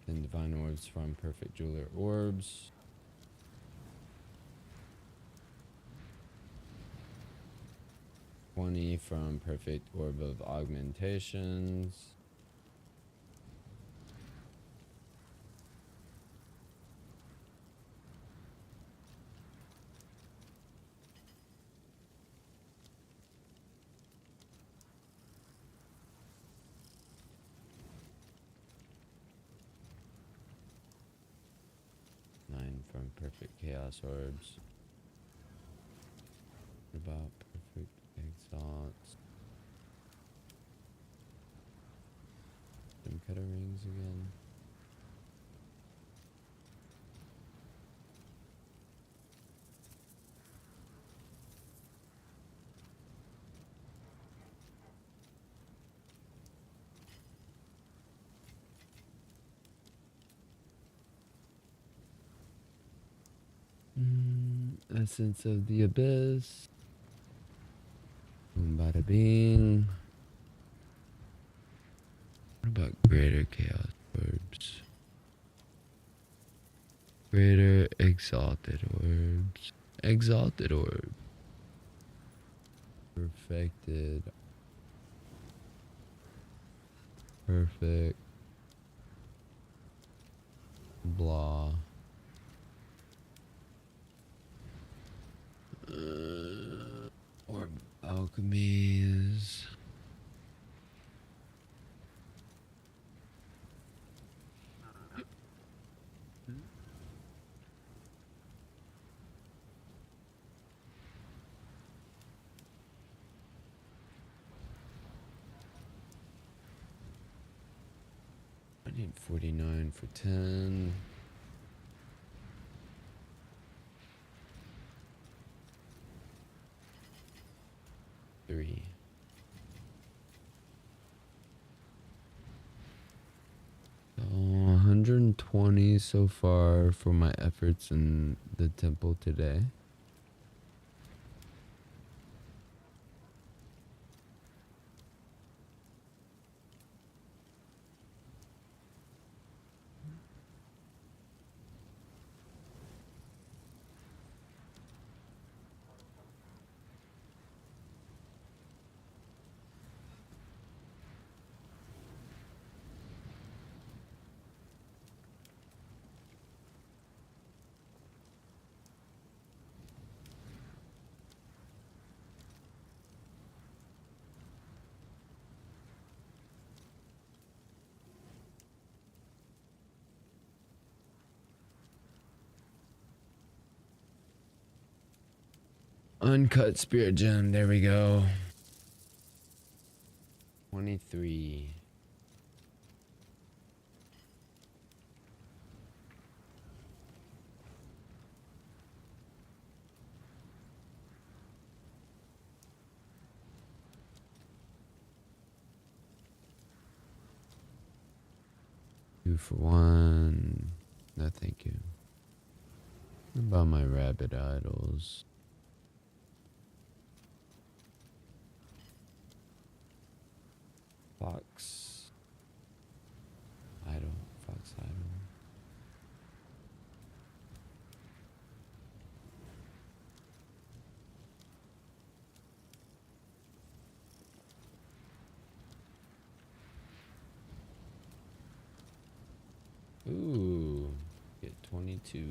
10 divine orbs from Perfect Jeweler Orbs. 20 from Perfect Orb of Augmentations. From Perfect Chaos Orbs. What about Perfect Exalts? Gem Cutter Rings again. Essence of the Abyss. Boom, bada bing. What about Greater Chaos Orbs? Greater Exalted Orbs. Exalted Orb. Perfected. Perfect. Blah. Orb Alchemies. I need 49 for 10. Three. So 120 so far for my efforts in the temple today. Uncut Spirit Gem, there we go. 23. Two for one. No, thank you. What about my rabbit idols? Fox idol. Fox idol. Ooh, get 22.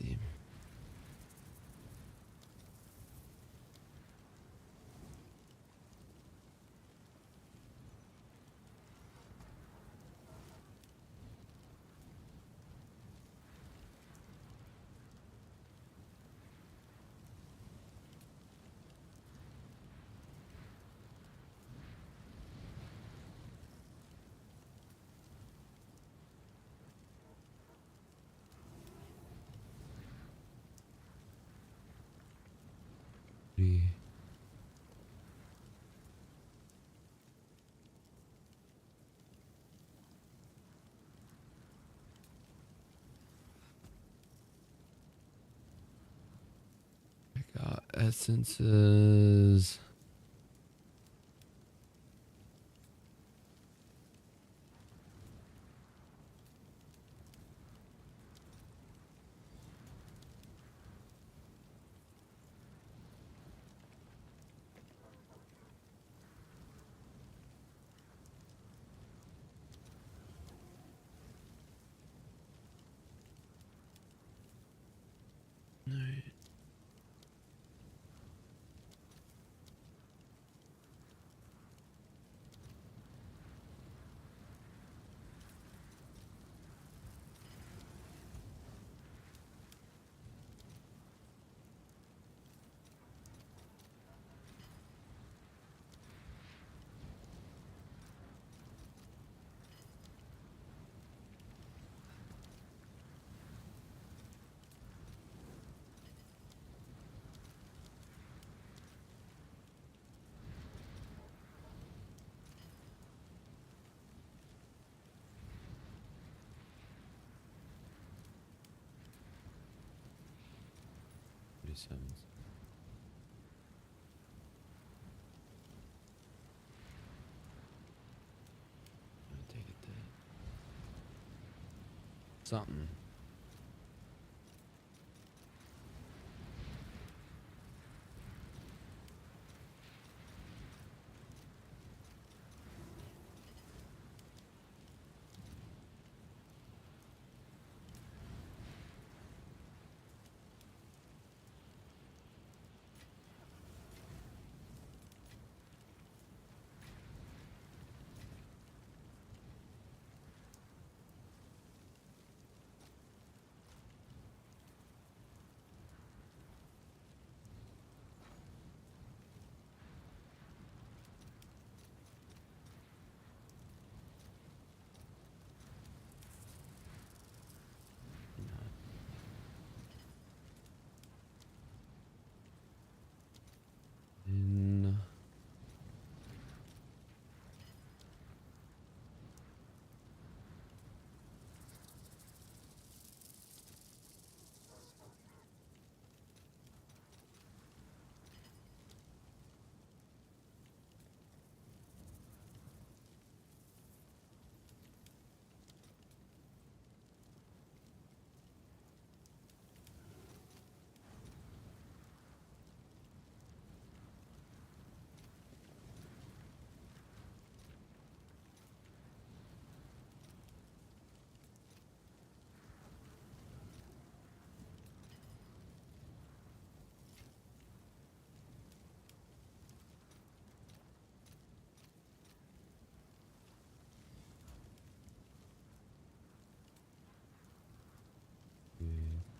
see. I got essences. Alright. Sounds. I'll take it there. Something. In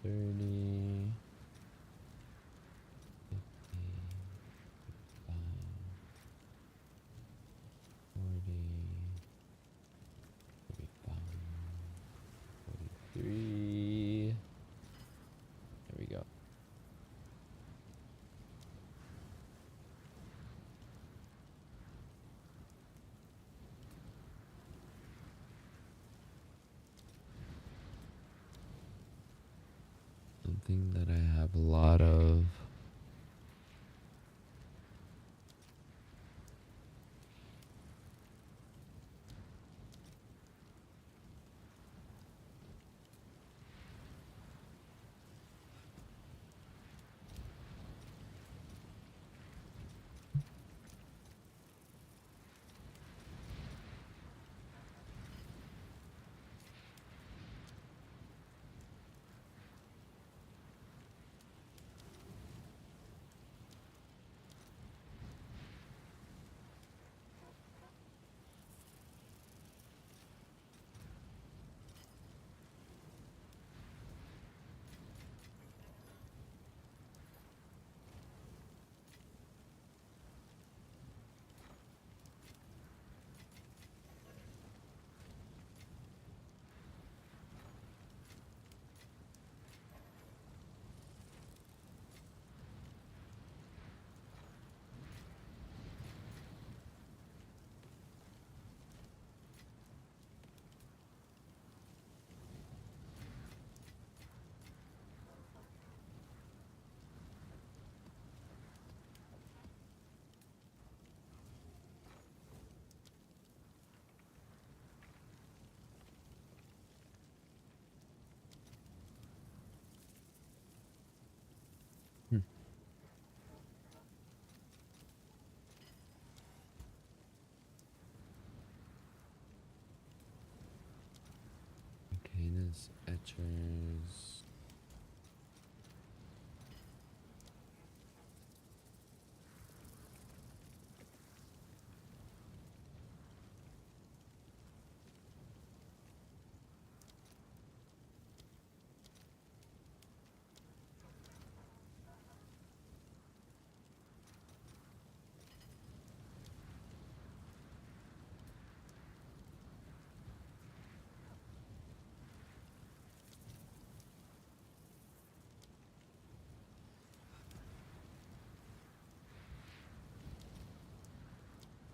$30, $43. There we go. Something that I have a lot of. Yes, etchers.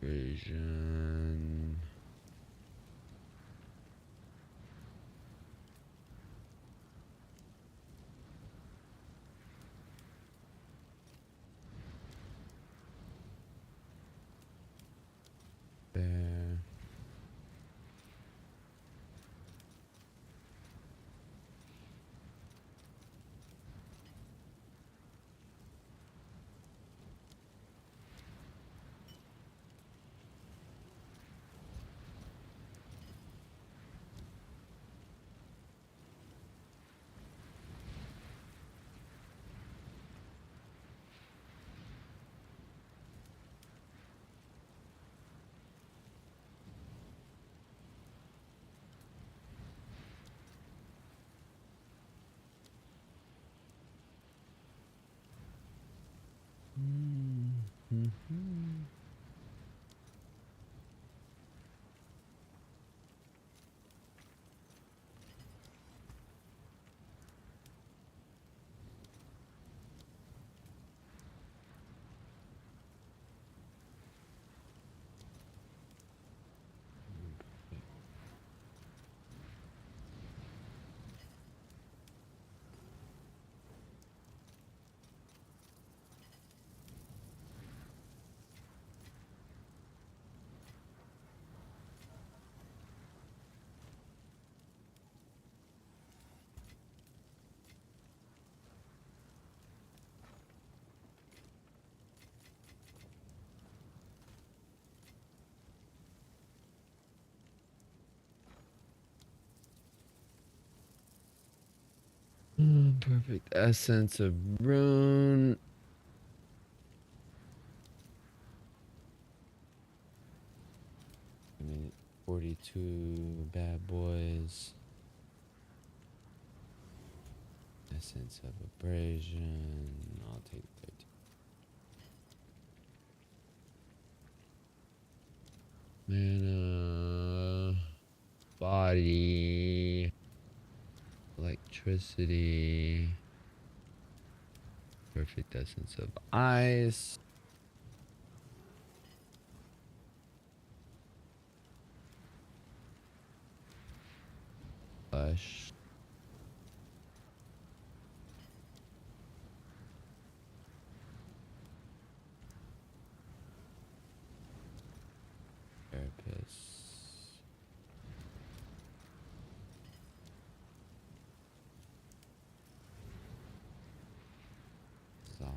Vision. There. Mm-hmm. Perfect essence of rune. I mean, 42 bad boys. Essence of abrasion. I'll take 13. Mana. Body. Electricity. Perfect essence of ice. Flesh. Therapist. Soft.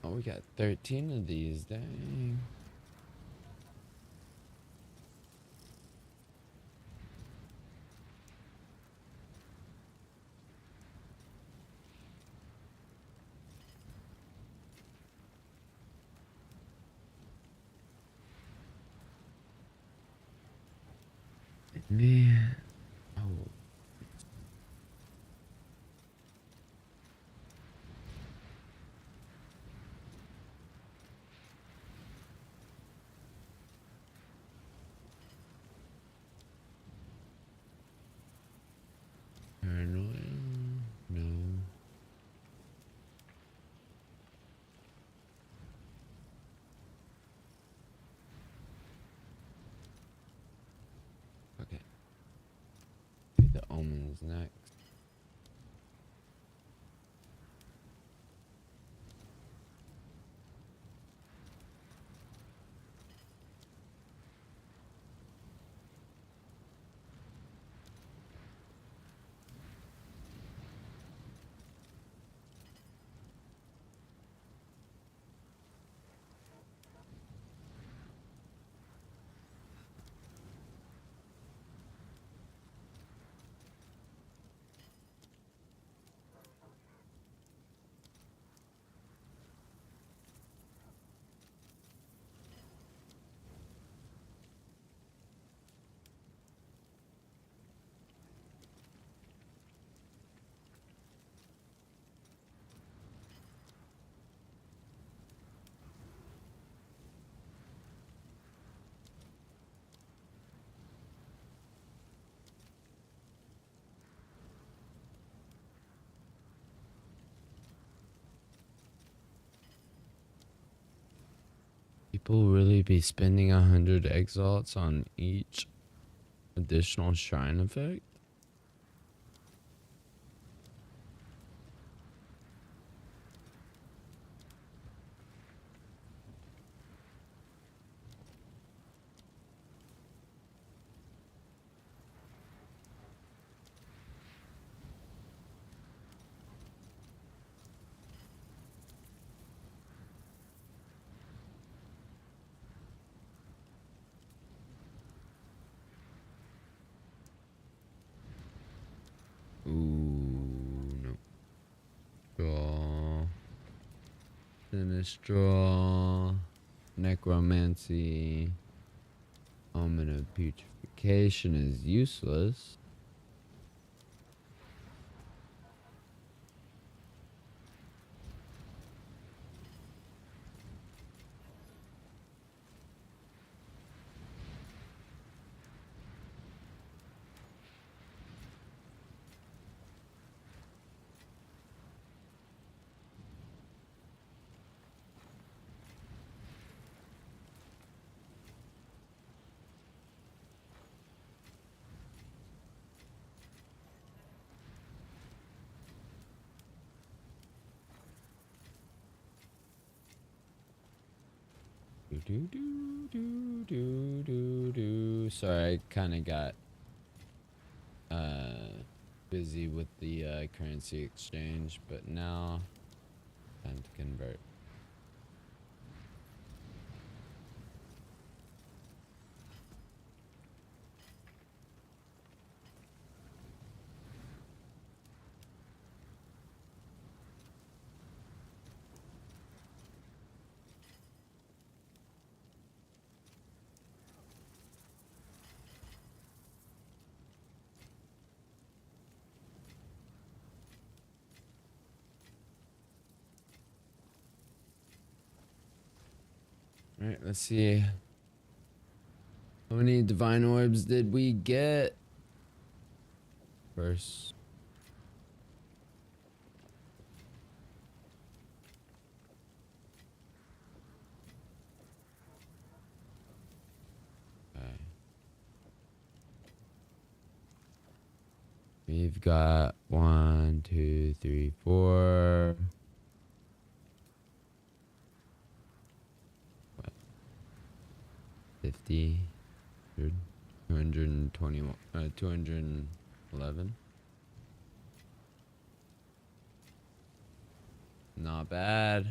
Oh, we got 13 of these, dang. Man. Oh. Paranoia? No. Okay. Do the omens next. People really be spending 100 exalts on each additional shrine effect? Ooh, no. Draw. Finish draw. Necromancy. Omen of putrefaction is useless. Sorry, I kind of got busy with the currency exchange, but now time to convert. All right, let's see. How many divine orbs did we get? First. Okay. We've got 1, 2, 3, 4. What? 50, 221, 211. Not bad.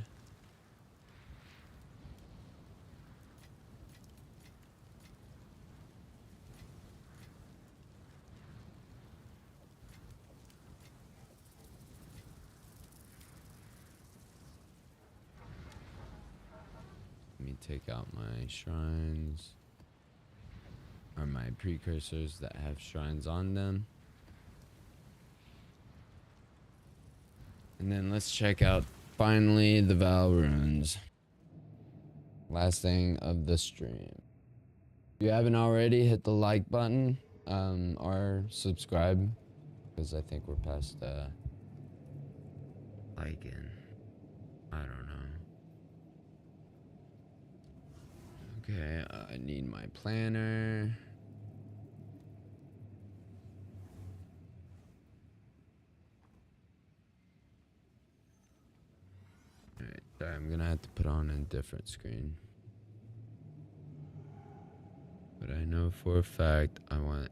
Let me take out my shrines. Or my precursors that have shrines on them. And then let's check out finally the Vaal runes. Last thing of the stream. If you haven't already, hit the like button or subscribe, because I think we're past liking. I don't know. Okay, I need my planner. Alright, sorry, I'm gonna have to put on a different screen. But I know for a fact I want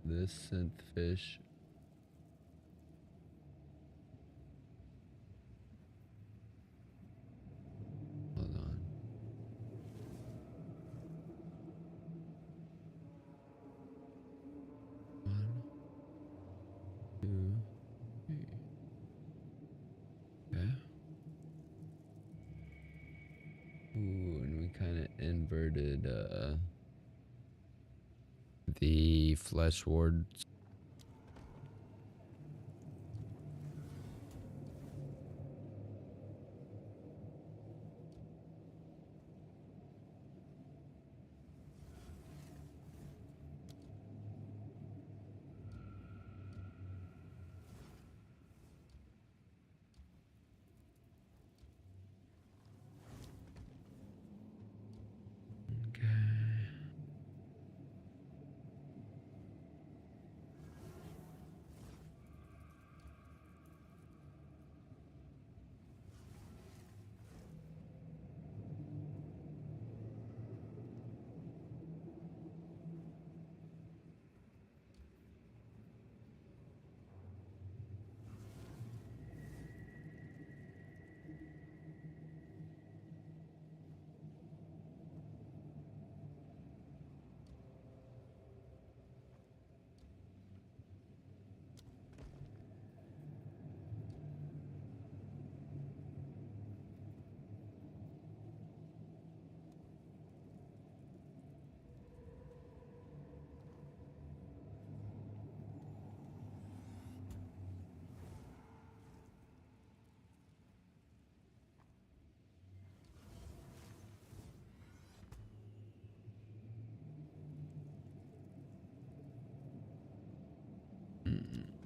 this synth fish. Hold on. One, two, three. Okay. Ooh, and we kind of inverted the flesh wards. Okay.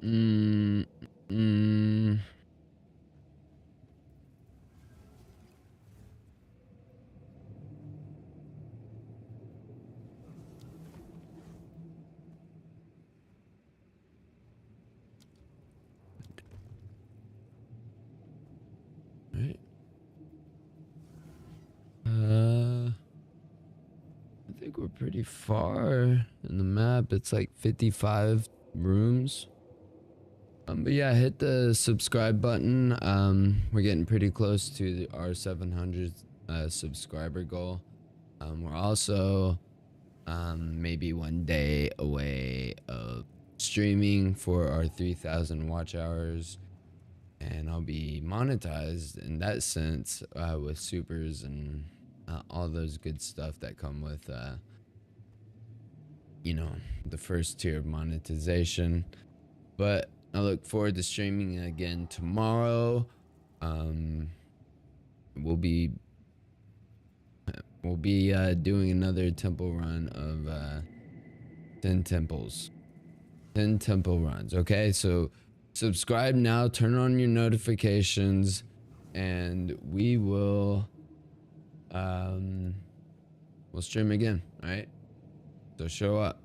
Mm, mm. Right. I think we're pretty far in the map. It's like 55 rooms. But yeah, hit the subscribe button. We're getting pretty close to our 700 subscriber goal. We're also maybe one day away of streaming for our 3,000 watch hours, and I'll be monetized in that sense with supers and all those good stuff that come with you know, the first tier of monetization. But I look forward to streaming again tomorrow. Um, we'll be doing another temple run of 10 temples, 10 temple runs. Okay, so subscribe now, turn on your notifications, and we'll stream again. All right, so show up.